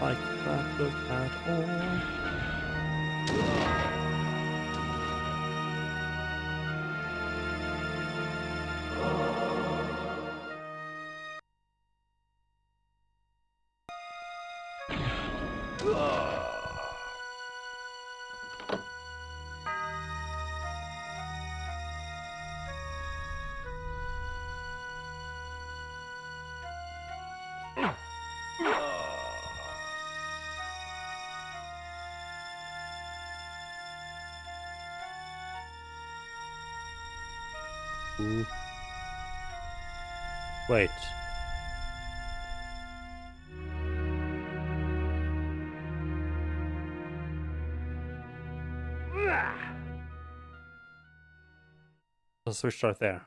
S1: Like that look at all. Ooh. Wait. Let's switch right there.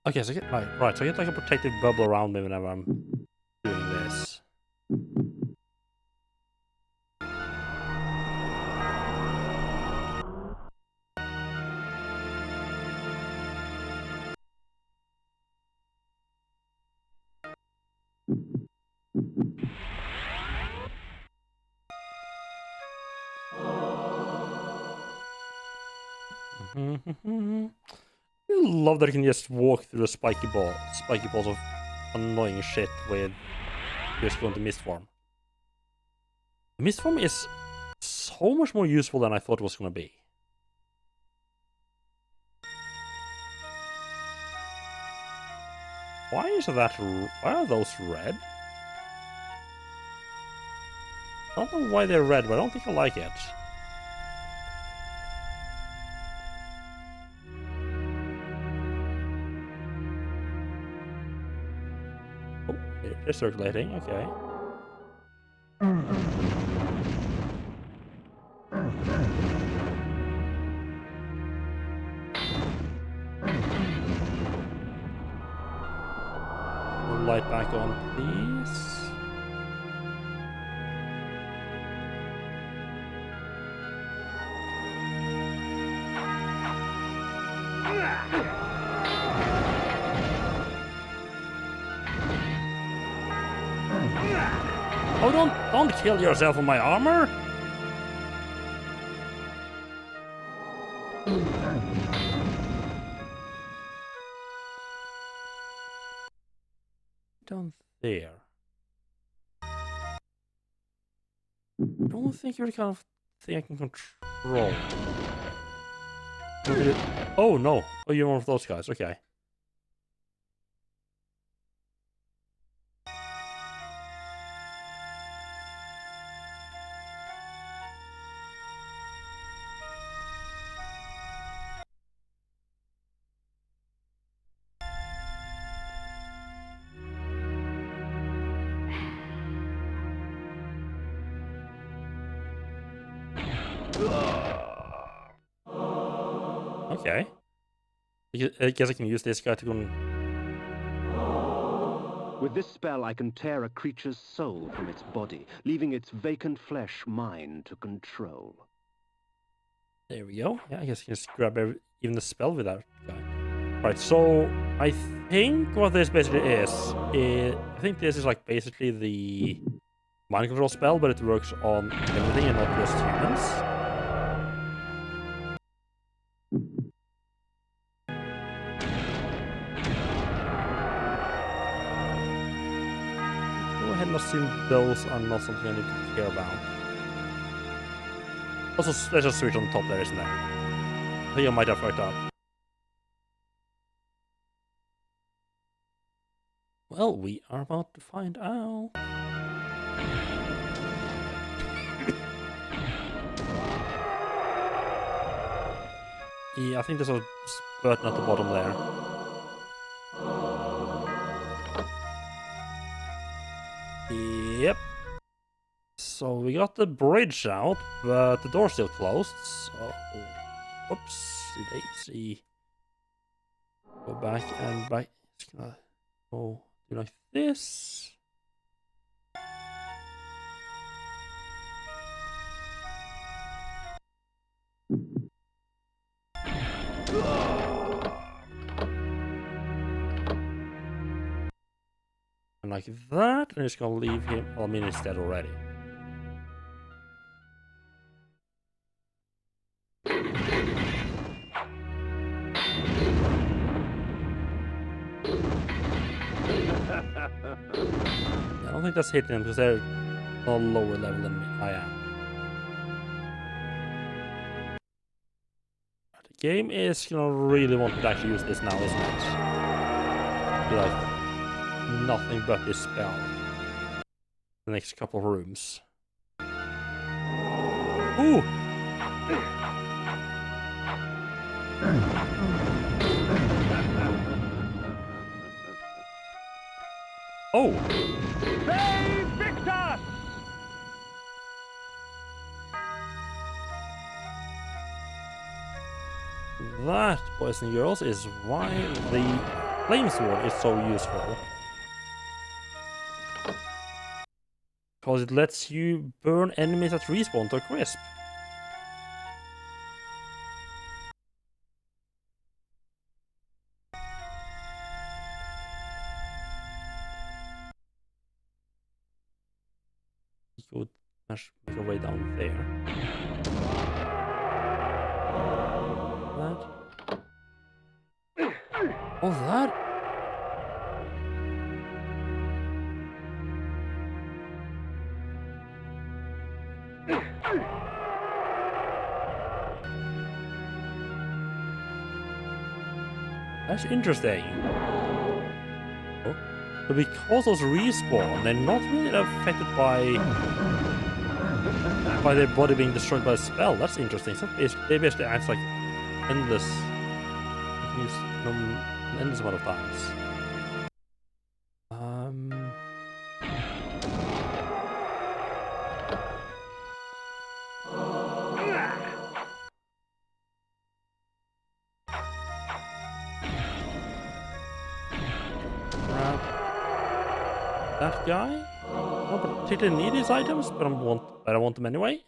S1: Okay, so I get right, so I get like a protective bubble around me whenever I'm doing this. I love that I can just walk through the spiky balls of annoying shit with just going to mist form. The mist form is so much more useful than I thought it was going to be. Why are those red? I don't know why they're red, but I don't think I like it. Oh, they're circulating, okay. Light back on, please. Oh, don't kill yourself with my armor! Down there. I don't think you're the kind of thing I can control. Oh no! Oh, you're one of those guys. Okay. Okay. I guess I can use this guy to go and...
S2: With this spell, I can tear a creature's soul from its body, leaving its vacant flesh mine to control.
S1: There we go. Yeah, I guess I can just grab even the spell with that guy. Right, so I think what this basically is, I think this is like basically the mind control spell, but it works on everything and not just humans. Go ahead and assume those are not something I need to care about. Also, let's just switch on the top there, isn't there? I think I might have fucked up. Well, we are about to find out. Yeah, I think there's a button at the bottom there. Yep. So we got the bridge out, but the door's still closed. So, whoops, daisy. Go back and back. Just gonna go do like this. And like that, and just gonna leave him. Well, I mean, he's dead already. I don't think that's hitting him because they're on a lower level than me. I am. The game is gonna really want me to actually use this now, isn't it? Be like nothing but this spell. The next couple of rooms. Ooh! Oh!
S3: Save Victus!
S1: That, boys and girls, is why the flame sword is so useful. Because it lets you burn enemies that respawn to a crisp. Go make our way down there. That. Oh, that. That's interesting. Oh. But because those respawn, they're not really affected by their body being destroyed by a spell. That's interesting. So they basically act like endless. You can use them an endless amount of times. That guy? I don't particularly need these items, but I want them anyway.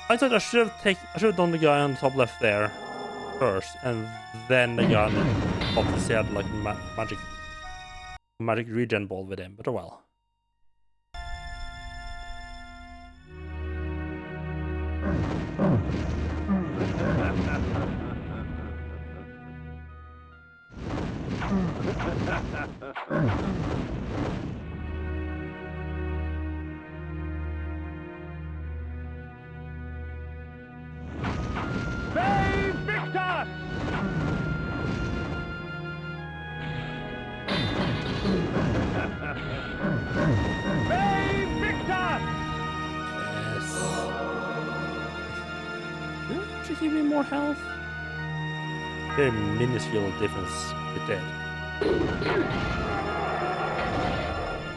S1: I thought I should have done the guy on the top left there first, and then the guy on the top because he had like magic regen ball with him. But oh well.
S3: Save Victus! Save Victus!
S1: Yes. Should give me more health? Very minuscule difference with that.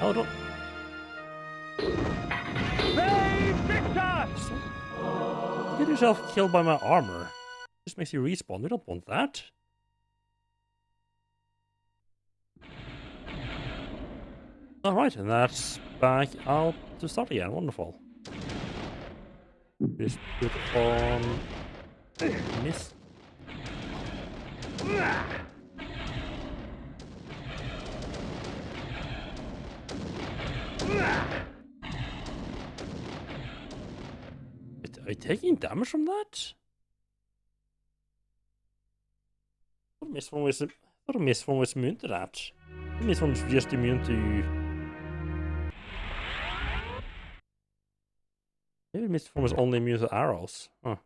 S1: Oh, don't.
S3: Save Victus!
S1: Get yourself killed by my armor. Just makes you respawn. We don't want that. Alright, and that's back out to start again. Wonderful. Just put on miss. Are you taking damage from that? I thought Mistform was immune to that. Mistform is just immune to... Maybe Mistform was only immune to arrows. Huh.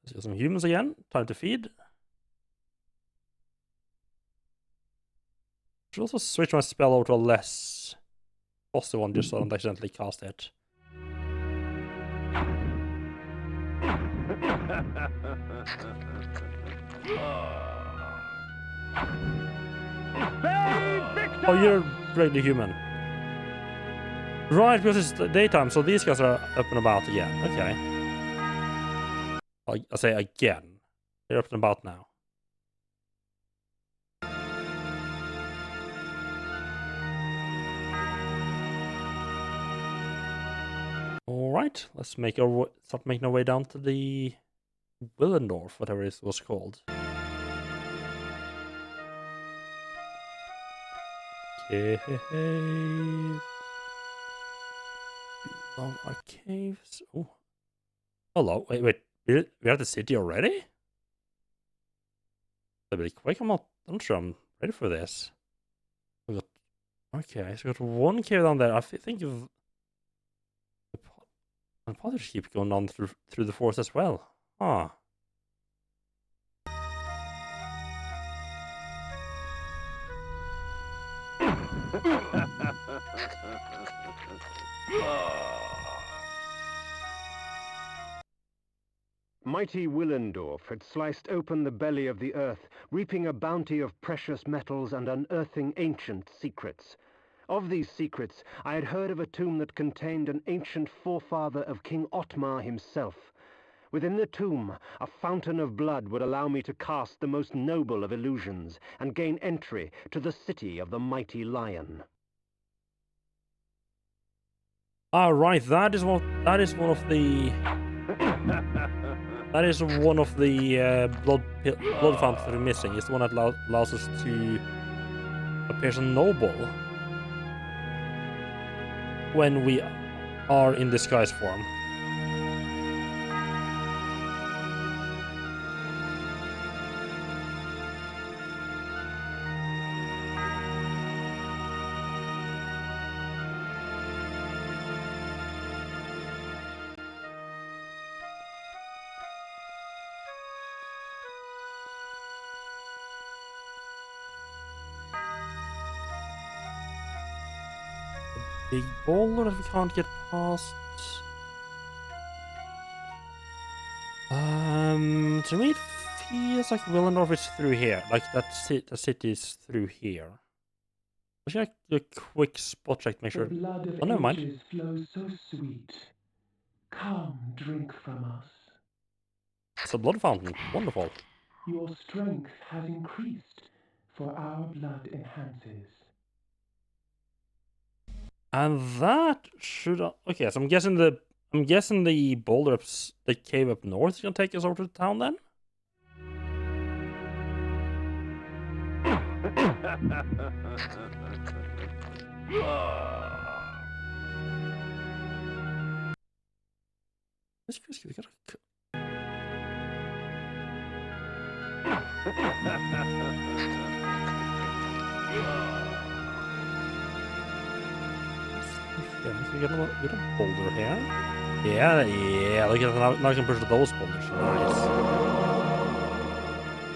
S1: Let's get some humans again. Time to feed. Should also switch my spell over to a less costly one just so I don't accidentally cast it. Oh, you're regular human. Right, because it's daytime, so these guys are up and about again. Okay. I'll say again. They're up and about now. Alright, let's start making our way down to the Willendorf, whatever it was called. Cave. Below our caves. Oh. Hello. Wait. We're at the city already? A bit quick. I'm not sure I'm ready for this. Okay, so we got one cave down there. I think of the paths keep going on through the forest as well. Ah.
S2: Mighty Willendorf had sliced open the belly of the earth, reaping a bounty of precious metals and unearthing ancient secrets. Of these secrets, I had heard of a tomb that contained an ancient forefather of King Otmar himself. Within the tomb, a fountain of blood would allow me to cast the most noble of illusions and gain entry to the city of the mighty lion.
S1: Right, that is one of the blood fountains that are missing. It's the one that allows us to appear as a noble when we are in disguise form. Big boulder that we can't get past. To me it feels like Willendorf is through here. Like the city is through here. I should do a quick spot check to make sure. Oh, never mind.
S9: Flows so sweet. Come, drink from us.
S1: It's a blood fountain. Wonderful.
S9: Your strength has increased, for our blood enhances.
S1: And that should... Okay, so I'm guessing the boulder the cave up north is gonna take us over to the town then? We gotta... Yeah, we get a boulder here. Yeah, look at that. Now I can push those boulders. Nice.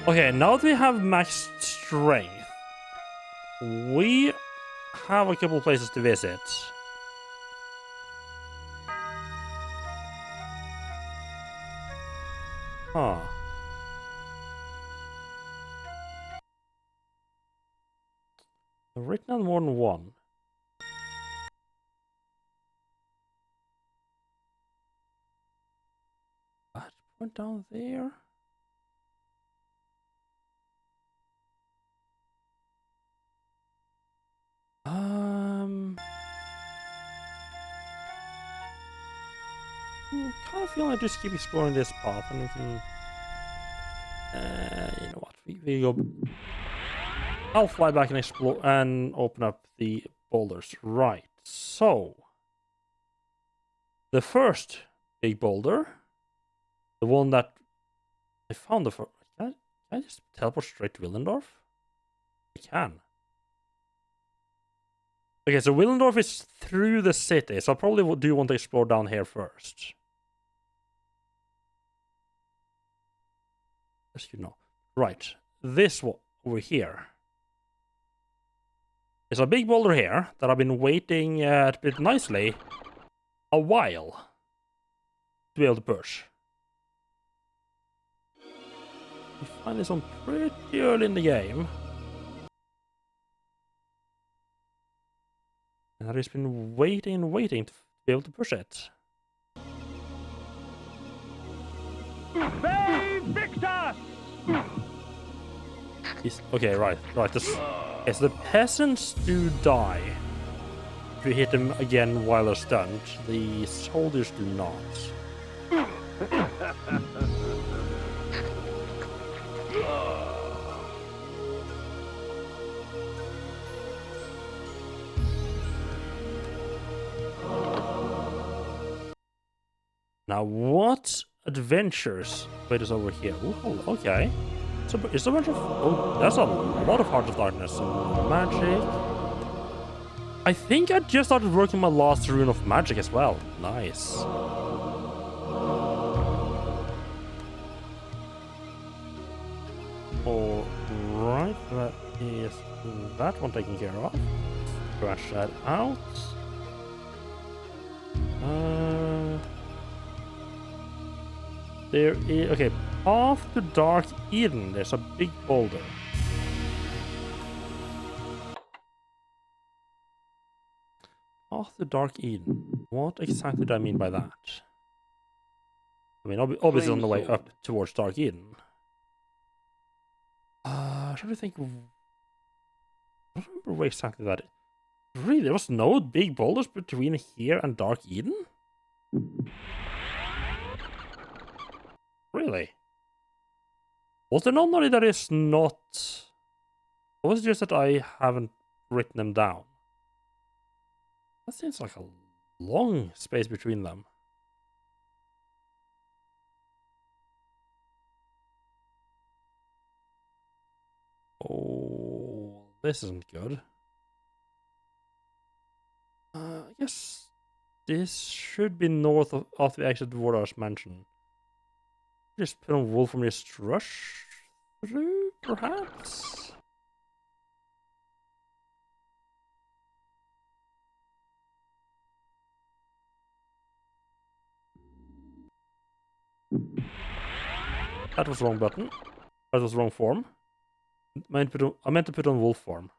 S1: Okay, now that we have max strength, we have a couple places to visit. Huh. I've written down more than one. That went down there. Kind of feel like just keep exploring this path, and we can. You know what? We go. I'll fly back and explore and open up the boulders. Right. So the first big boulder, the one that I found the first. Can I just teleport straight to Willendorf? I can. Okay, so Willendorf is through the city, so I probably do want to explore down here first. As you know. Right. This one over here. There's a big boulder here that I've been waiting to build nicely a while to be able to push. We find this one pretty early in the game. And I've just been waiting and waiting to be able to push it.
S3: Babe Victus!
S1: Okay, right. This, okay, so the peasants do die if you hit them again while they're stunned. The soldiers do not. Now, what adventures wait us over here? Ooh, okay. So it's a bunch of... Oh, that's a lot of Hearts of Darkness. Some magic. I think I just started working my last rune of magic as well. Nice. Alright, that is that one taken care of. Crash that out. There is... Okay, path to Dark Eden. There's a big boulder. Path to Dark Eden. What exactly do I mean by that? I mean, obviously on the way up towards Dark Eden. Trying to think... I don't remember where exactly that is. Really, there was no big boulders between here and Dark Eden? Really? Was there nobody that is not... Or was it just that I haven't written them down? That seems like a long space between them. Oh, this isn't good. I guess this should be north of the exit Wardar's mansion. Just put on Wolf from just rush through, perhaps? That was the wrong button. That was the wrong form. I meant to put on Wolf form.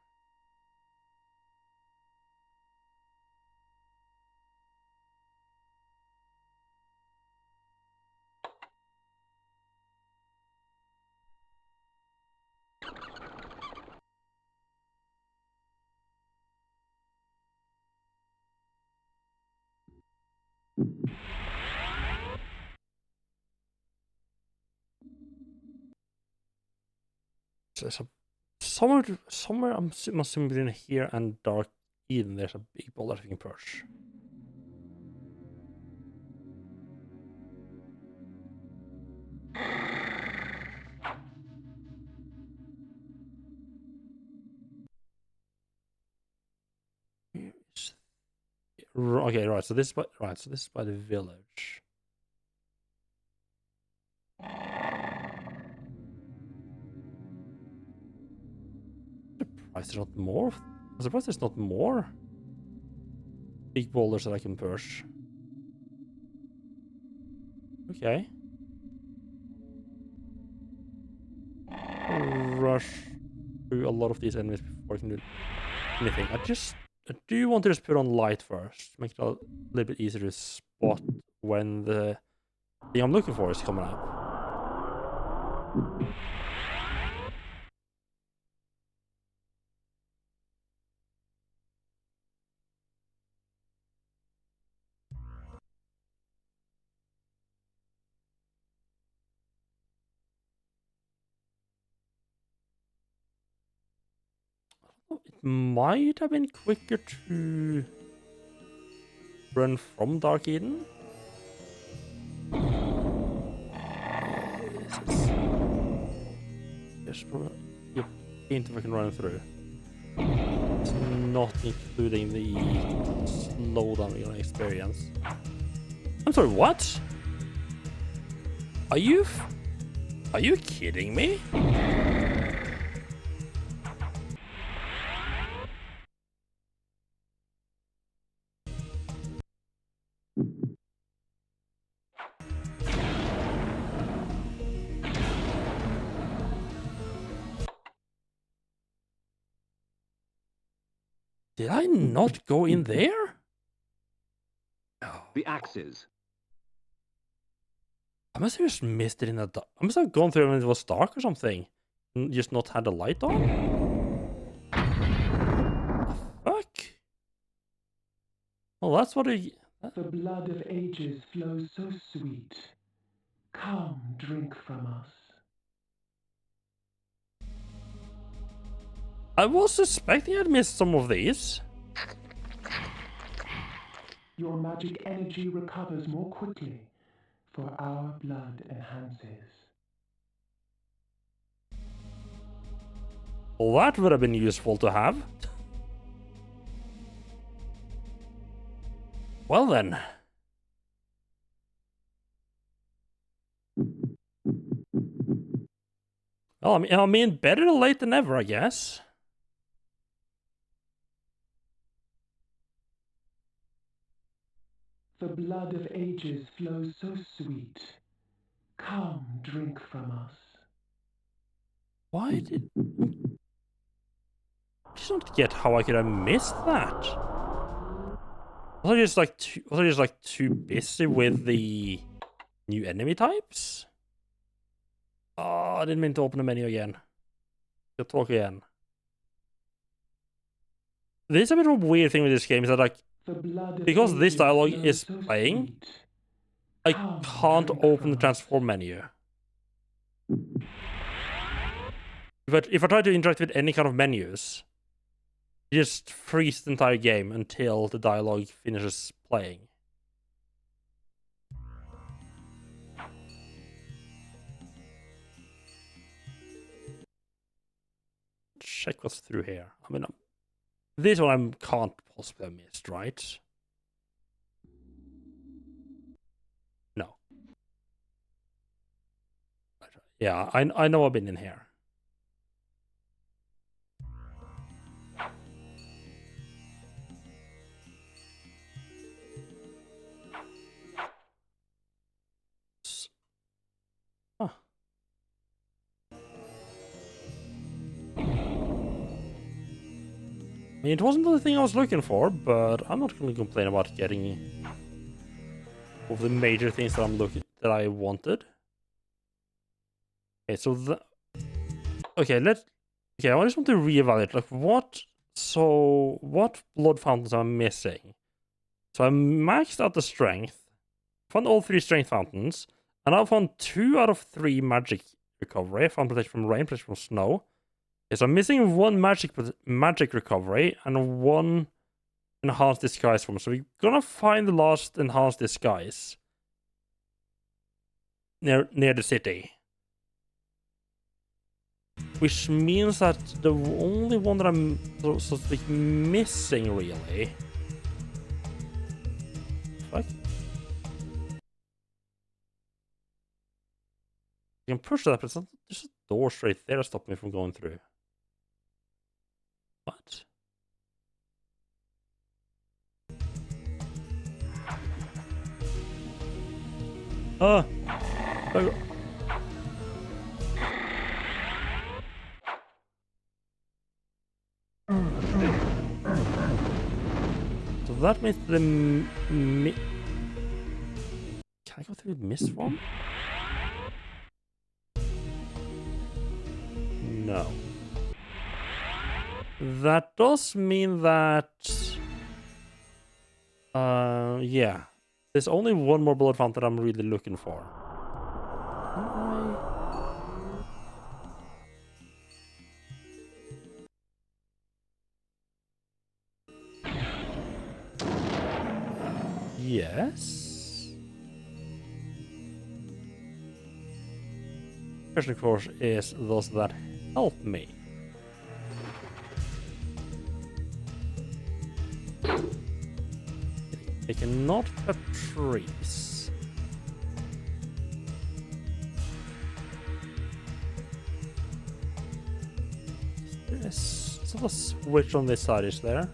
S1: So somewhere I'm assuming between here and Dark Eden, there's a big ball that we can push. Okay, right. So this is by the village. Surprised there's not more. I'm surprised there's not more big boulders that I can push. Okay. Rush through a lot of these enemies before I can do anything. I do want to just put on light first, make it a little bit easier to spot when the thing I'm looking for is coming up. It might have been quicker to run from Dark Eden. There's probably a hint if I can run through. It's not including the slowdown we're gonna experience. I'm sorry, what? Are you kidding me? Did I not go in there? No.
S2: The axes.
S1: I must have just missed it in the dark. I must have gone through when it was dark or something. And just not had the light on? The fuck? Well, that's what I...
S9: The blood of ages flows so sweet. Come, drink from us.
S1: I was suspecting I'd missed some of these.
S9: Your magic energy recovers more quickly, for our blood enhances.
S1: Well, that would have been useful to have. Well then. Well, I mean, better late than never, I guess.
S9: The blood of ages flows so sweet. Come, drink from us.
S1: Why did... I just don't get how I could have missed that. Was I just like too busy with the new enemy types? Oh, I didn't mean to open the menu again. You'll talk again. There's a bit of a weird thing with this game is that, like, because this dialogue is playing, I can't open the transform menu. If I try to interact with any kind of menus, you just freeze the entire game until the dialogue finishes playing. Check what's through here. I mean, this one I can't possibly have missed, right? No. Yeah, I know I've been in here. Huh. I mean, it wasn't the thing I was looking for, but I'm not going to complain about getting all the major things that I wanted. Okay, so okay, I just want to reevaluate, like, what blood fountains am I missing? So I maxed out the strength, found all 3 strength fountains, and I found 2 out of 3 magic recovery. I found protection from rain, protection from snow. Okay, so I'm missing 1 magic recovery and 1 enhanced disguise form. So we're gonna find the last enhanced disguise near the city. Which means that the only one that I'm sort of like missing, really. Fuck. You can push that, but there's a door straight there to stop me from going through. What? Oh. So that means the can I go through the mist one? No. That does mean that yeah. There's only one more blood fountain I'm really looking for. Yes. Question, of course, is does that help me? I cannot cut trees. There's sort of a switch on this side, is there?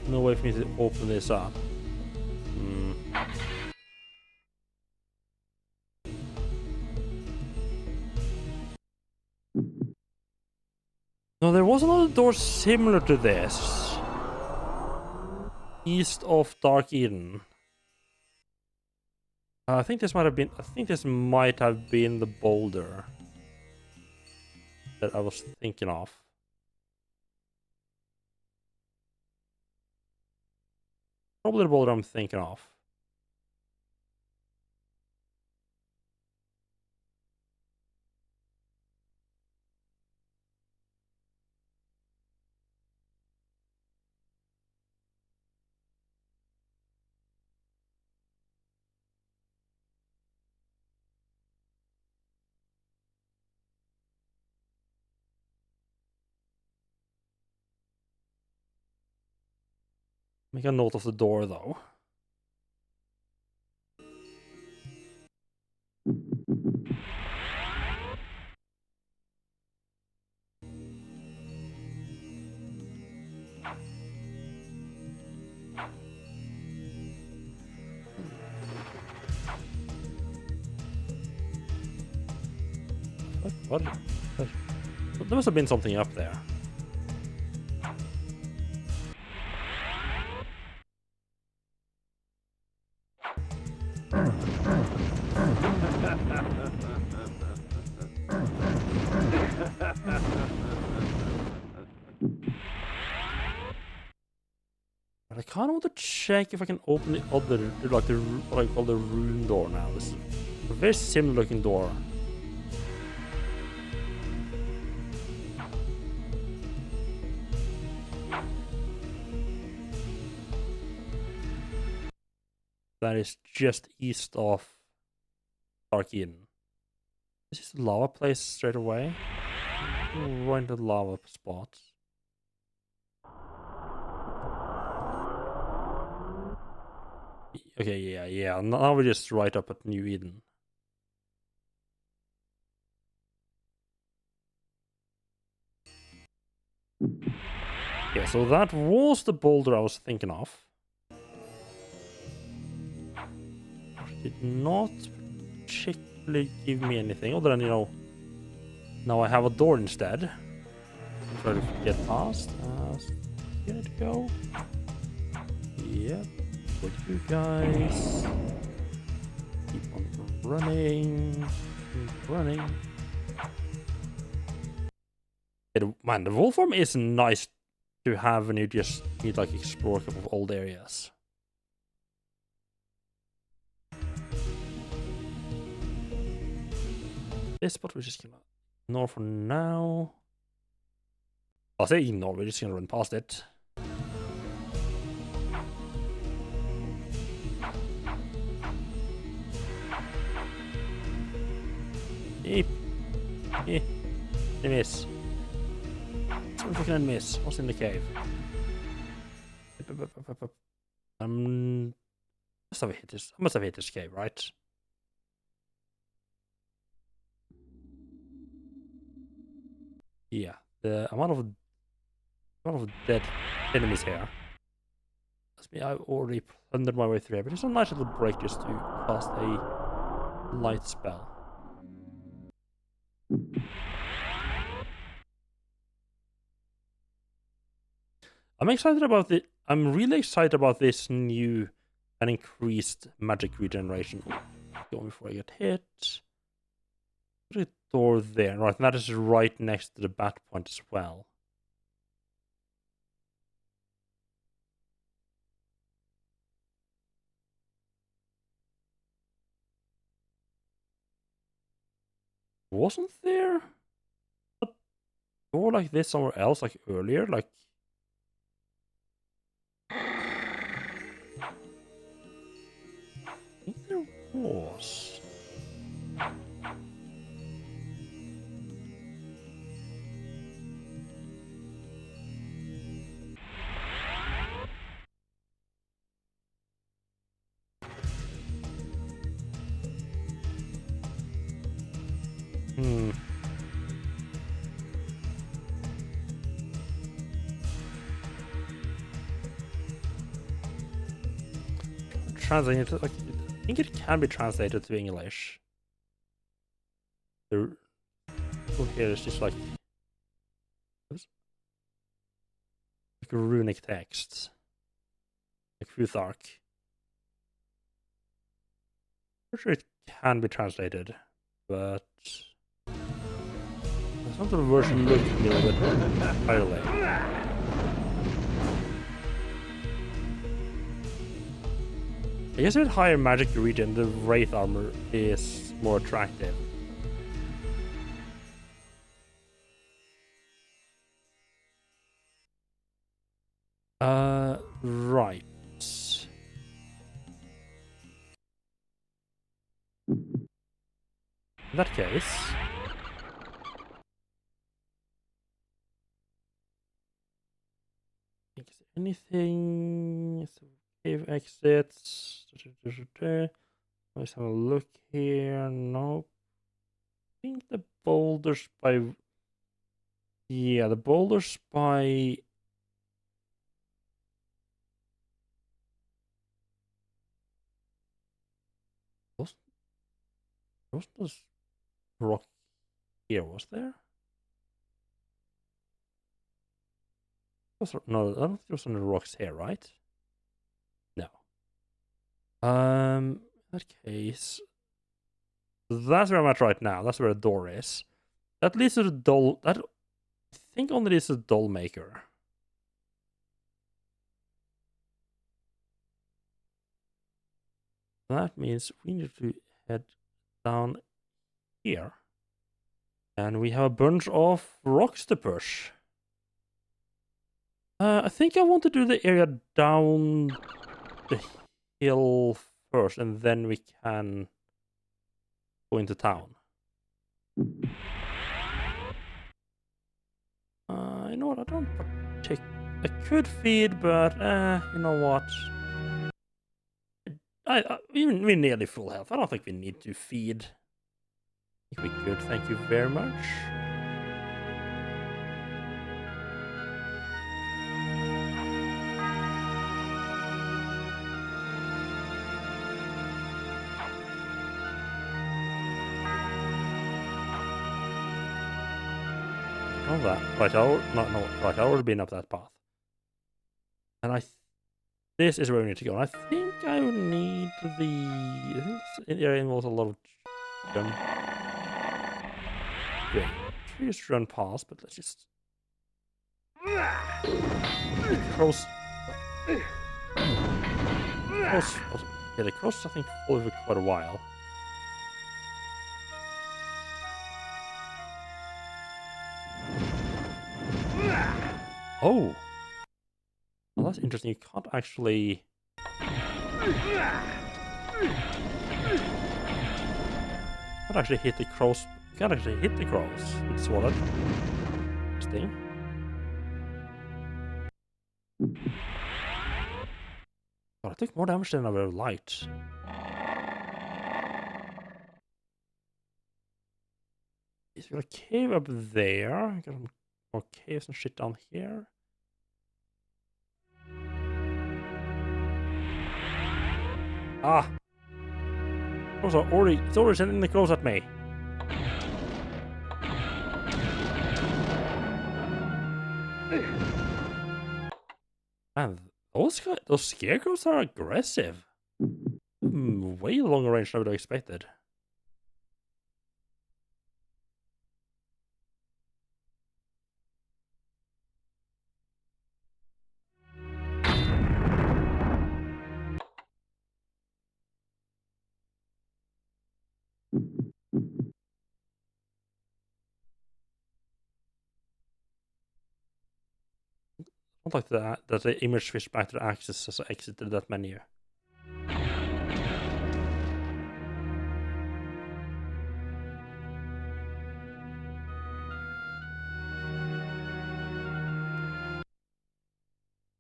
S1: No way for me to open this up. No, there was another door similar to this. East of Dark Eden. I think this might have been the boulder that I was thinking of. Probably the boulder I'm thinking of. Make a note of the door, though. What? There must have been something up there. But I kind of want to check if I can open the other, like the what I call the rune door now. This is a very similar looking door. That is just east of Dark Eden. This is the lava place straight away. Right into the lava spot. Okay, yeah. Now we're just right up at New Eden. Yeah, so that was the boulder I was thinking of. Did not particularly give me anything other than, you know, now I have a door instead. Try to get past. Here to go. Yep. With you guys. Keep on running. Keep running. Man, the wolf farm is nice to have when you just need like explore a couple of old areas. this spot, we're just gonna ignore for now. I'll say ignore, we're just gonna run past it. Eep. Eh. They miss. Something I can miss. What's in the cave? Must have hit this. I must have hit this cave, right? Yeah. The amount of dead enemies here. That's me. I've already plundered my way through here, but it's a nice little break just to cast a light spell. I'm excited about it. I'm really excited about this new and increased magic regeneration. Going before I get hit. There's a door there, right? And that is right next to the bat point as well. Wasn't there a door like this somewhere else, like earlier? Like, I think there was. Translated to, like, I think it can be translated to English. The here is just like a runic text, like Futhark. I'm sure it can be translated, but some sort of version looks a little bit entirely. I guess with higher magic regen, the Wraith armor is more attractive. Right. In that case, is there anything? Cave exits. Let's have a look here. Nope. I think the boulders by. Yeah, the boulders by. Wasn't this rock here, was there? No, I don't think there was any rocks here, right? No. In that case, that's where I'm at right now. That's where the door is. That leads to the doll. That I think only this is a doll maker. That means we need to head down here, and we have a bunch of rocks to push. I think I want to do the area down the hill first, and then we can go into town. You know what? I don't take. I could feed, but you know what? We're nearly full health. I don't think we need to feed. I think we're good. Thank you very much. Oh, that. Right, right, I've already been up that path. And this is where we need to go. And I think I would need the... I think this area involves a lot of jump. Yeah, we just run past, but let's just... The cross... Yeah, the cross, I think, follow for quite a while. Oh. Well, that's interesting. You can't actually... Can't actually hit the crows. You can't actually hit the crows with sword. Interesting. God, I took more damage than I would have liked. Is there a cave up there? Got some more caves and shit down here. Ah! Crows are already... It's already sending the crows at me. Man, those scarecrows are aggressive. Way longer range than I would have expected. I don't like that the image switched back to the axis as I exited that menu.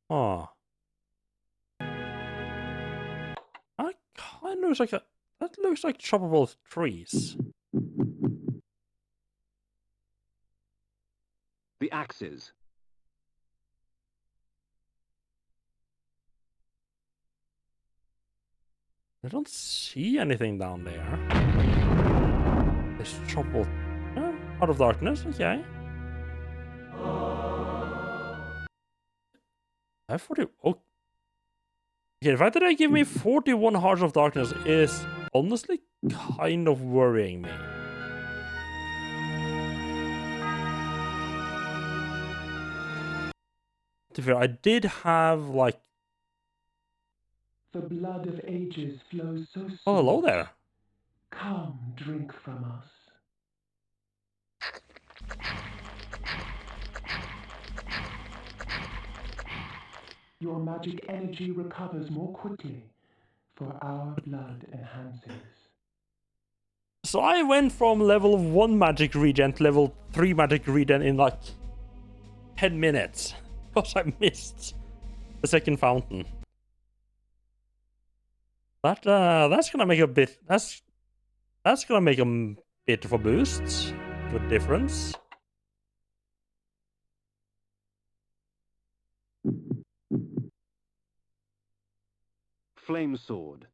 S1: Oh. That kind of looks like that looks like choppable trees.
S2: The axes.
S1: I don't see anything down there. It's choppable. Out of darkness, okay. I have 40. Oh. Okay, the fact that they give me 41 Hearts of Darkness is honestly kind of worrying me. To be fair, I did have like...
S9: The blood of ages flows so sweet.
S1: Oh, hello there.
S9: Come, drink from us. Your magic energy recovers more quickly, for our blood enhances.
S1: So I went from level 1 magic regen to level 3 magic regen in like 10 minutes. Because I missed the second fountain. That's gonna make a bit... That's gonna make a bit of a boost. Good difference.
S2: Flame sword.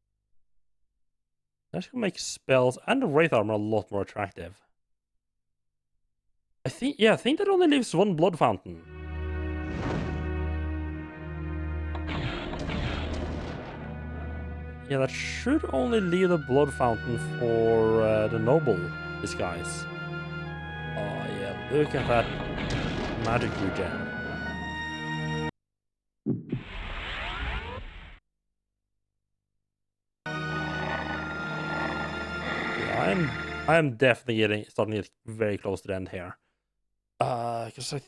S1: That's gonna make spells and the Wraith armor a lot more attractive. I think that only leaves one blood fountain. Yeah, that should only leave the blood fountain for the noble disguise. Oh yeah, look at that magic regen. I am definitely starting to get very close to the end here. Because have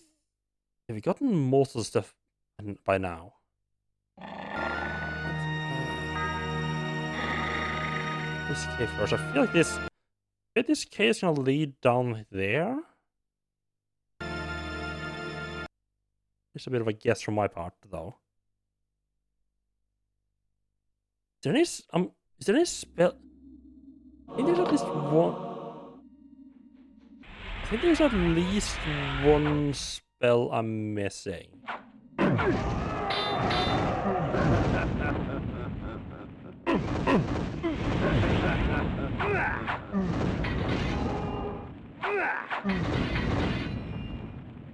S1: we gotten most of the stuff by now? This cave first. I feel like this cave is gonna lead down there. It's a bit of a guess from my part, though. Is there any spell? I think there's at least one. I think there's at least one spell I'm missing.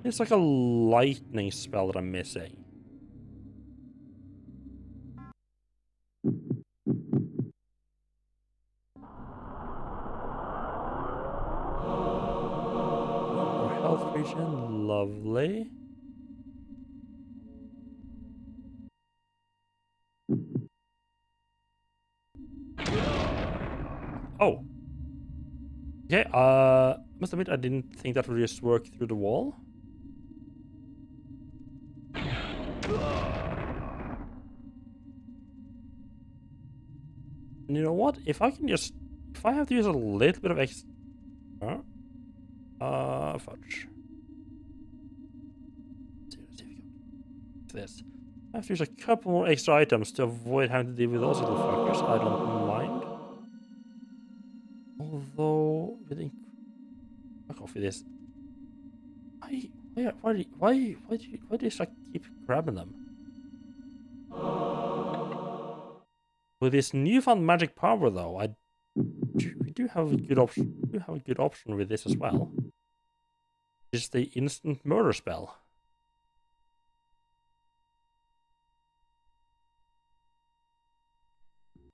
S1: It's like a lightning spell that I'm missing. More health regen, lovely. Oh. Okay, must admit I didn't think that would just work through the wall. And you know what? If I have to use a little bit of extra, fudge. Let's see if we got this. I have to use a couple more extra items to avoid having to deal with those little fuckers. I don't mind. Although, fuck off with this. Why do you just like keep grabbing them? With this newfound magic power, though, we do have a good option. We do have a good option with this as well. It's the instant murder spell.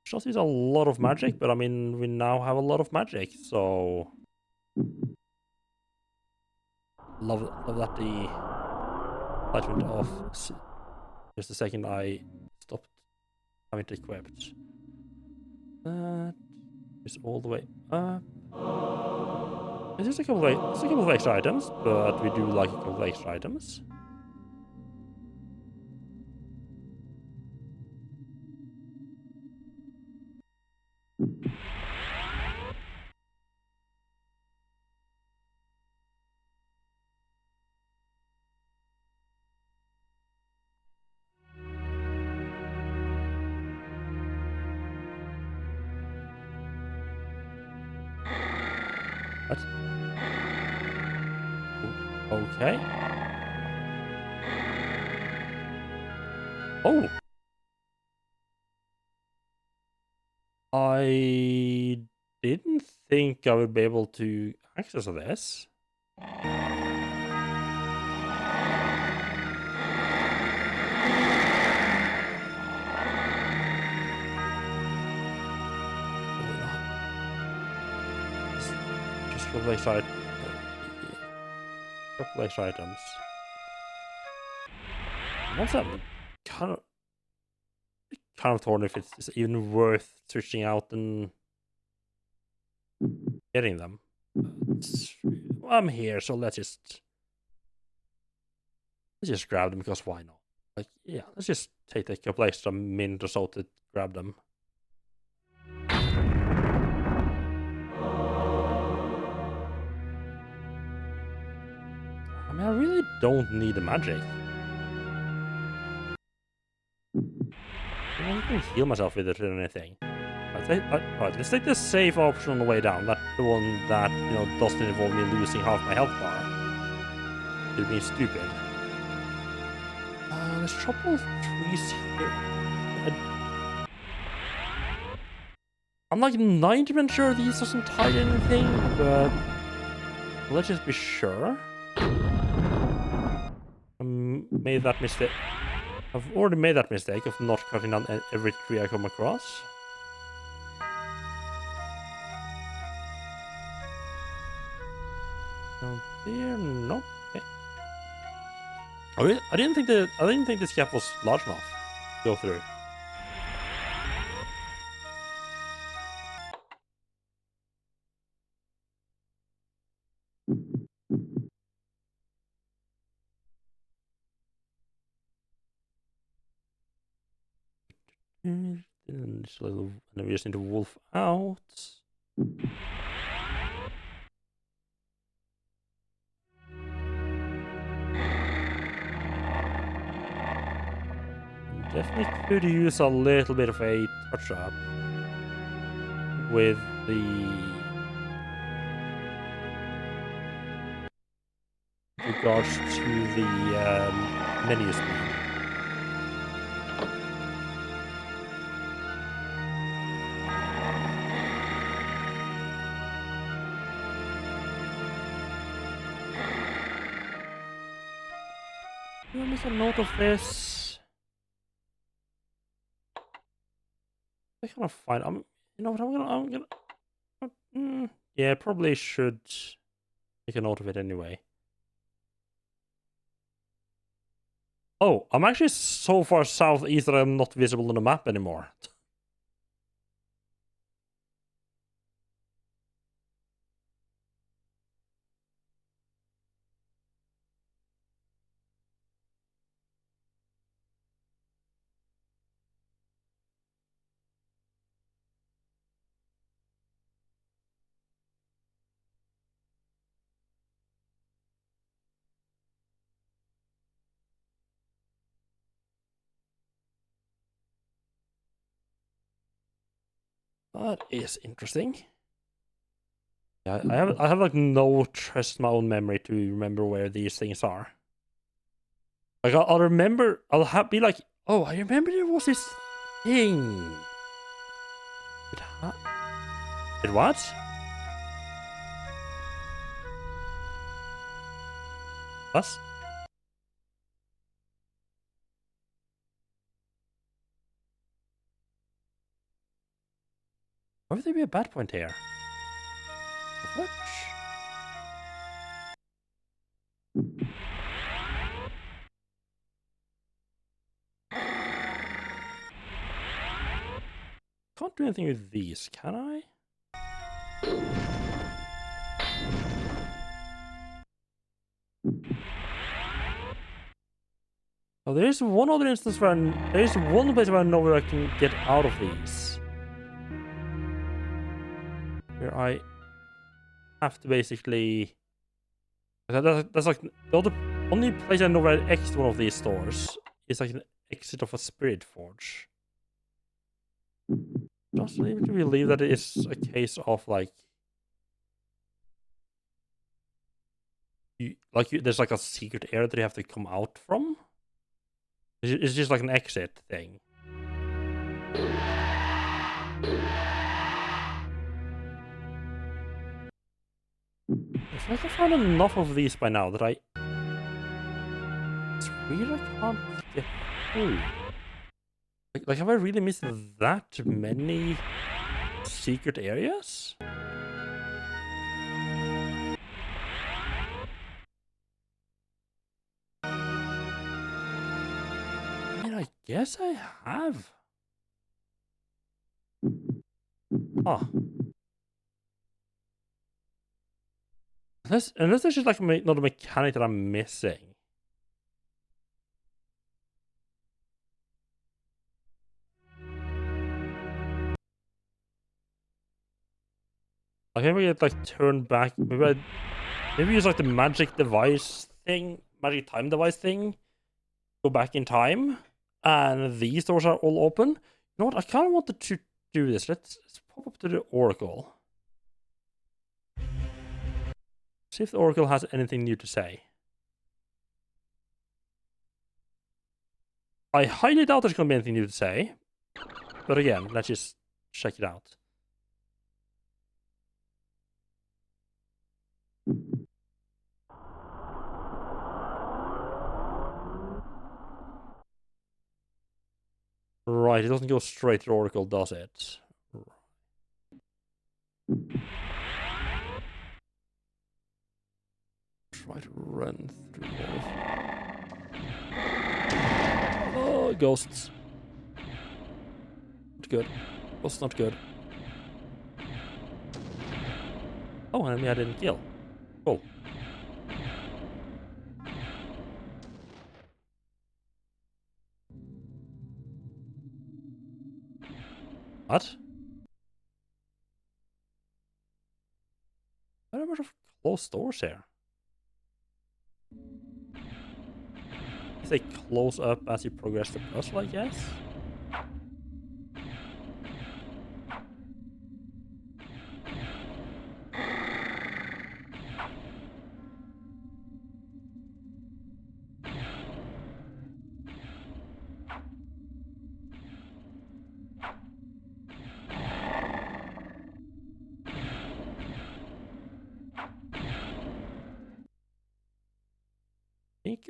S1: Just is a lot of magic, but I mean, we now have a lot of magic, so love that the light went off just the second I stopped having it equipped. That is all the way up. It's just a couple of extra items, but we do like a couple of extra items. What? Okay. Oh! I didn't think I would be able to access this. Just couple extra items. Once I'm kind of torn if it's even worth switching out and getting them. But I'm here, so let's just grab them because why not? Like, yeah, let's just take a couple extra minutes or so to grab them. I mean, I really don't need the magic. I can heal myself with it or anything. Right, let's take the safe option on the way down. That's the one that, you know, doesn't involve me losing half my health bar. You're being stupid. Let's chop all trees here. I'm like 90% sure these doesn't tie to anything, but let's just be sure. I made that mistake. I've already made that mistake of not cutting down every tree I come across. Down there, nope. Okay. I didn't think this gap was large enough to go through. And we just need to wolf out. Definitely could use a little bit of a touch up with regards to the menu speed. Do I make a note of this? I kind of find you know what I'm gonna yeah, probably should make a note of it anyway. Oh, I'm actually so far southeast that I'm not visible on the map anymore. That is interesting. Yeah, I have like no trust in my own memory to remember where these things are. Like I'll remember, be like, oh, I remember there was this thing. It what? What? Why would there be a bad point here? What? Can't do anything with these, can I? Oh, there's one other instance where there's one place where I know where I can get out of these. Where I have to basically... That's like the only place I know where I exit one of these stores is like an exit of a spirit forge. Just leave to believe that it is a case of like... there's like a secret area that you have to come out from. It's just like an exit thing. I feel like I found enough of these by now that I... It's weird I can't get through. Like have I really missed that many secret areas? I mean, I guess I have. Huh. Unless there's just like not a mechanic that I'm missing. Like maybe I'd like turn back. Maybe use like the magic device thing, magic time device thing. Go back in time, and these doors are all open. You know what? I kind of wanted to do this. Let's pop up to the Oracle. See if the Oracle has anything new to say. I highly doubt there's going to be anything new to say. But again, let's just check it out. Right, it doesn't go straight to the Oracle, does it? Try to run through all of... Oh, ghosts. Not good. Ghosts not good. Oh, enemy I didn't kill. Cool. What? What a bunch of closed doors here. They close up as you progress the puzzle, I guess?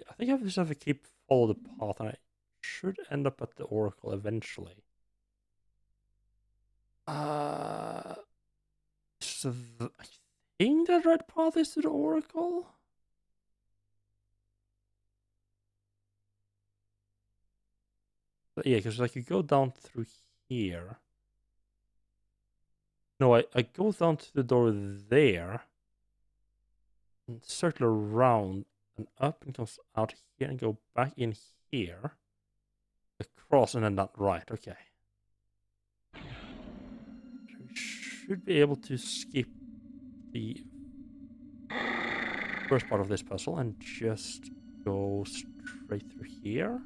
S1: I think I just have to keep follow the path, and I should end up at the Oracle eventually. So I think that right path is to the Oracle. But yeah, because like you go down through here. No, I go down to the door there and circle around and up and goes out here and go back in here, across and then that right. Okay. So we should be able to skip the first part of this puzzle and just go straight through here.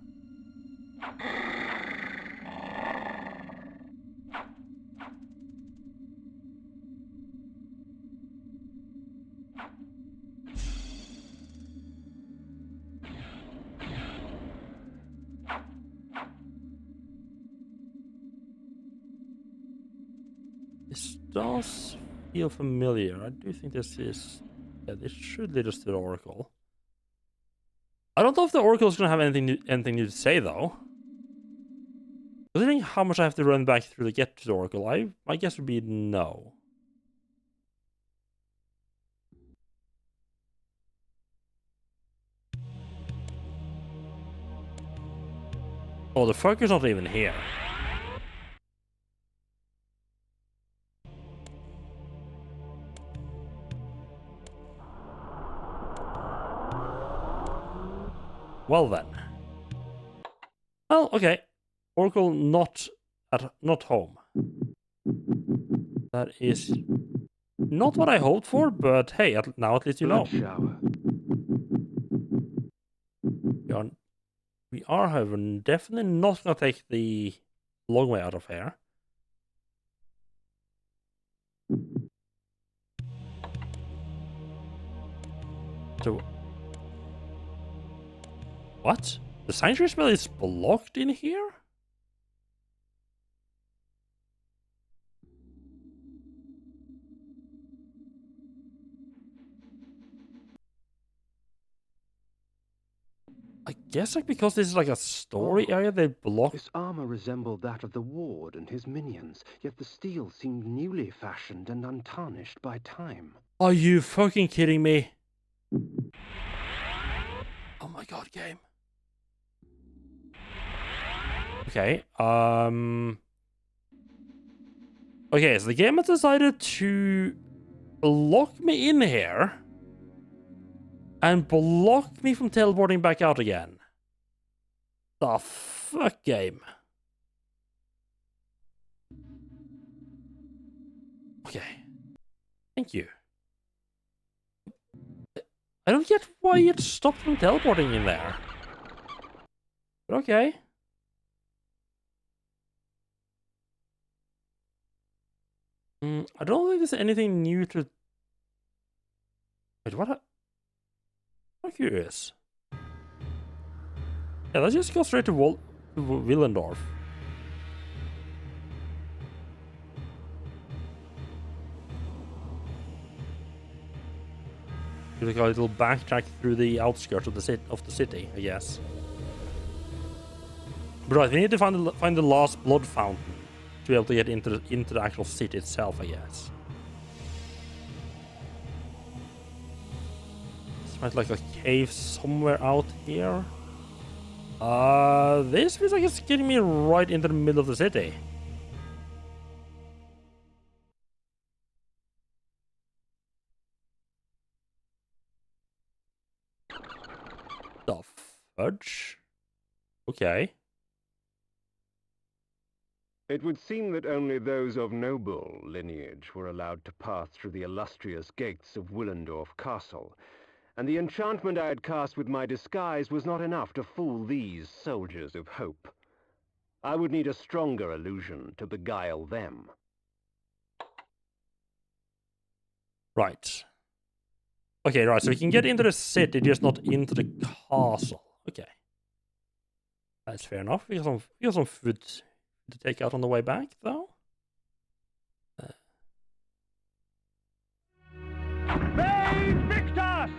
S1: does feel familiar. I do think this is... Yeah, this should lead us to the Oracle. I don't know if the Oracle is going to have anything new to say, though. Considering how much I have to run back through to get to the Oracle, my guess would be no. Oh, the fucker's not even here. Well then. Well, okay. Oracle not home. That is not what I hoped for, but hey, now at least you know.
S2: Blood shower.
S1: We are, however, definitely not gonna take the long way out of here. So, what? The sanctuary spell is blocked in here? I guess like because this is like a story area, they block.
S2: This armor resembled that of the ward and his minions, yet the steel seemed newly fashioned and untarnished by time.
S1: Are you fucking kidding me? Oh my god, game. Okay, okay, so the game has decided to lock me in here and block me from teleporting back out again. The fuck, game. Okay. Thank you. I don't get why it stopped from teleporting in there. But okay. I don't think there's anything new to... Wait, what? I'm curious. Yeah, let's just go straight to Willendorf. Like a little backtrack through the outskirts of the city, I guess. But right, we need to find the last blood fountain to be able to get into the actual city itself, I guess. This might like a cave somewhere out here. This feels like it's getting me right into the middle of the city. The fudge? Okay.
S2: It would seem that only those of noble lineage were allowed to pass through the illustrious gates of Willendorf Castle, and the enchantment I had cast with my disguise was not enough to fool these soldiers of hope. I would need a stronger illusion to beguile them.
S1: Right. Okay, right, so we can get into the city, just not into the castle. Okay. That's fair enough. We got some food to take out on the way back, though.
S3: They Victor!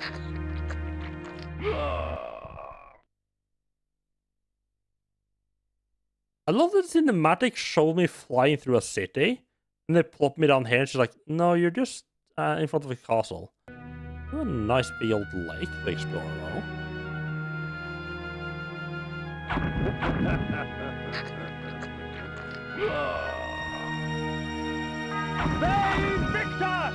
S1: I love that the cinematic showed me flying through a city, and they plopped me down here, and she's like, no, you're just in front of a castle. Oh, a nice big old lake to explore, though.
S3: They Victor!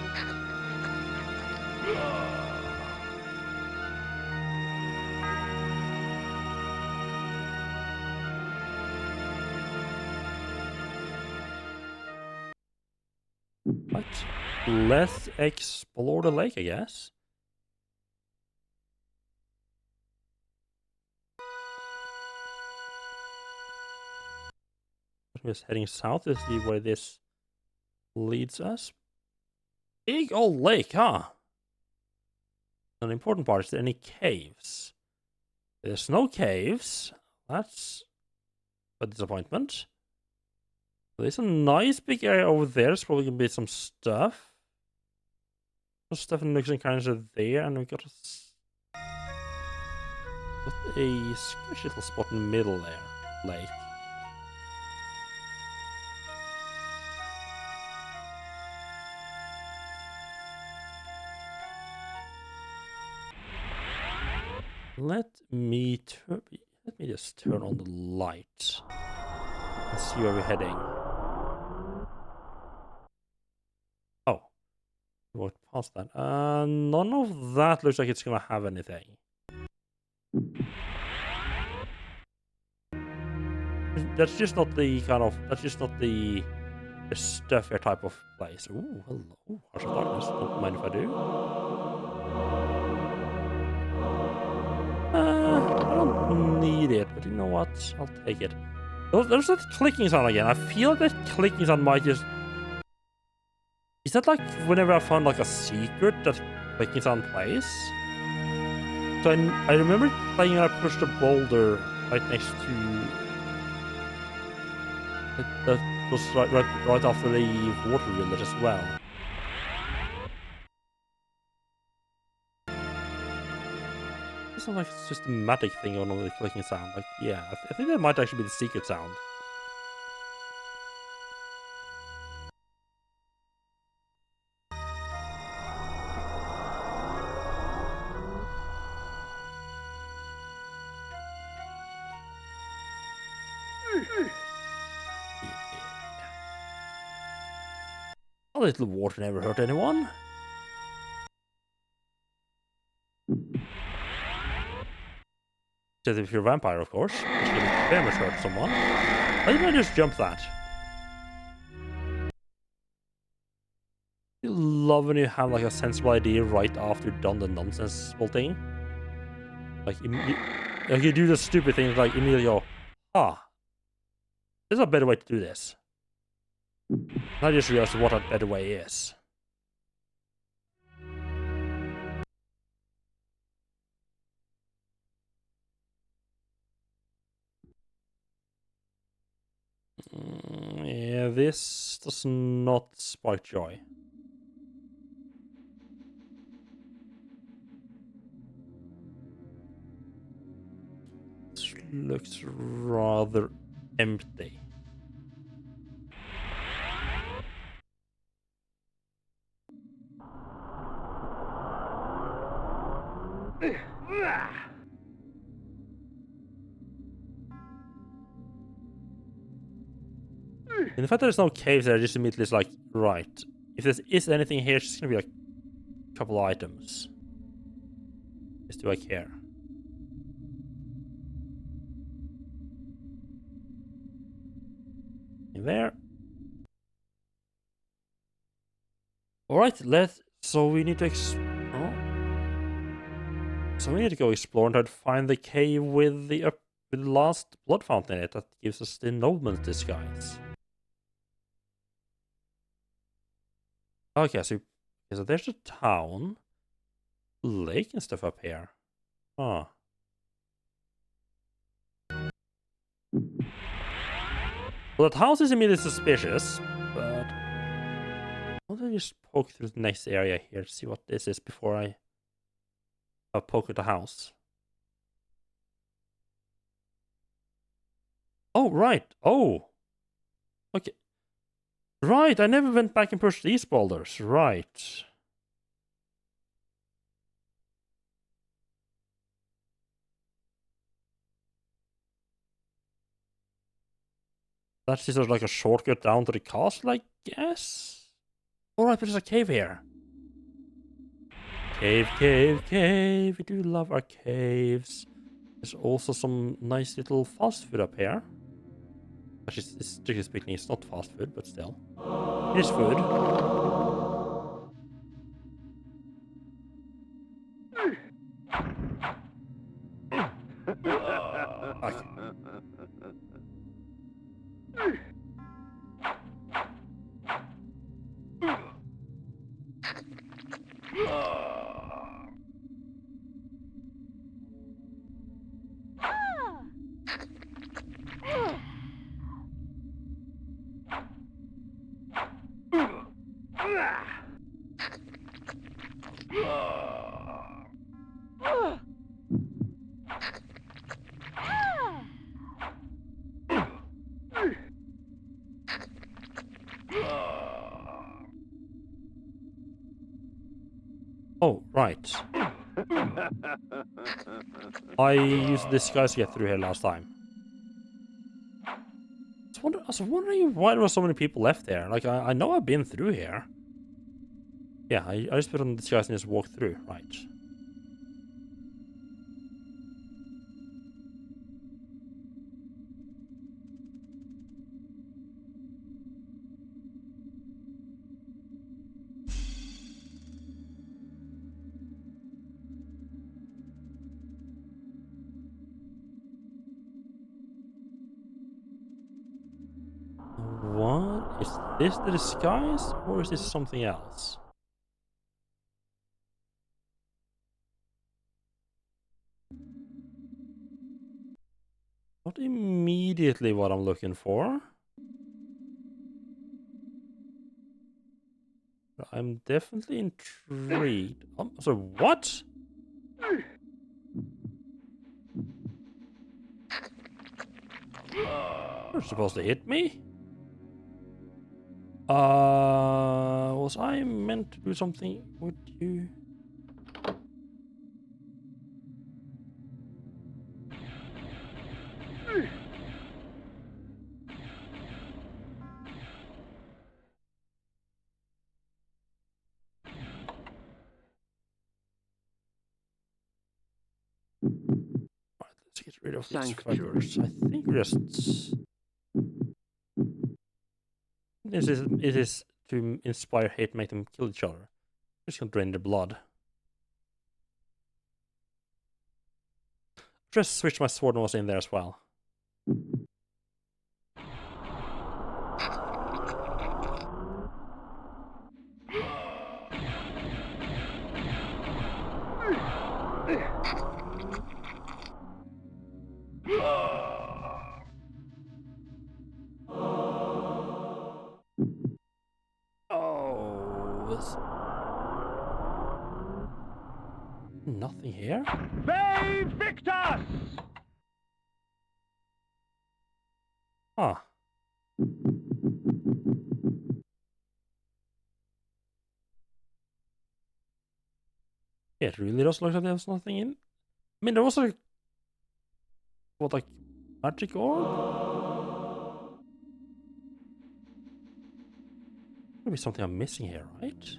S1: Right. Let's explore the lake, I guess. Just heading south to see where this leads us. Big old lake, huh? An important part, is there any caves? There's no caves. That's a disappointment. There's a nice big area over there. There's probably gonna be some stuff. Some stuff in nooks and crannies are there, and we got a sketchy little spot in the middle there. Lake. Let me just turn on the light and see where we're heading. Oh, we walked past that. None of that looks like it's gonna have anything. That's just not the kind of. That's just not the stuffier type of place. Ooh, hello, Harsh of Darkness. Don't mind if I do. I don't need it, but you know what? I'll take it. There's that clicking sound again. I feel like that clicking sound might just... Is that like whenever I found like a secret that clicking sound plays? So I remember playing when I pushed a boulder right next to... That was right after the water village as well. It's not like a systematic thing on the clicking sound. Like, yeah, I think that might actually be the secret sound. A little water never hurt anyone. Except if you're a vampire, of course. Which can very much hurt someone. Why didn't I just jump that? You love when you have like a sensible idea right after you've done the nonsensical thing. Like you do the stupid thing, like immediately go, there's a better way to do this. And I just realized what a better way is. Yeah, this does not spark joy. This looks rather empty. And the fact that there's no caves there, just immediately is like, right. If there is anything here, it's just gonna be like a couple of items. Just do I care? In there. Alright, so we need to So we need to go explore and try to find the cave with the last blood fountain in it that gives us the nobleman's disguise. Okay, so there's a town, lake and stuff up here. Huh. Well, that house is immediately suspicious, but I'll just poke through the next area here to see what this is before I poke at the house. Oh, right. Oh. Okay. Right, I never went back and pushed these boulders. Right. That's just sort of like a shortcut down to the castle, I guess? Alright, but there's a cave here. Cave, cave, cave. We do love our caves. There's also some nice little fast food up here. Actually, strictly speaking, it's not fast food, but still. It is food. Okay. Oh, right. I used this guy to get through here last time. I was wondering why there were so many people left there. Like, I know I've been through here. Yeah, I just put on disguise and just walk through. Right. What? Is this the disguise? Or is this something else? Not immediately what I'm looking for. But I'm definitely intrigued. So what? You're supposed to hit me? Was I meant to do something with you? Right, let's get rid of these
S2: Sanctuary.
S1: fuckers. I think just... It is to inspire hate, make them kill each other. Just gonna drain their blood. Just switch my sword and was in there as well. Nothing here?
S3: They Victus!
S1: Huh. Yeah, it really does look like there's nothing in. I mean, there was like... What, like... Magic orb? There'll be something I'm missing here, right?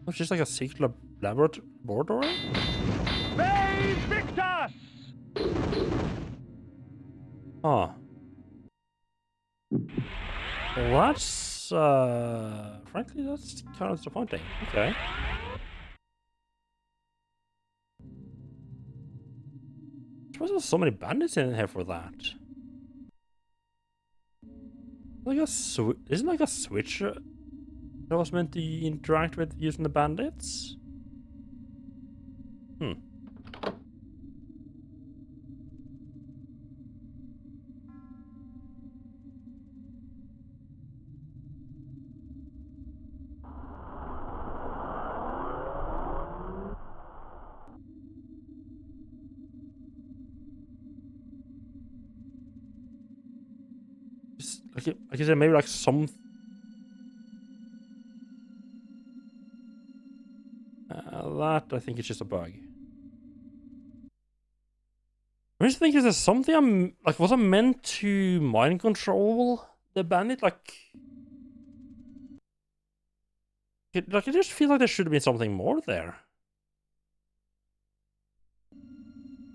S1: It's just like a secret laboratory?
S3: They Victus!
S1: Huh. Well, that's, frankly, that's kind of disappointing. Okay. I suppose there's so many bandits in here for that. Like isn't like a switch that was meant to interact with using the bandits? Hmm. Like I said, maybe like some... that, I think it's just a bug. I'm just thinking, is there something I'm... Like, was I meant to mind control the bandit? Like... I just feel like there should have been something more there.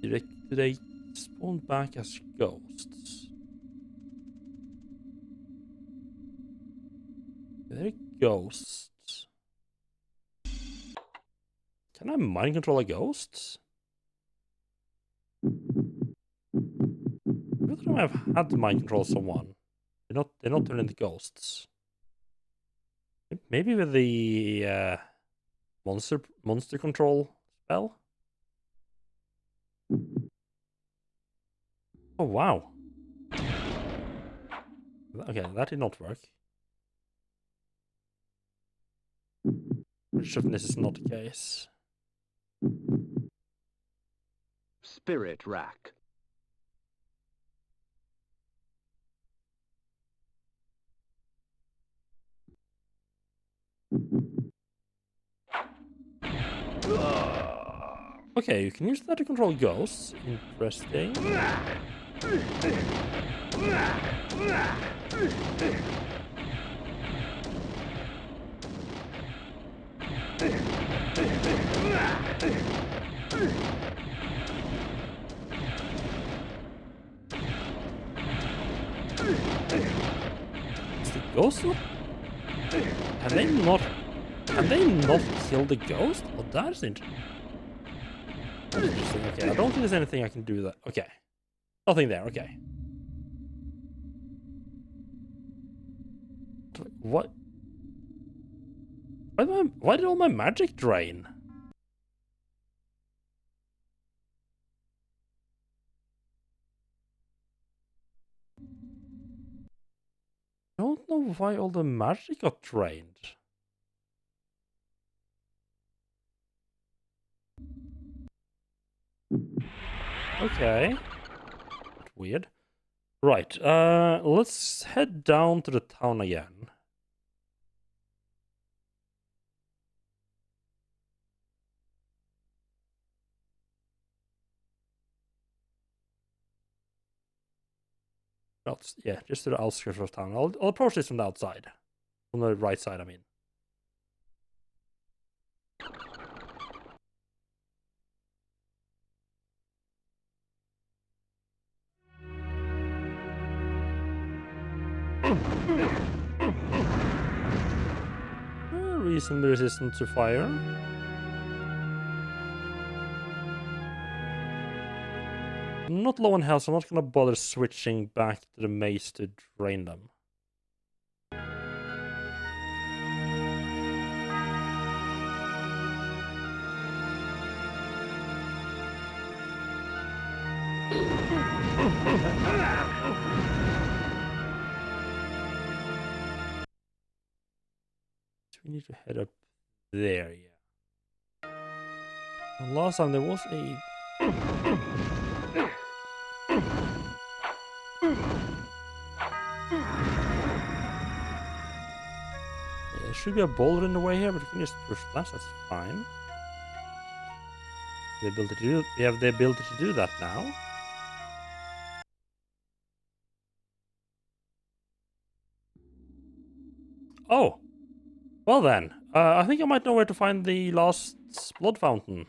S1: Did they spawn back as ghosts? They're ghosts. Can I mind control a ghost? Every time I've had to mind control someone, they're not turned into ghosts. Maybe with the monster control spell. Oh wow. Okay, that did not work. Which of this is not the case?
S2: Spirit rack.
S1: Okay, you can use that to control ghosts. Interesting. Is the ghost not... Can they not... Can they not kill the ghost? Oh, that's interesting. Okay, I don't think there's anything I can do that. Okay. Nothing there, okay. What? Why did all my magic drain? I don't know why all the magic got drained. Okay. Weird. Right, let's head down to the town again. Yeah, just to the outskirts of town. I'll approach this from the outside. From the right side, I mean. Reasonably resistant to fire. I'm not low on health, so I'm not gonna bother switching back to the mace to drain them. So we need to head up there, yeah. And last time there was a... There should be a boulder in the way here, but we can just push that, that's fine. We have the ability to do that now. Oh! Well then, I think I might know where to find the last blood fountain.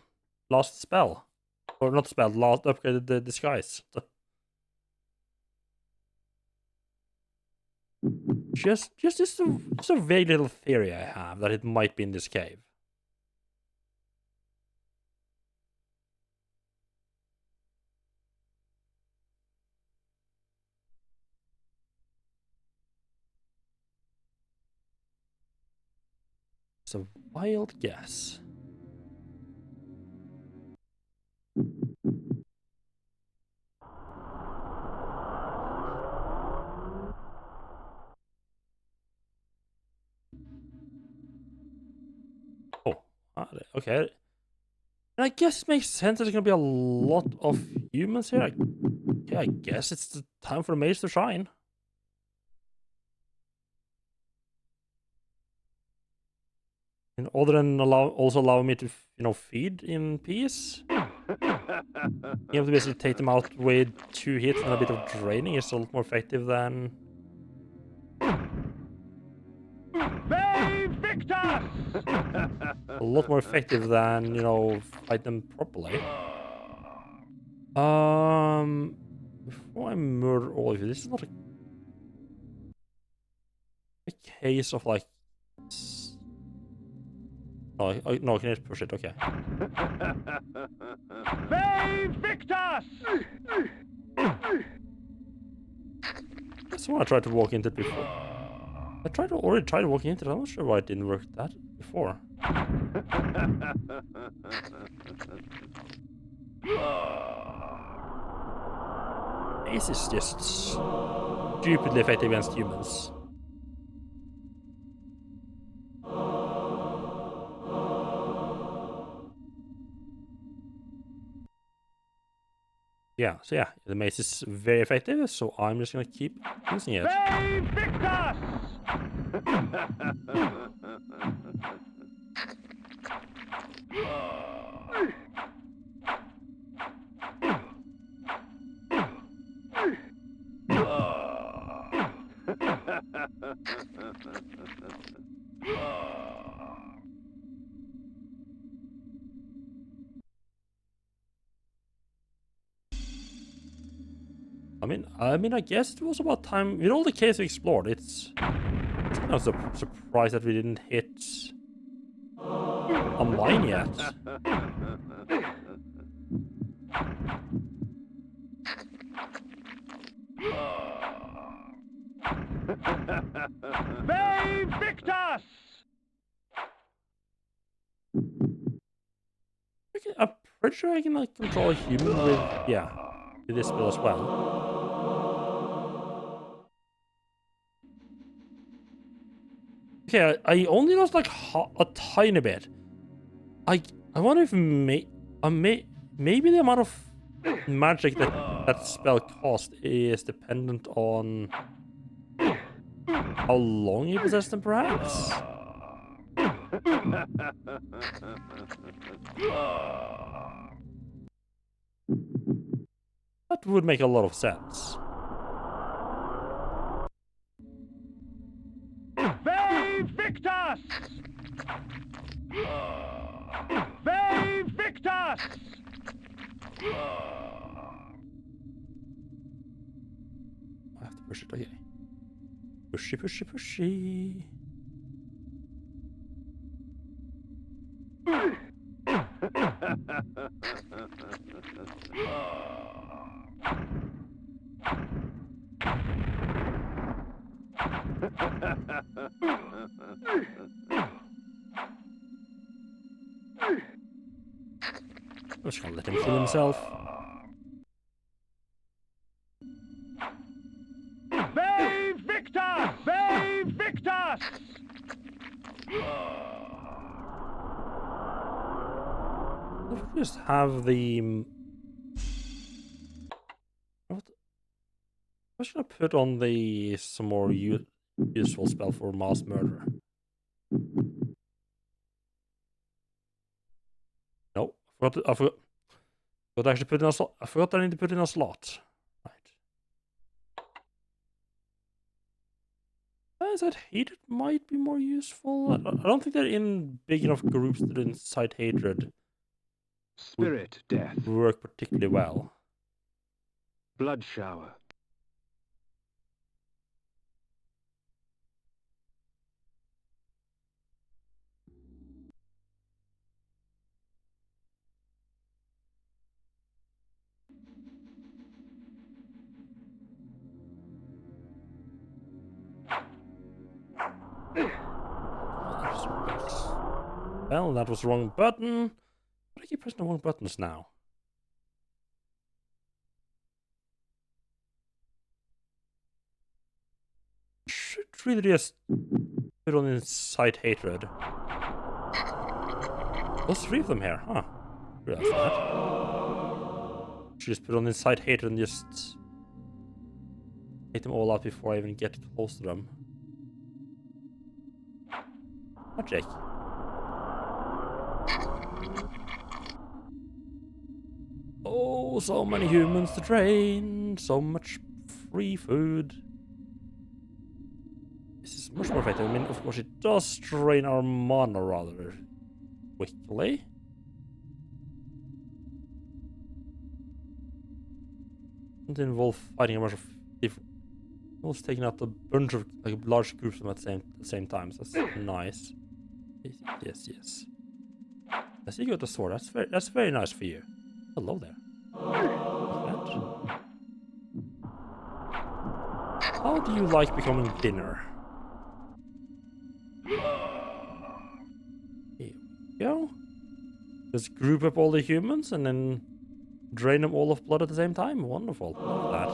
S1: Last spell. Or not spell, last upgraded the disguise. Just a vague little theory I have that it might be in this cave. It's a wild guess. Oh, okay. And I guess it makes sense that there's gonna be a lot of humans here. Yeah, I guess it's the time for the maze to shine. And other than also allow me to, feed in peace. You have to basically take them out with 2 hits and a bit of draining. It's a lot more effective than...
S3: Victor!
S1: A lot more effective than, fight them properly. Before I murder all of you, this is not a case of like... Oh, no, I can just push it, okay.
S3: Victor!
S1: That's what I tried to walk into it before. I already tried walking into it. I'm not sure why it didn't work that before. This is just stupidly effective against humans. Yeah, so yeah, the mace is very effective, so I'm just gonna keep using it.
S3: Save Victus!
S1: I guess it was about time. With all the caves we explored, it's kind of surprised that we didn't hit a mine yet.
S3: Save Victus!
S1: Okay, I'm pretty sure I can like control a human with this spell as well. Okay, I only lost like a tiny bit. I wonder if maybe the amount of magic that spell cost is dependent on how long you possess them, perhaps. That would make a lot of sense.
S3: Save Victus! Save Victus!
S1: I have to push it, okay. Pushy, pushy, pushy. I'm just gonna let him kill himself.
S3: Save Victus! Save Victus!
S1: Let's just have the... What? I'm just gonna put on the some more useful spell for mass murder. No, I forgot to actually put in a slot. I forgot I need to put in a slot. Right. Is that hatred might be more useful? I don't think they're in big enough groups that incite hatred.
S2: Spirit death.
S1: Work particularly well.
S2: Blood shower.
S1: Well, that was the wrong button. But I keep pressing the wrong buttons now. Should really just put on incite hatred. There's 3 of them here, huh? Realize that. Should just put on incite hatred and just hate them all out before I even get close to them. Magic. Oh, so many humans to train, so much free food. This is much more effective. I mean, of course, it does drain our mana rather quickly. Doesn't involve fighting a bunch of different. Involves taking out a bunch of like large groups at the same time. So that's nice. Yes. I see you got the sword. That's very nice for you. Hello there. How do you like becoming thinner? Here we go. Just group up all the humans and then drain them all of blood at the same time. Wonderful. Love that.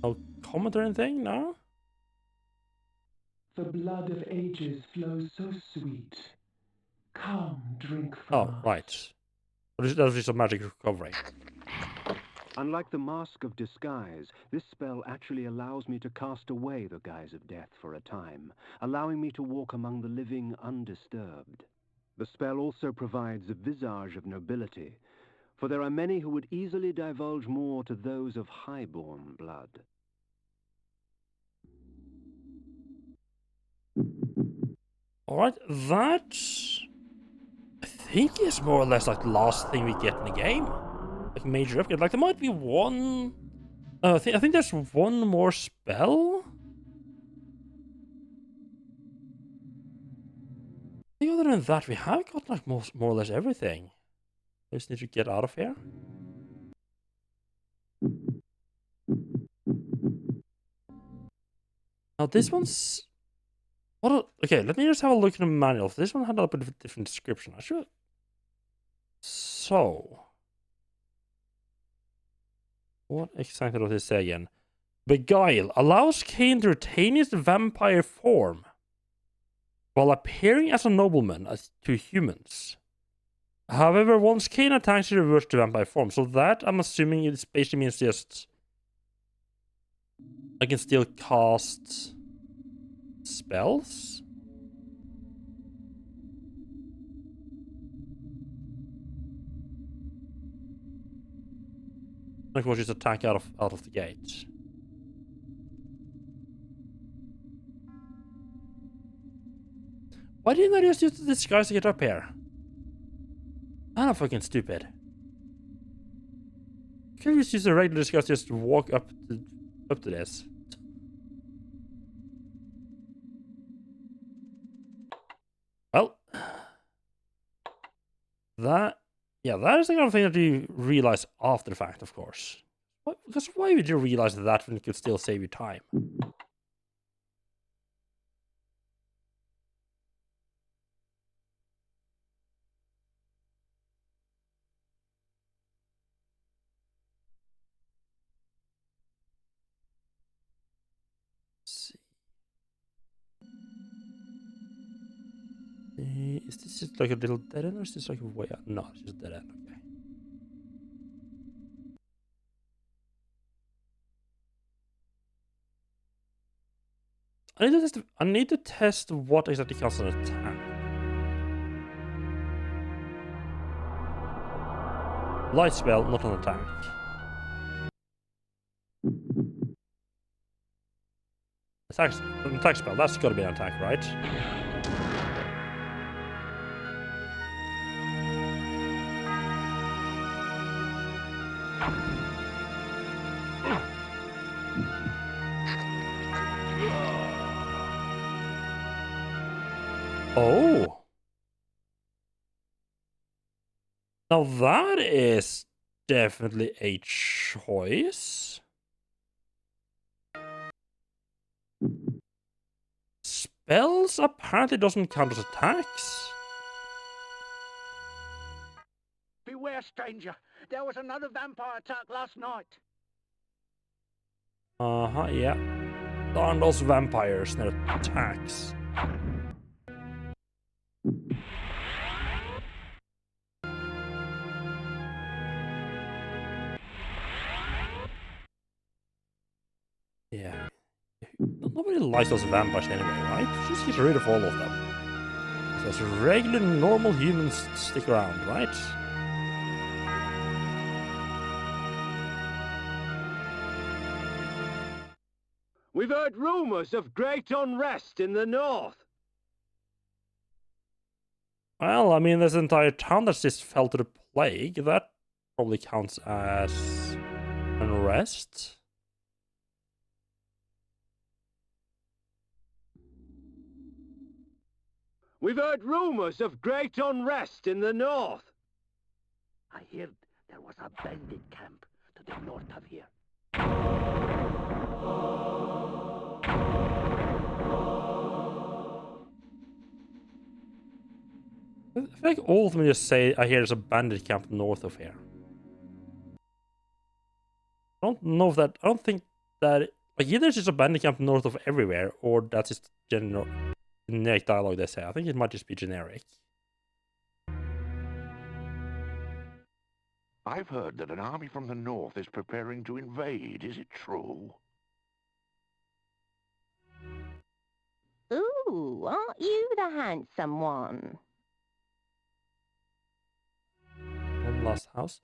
S1: No comment or anything? No?
S9: The blood of ages flows so sweet. Come, drink from
S1: Oh,
S9: us.
S1: right. That was just a magic recovery.
S2: Unlike the Mask of Disguise, this spell actually allows me to cast away the guise of death for a time, allowing me to walk among the living undisturbed. The spell also provides a visage of nobility, for there are many who would easily divulge more to those of high-born blood.
S1: Alright, that I think is more or less like the last thing we get in the game. Like major upgrade. Like there might be one. I think there's one more spell. I think other than that, we have got like more or less everything. I just need to get out of here. Now this one's. Okay, let me just have a look in the manual. This one had a bit of a different description. I should. So. What exactly does it say again? Beguile allows Kane to retain his vampire form while appearing as a nobleman to humans. However, once Kane attacks, he reverts to vampire form. So that, I'm assuming, it basically means just I can still cast spells? Of course, just attack out of the gate. Why didn't I just use the disguise to get up here? I'm not fucking stupid. Could you just use a regular disguise to just walk up to this? Well, that is the kind of thing that you realize after the fact, of course. Because why would you realize that when it could still save you time? Is this just like a little dead end, or is this like a way out? No, it's just a dead end. Okay. I need to test what exactly counts as an attack. Light spell, not an attack. An attack spell. That's got to be an attack, right? Oh. Now that is definitely a choice. Spells apparently doesn't count as attacks.
S8: Beware, stranger. There was another vampire attack last night.
S1: Uh-huh, yeah. Darn those vampires and their attacks. Yeah. Nobody likes those vampires anyway, right? Just get rid of all of them. So as regular, normal humans stick around, right?
S2: We've heard rumors of great unrest in the north.
S1: Well, I mean, this entire town that's just fell to the plague, that probably counts as unrest.
S2: We've heard rumors of great unrest in the north.
S8: I heard there was a bandit camp to the north of here.
S1: I feel like all of them just say, I hear there's a bandit camp north of here. I don't know if that, I don't think that, like, either it's just a bandit camp north of everywhere, or that's just generic dialogue they say. I think it might just be generic.
S7: I've heard that an army from the north is preparing to invade. Is it true?
S5: Ooh, aren't you the handsome one?
S1: One last house.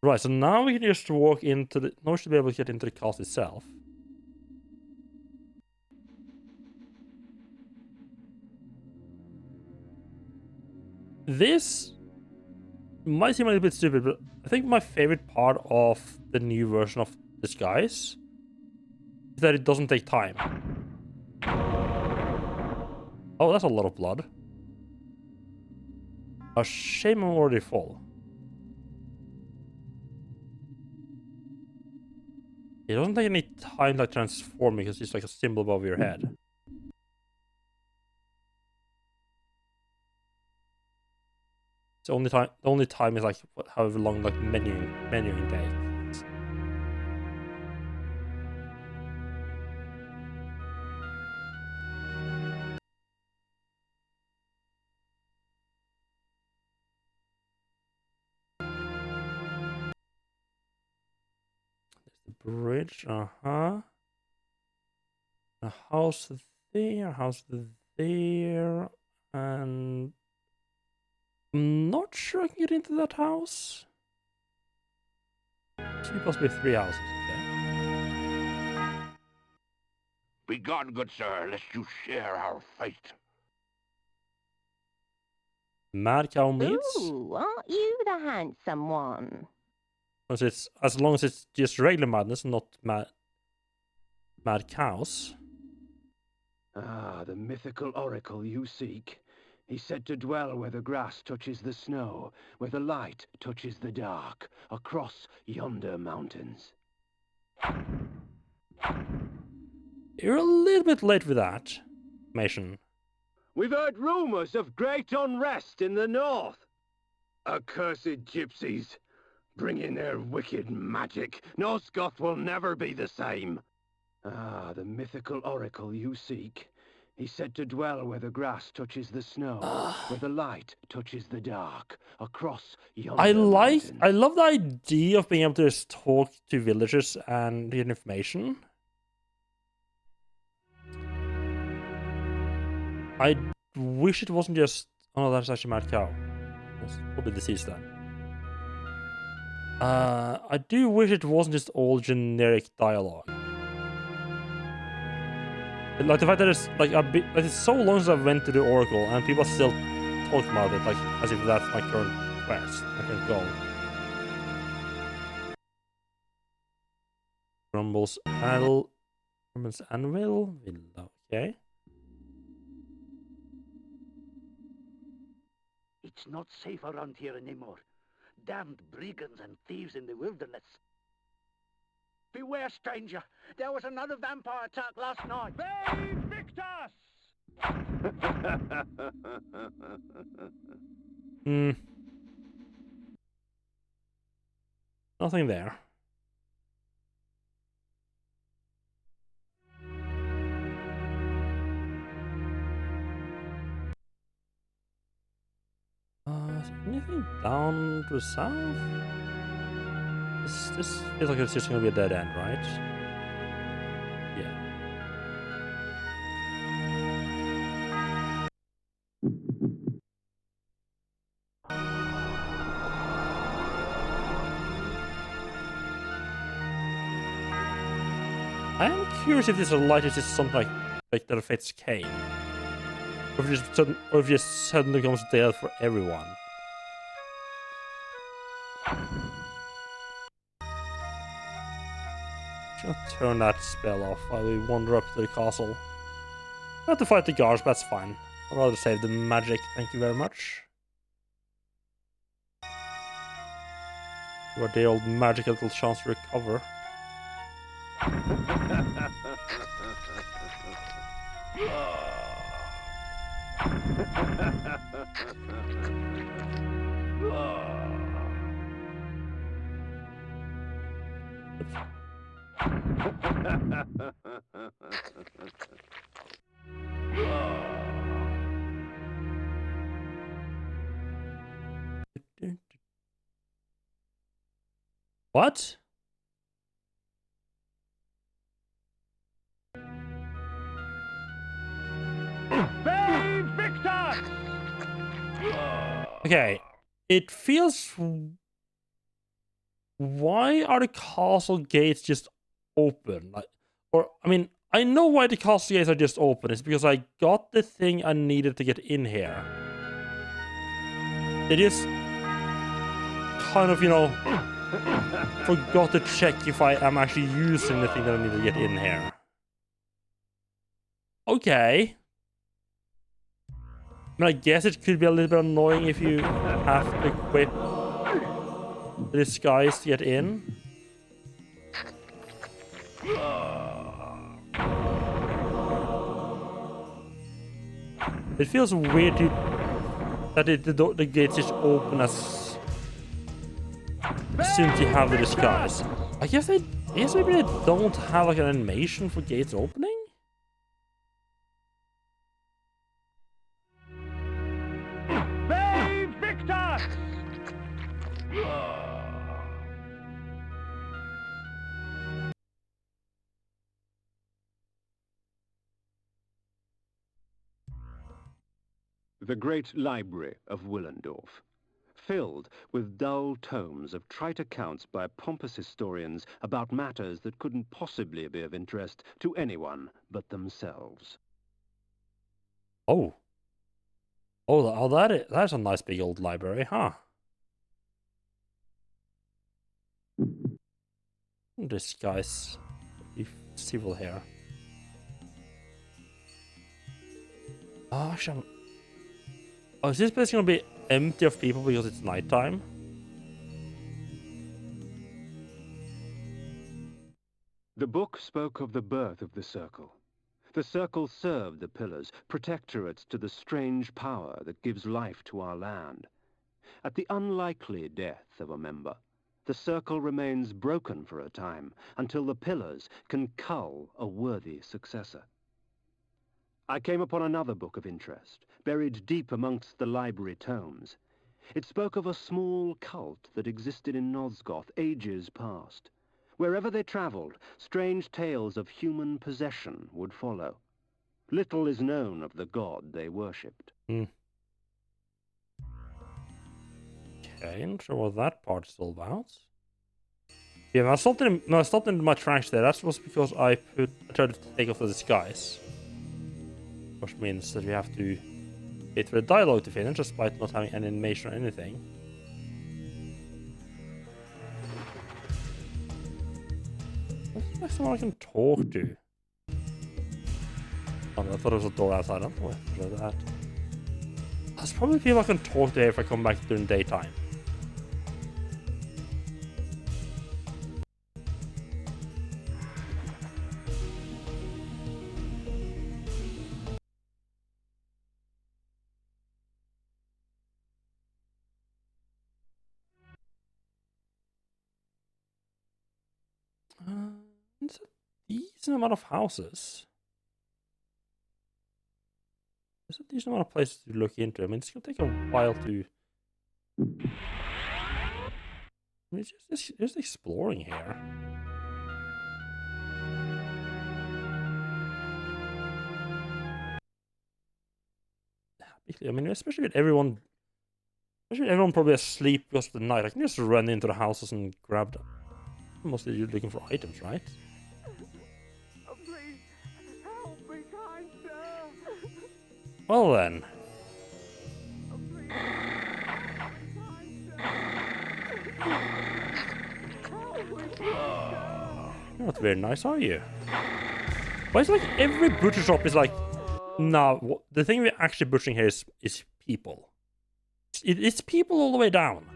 S1: Right, so now we can just walk into the... Now we should be able to get into the castle itself. This might seem a little bit stupid, but I think my favorite part of the new version of Disguise is that it doesn't take time. Oh, that's a lot of blood. A shame I'm already full. It doesn't take any time like transforming because it's like a symbol above your head. It's the only time is like however long like menuing takes. There's the bridge, a house there, and I'm not sure I can get into that house. 2 possibly 3 houses, okay.
S7: Begone, good sir, lest you share our fate.
S1: Mad cow meats?
S5: Ooh, aren't you the handsome one?
S1: As long as it's just regular madness, not mad cows.
S2: Ah, the mythical oracle you seek. He's said to dwell where the grass touches the snow, where the light touches the dark, across yonder mountains.
S1: You're a little bit late with that, Mason.
S2: We've heard rumors of great unrest in the north. Accursed gypsies, bringing their wicked magic. Nosgoth will never be the same. Ah, the mythical oracle you seek. He's said to dwell where the grass touches the snow, where the light touches the dark, across yonder mountains.
S1: I love the idea of being able to just talk to villagers and get information. I wish it wasn't just... Oh, that's actually Mad Cow. It's probably deceased then. I do wish it wasn't just all generic dialogue. Like the fact that it's like it's so long since I went to the Oracle and people still talk about it like as if that's my current quest, my current goal. Grumbles Anvil, okay.
S8: It's not safe around here anymore. Damned brigands and thieves in the wilderness. Beware, stranger. There was another vampire attack last night.
S3: Victus!
S1: Nothing there. Is there anything down to the south? This feels like it's just gonna be a dead end, right? Yeah. I am curious if this light is just something like that affects Kane. Or if it just suddenly becomes dead for everyone. Just gonna turn that spell off while we wander up to the castle. Not to fight the guards, but that's fine. I'd rather save the magic, thank you very much. Where the old magic a little chance to recover. What?
S3: Save Victor!
S1: Okay. It feels... Why are the castle gates just open? Like, or, I mean, I know why the castle gates are just open. It's because I got the thing I needed to get in here. They just kind of, you know, forgot to check if I am actually using the thing that I need to get in here. Okay. I mean, I guess it could be a little bit annoying if you have to equip the disguise to get in. It feels weird that the gates just open as soon as you have the disguise. I guess maybe they don't have like an animation for gates opening?
S3: Save Victor!
S2: The great library of Willendorf, filled with dull tomes of trite accounts by pompous historians about matters that couldn't possibly be of interest to anyone but themselves.
S1: Oh. Oh, that's a nice big old library, huh? This guy's civil here. Oh, actually, oh, is this place gonna be empty of people because it's nighttime?
S2: The book spoke of the birth of the Circle. The Circle served the Pillars, protectorates to the strange power that gives life to our land. At the unlikely death of a member, the Circle remains broken for a time until the Pillars can cull a worthy successor. I came upon another book of interest, buried deep amongst the library tomes. It spoke of a small cult that existed in Nosgoth ages past. Wherever they traveled, strange tales of human possession would follow. Little is known of the god they worshipped.
S1: Okay, not sure what that part's all about. Yeah, I stopped in my tracks there. That was because I tried to take off the disguise. Which means that we have to wait for the dialogue to finish, despite not having any animation or anything. There's like someone I can talk to. Oh, I thought it was a door outside. I don't know where that. There's probably people I can talk to here if I come back during daytime. It's a decent amount of houses. There's a decent amount of places to look into. I mean, it's gonna take a while to. I mean, it's just exploring here. I mean, especially with everyone probably asleep because of the night. I can just run into the houses and grab them. Mostly you're looking for items, right?
S3: Oh, please, help me, kind sir.
S1: Well then.
S3: Oh, please, help me, kind sir. Help me, sir.
S1: You're not very nice, are you? Why is like every butcher shop is like, nah, the thing we're actually butchering here is people. It's people all the way down.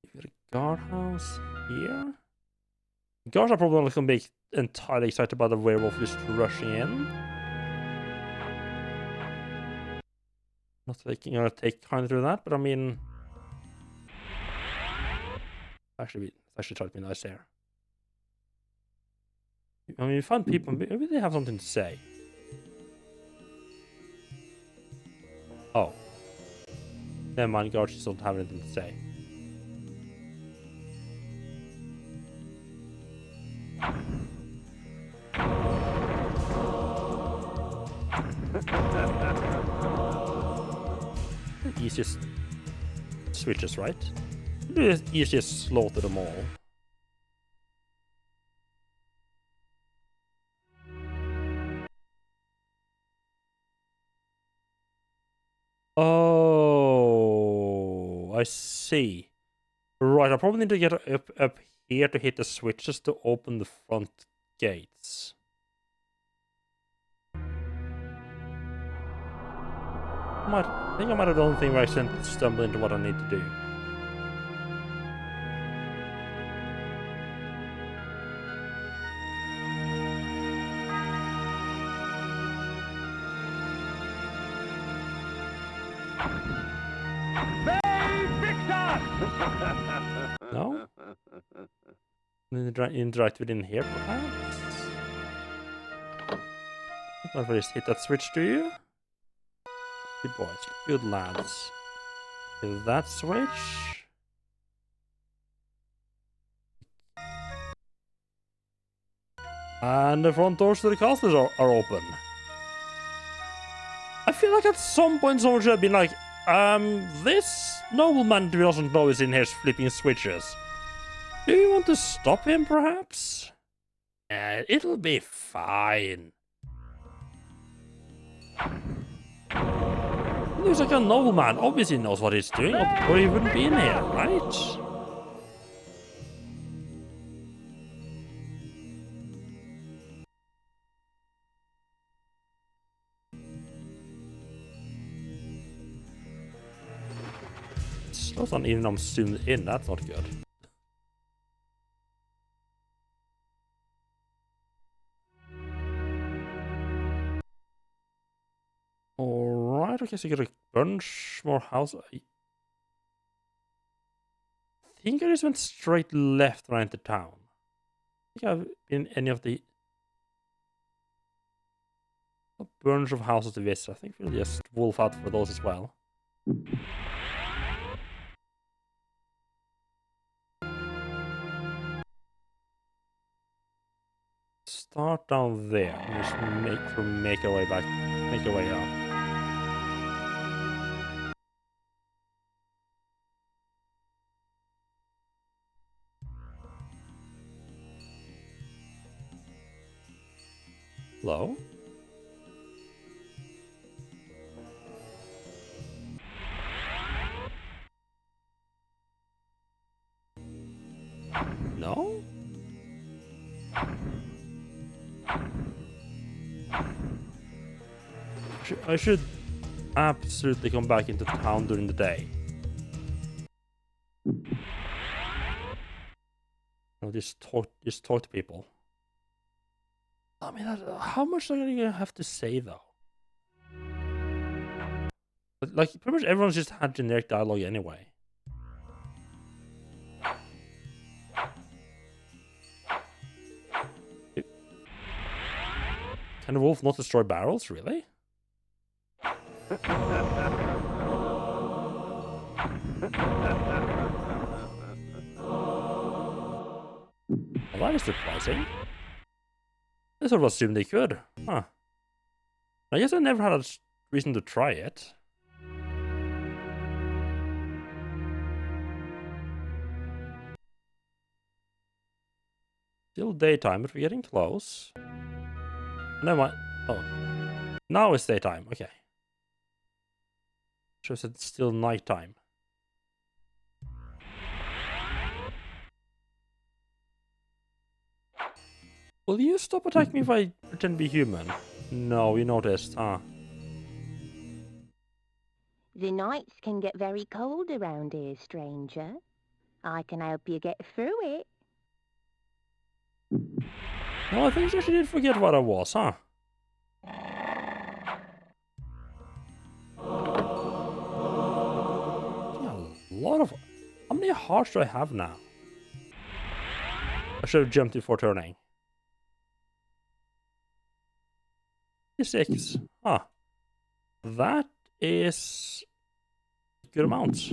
S1: You got a guardhouse here. Guards are probably not going to be entirely excited about the werewolf just rushing in. Not gonna take kindly to that, but I mean, actually try to be nice there. I mean, you find people, maybe they have something to say. Never mind, guards just don't have anything to say. Easiest switches, right? Easiest slaughter them all. Oh, I see. Right, I probably need to get up here to hit the switches to open the front gates. I think I might have done the thing where I stumble into what I need to do. No? Interact within here, perhaps? I'll just hit that switch, do you? Good boys, good lads. Hit that switch. And the front doors to the castle are open. I feel like at some point someone should have been like, this nobleman who doesn't know is in here flipping switches. Do you want to stop him, perhaps? It'll be fine. He looks like a nobleman. Obviously knows what he's doing, or he wouldn't be in here, right? Slows down even though I'm zoomed in. That's not good. Alright, okay, so you got a bunch more houses. I think I just went straight left when I entered town. I think I've been any of the... A bunch of houses to visit. I think we'll just wolf out for those as well. Start down there and just make our way back, make our way up. Hello? No? I should absolutely come back into town during the day. No, just talk to people. I mean, how much are you gonna have to say though? Like, pretty much everyone's just had generic dialogue anyway. Can a wolf not destroy barrels, really? Well, that is surprising. I sort of assumed they could. Huh. I guess I never had a reason to try it. Still daytime, but we're getting close. Never mind. Oh. Now it's daytime. Okay. Shows it's still nighttime. Will you stop attacking me if I pretend to be human? No, you noticed, huh?
S5: The nights can get very cold around here, stranger. I can help you get through it.
S1: No, I think you actually did forget what I was, huh? A lot of... How many hearts do I have now? I should have jumped before turning. 6. Huh. That is... good amount.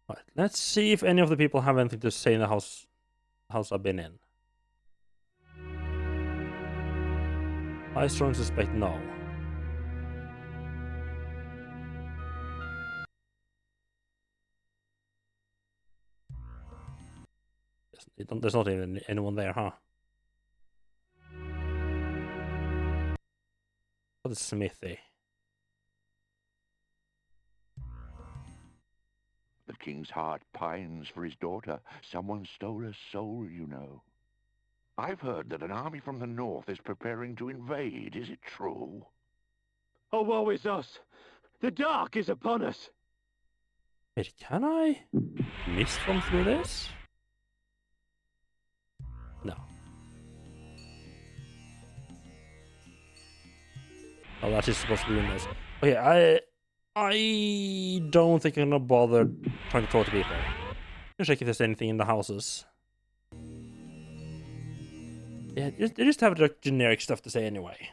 S1: Right, let's see if any of the people have anything to say in the house I've been in. I strongly suspect no. There's not even anyone there, huh? What is Smithy?
S7: The king's heart pines for his daughter. Someone stole her soul, you know. I've heard that an army from the north is preparing to invade. Is it true?
S2: Oh, woe is us! The dark is upon us!
S1: Wait, can I mist from through this? No. Oh, that is supposed to be windows. Okay, I don't think I'm gonna bother trying to talk to people. Gonna check if there's anything in the houses. Yeah, they just have like generic stuff to say anyway.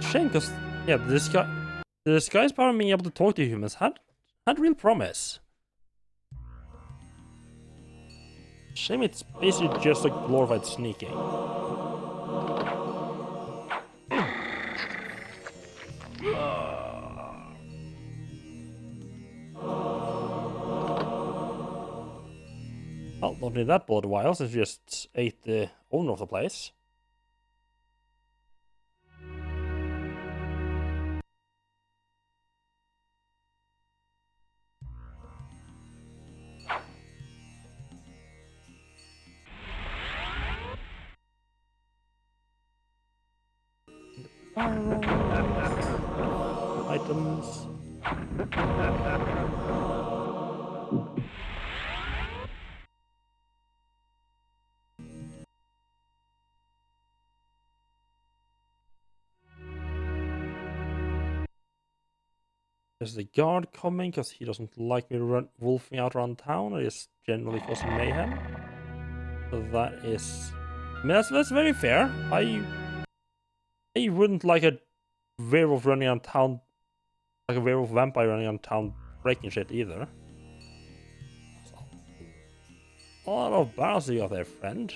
S1: Shame, because yeah, the disguise power of being able to talk to humans had real promise. Shame it's basically just like glorified sneaking. Well, not need that blood a while since we just ate the owner of the place. Items. There's the guard coming because he doesn't like me wolfing out around town. Or just generally causing mayhem. So that is, I mean, that's very fair. I wouldn't like a werewolf running around town, like a werewolf vampire running around town breaking shit either. A lot of barrels you got there, friend.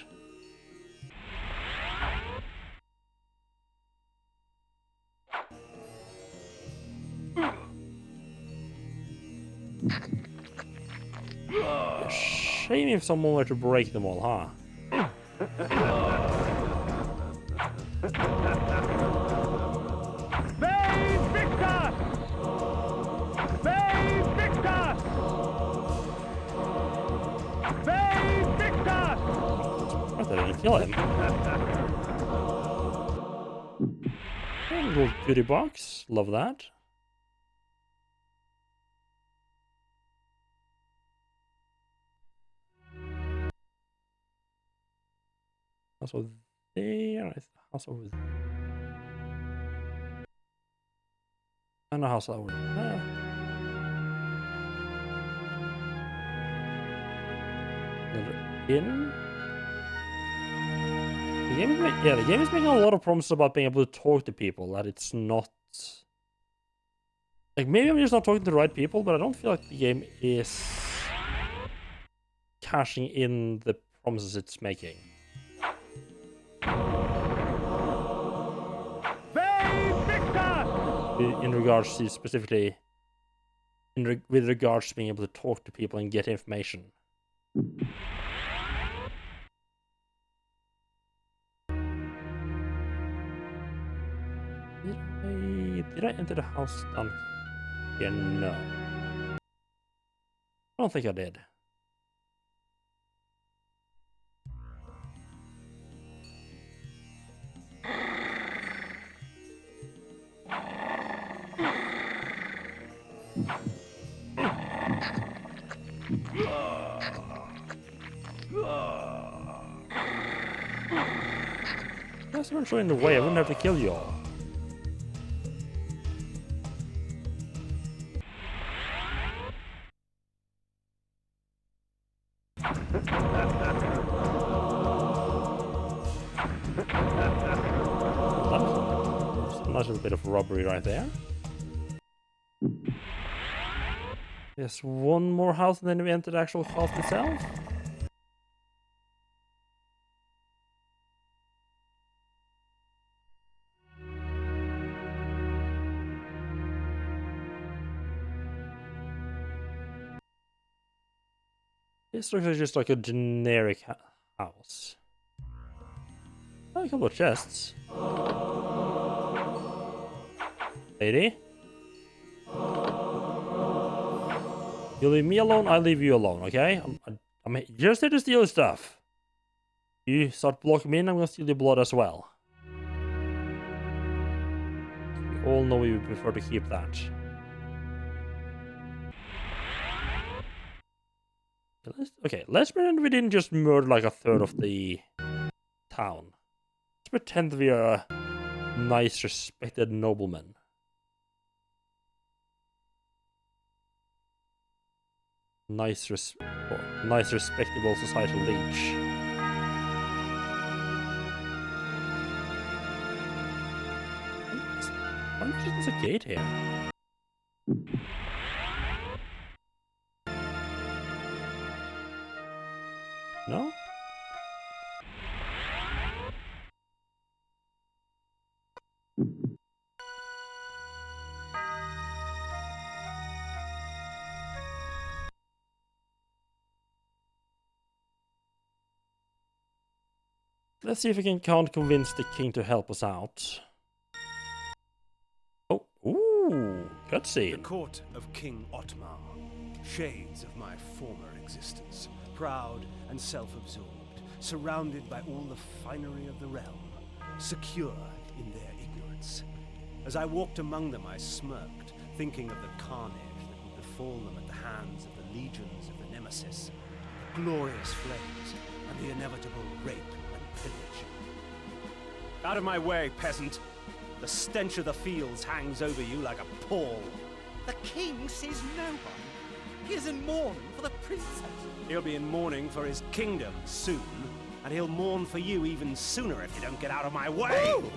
S1: Shame if someone were to break them all, huh?
S3: Victor! Victor! Victor!
S1: I didn't kill him. A little goodie box, love that. Also there, house over there. And a house over there. Another inn. The game is making a lot of promises about being able to talk to people. That it's not like maybe I'm just not talking to the right people, but I don't feel like the game is cashing in the promises it's making. In regards to specifically, with regards to being able to talk to people and get information. Did I enter the house down here? No. I don't think I did. You guys weren't so in the way, I wouldn't have to kill you all. That's a nice little bit of robbery right there. Yes, one more house and then we enter the actual castle itself. This looks like just like a generic house. Oh, a couple of chests. Lady? You leave me alone, I leave you alone, okay? I'm just here to steal your stuff. You start blocking me in, I'm gonna steal your blood as well. We all know we would prefer to keep that. Okay, let's pretend we didn't just murder like a third of the town. Let's pretend we are a nice, respected nobleman. Nice, respectable societal leech. Why is there a gate here? No? Let's see if we can't convince the king to help us out. Oh, ooh, cutscene.
S10: The court of King Otmar, shades of my former existence, proud and self-absorbed, surrounded by all the finery of the realm, secure in their ignorance. As I walked among them, I smirked, thinking of the carnage that would befall them at the hands of the legions of the Nemesis, the glorious flames, and the inevitable rape and pillage. Out of my way, peasant! The stench of the fields hangs over you like a pall.
S11: The king sees no one. He is in mourning for the princess.
S10: He'll be in mourning for his kingdom soon, and he'll mourn for you even sooner if you don't get out of my way! Ooh.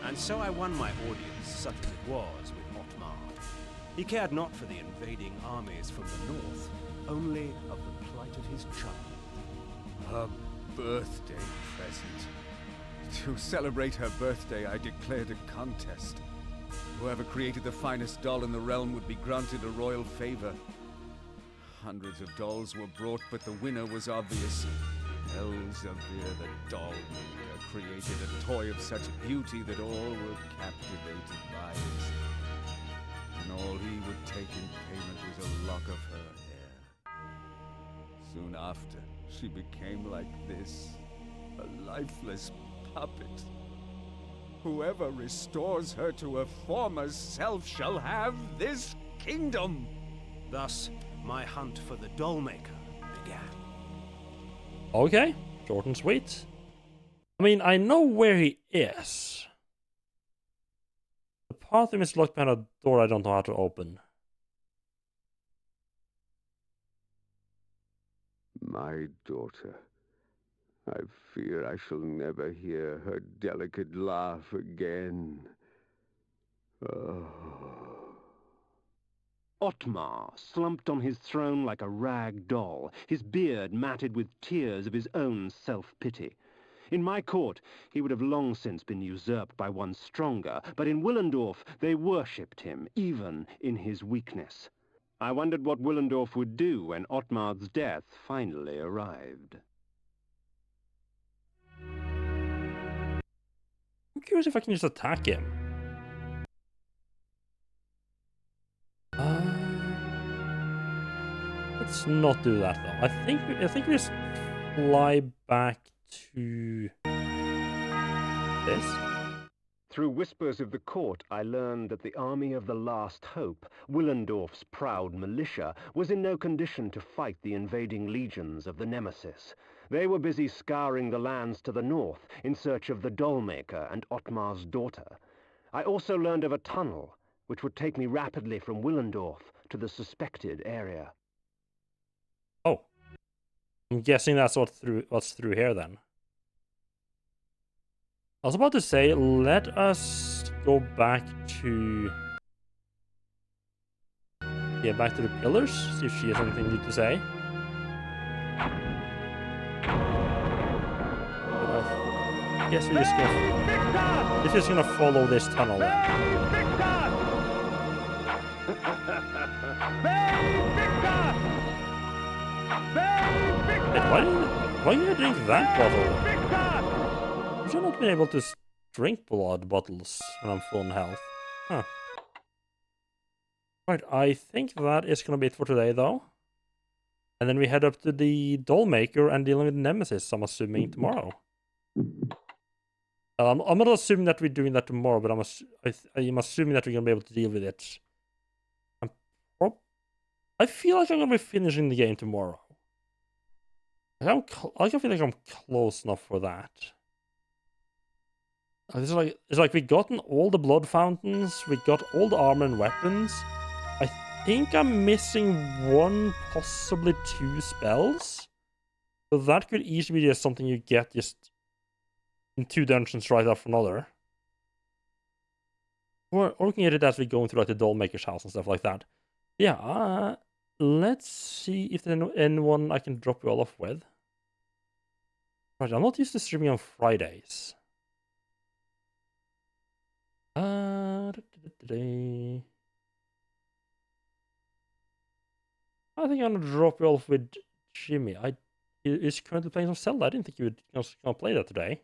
S10: And so I won my audience, such as it was, with Otmar. He cared not for the invading armies from the north, only of the plight of his child.
S12: Her birthday present. To celebrate her birthday, I declared a contest. Whoever created the finest doll in the realm would be granted a royal favor. Hundreds of dolls were brought, but the winner was obvious. Elzevir, the doll maker, created a toy of such beauty that all were captivated by it. And all he would take in payment was a lock of her hair. Soon after, she became like this, a lifeless puppet. Whoever restores her to her former self shall have this kingdom.
S10: Thus, my hunt for the doll maker began.
S1: Okay, short and sweet. I mean, I know where he is. The pathway is locked behind a door I don't know how to open.
S2: My daughter. I fear I shall never hear her delicate laugh again. Oh. Otmar slumped on his throne like a rag doll, his beard matted with tears of his own self-pity. In my court, he would have long since been usurped by one stronger, but in Willendorf they worshipped him, even in his weakness. I wondered what Willendorf would do when Otmar's death finally arrived.
S1: I'm curious if I can just attack him. Let's not do that though. I think we just fly back to this.
S2: Through whispers of the court, I learned that the army of the Last Hope, Willendorf's proud militia, was in no condition to fight the invading legions of the Nemesis. They were busy scouring the lands to the north in search of the Dollmaker and Ottmar's daughter. I also learned of a tunnel which would take me rapidly from Willendorf to the suspected area.
S1: Oh. I'm guessing that's what's through here then. I was about to say, let us go back to... Yeah, back to the pillars, see if she has anything new to say. I guess we're just gonna follow this tunnel then. Wait, why do you drink that bottle? I should not been able to drink blood bottles when I'm full in health. Huh. Right, I think that is gonna be it for today though. And then we head up to the Dollmaker and dealing with Nemesis, I'm assuming, tomorrow. I'm not assuming that we're doing that tomorrow, but I'm assuming that we're gonna be able to deal with it. I feel like I'm gonna be finishing the game tomorrow. I feel like I'm close enough for that. It's like we gotten all the blood fountains, we got all the armor and weapons. I think I'm missing 1, possibly 2 spells. So that could easily be just something you get just in 2 dungeons right after another. Or we can get it as we go through like the Dollmaker's house and stuff like that. Yeah, let's see if there's anyone I can drop you all off with. Right, I'm not used to streaming on Fridays. I think I'm gonna drop you off with Jimmy. He's currently playing some Zelda. I didn't think he would gonna play that today.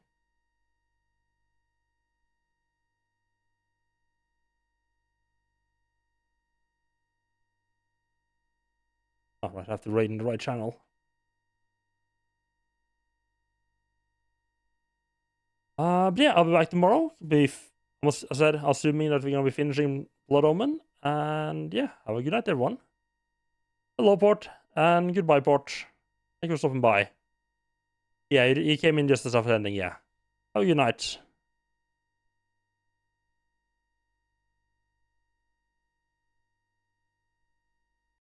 S1: Alright, I have to raid in the right channel. But yeah, I'll be back tomorrow. As I said, assuming that we're gonna be finishing Blood Omen. And yeah, have a good night, everyone. Hello, Port, and goodbye, Port. Thank you for stopping by. Yeah, he came in just as I was ending, yeah. Have a good night.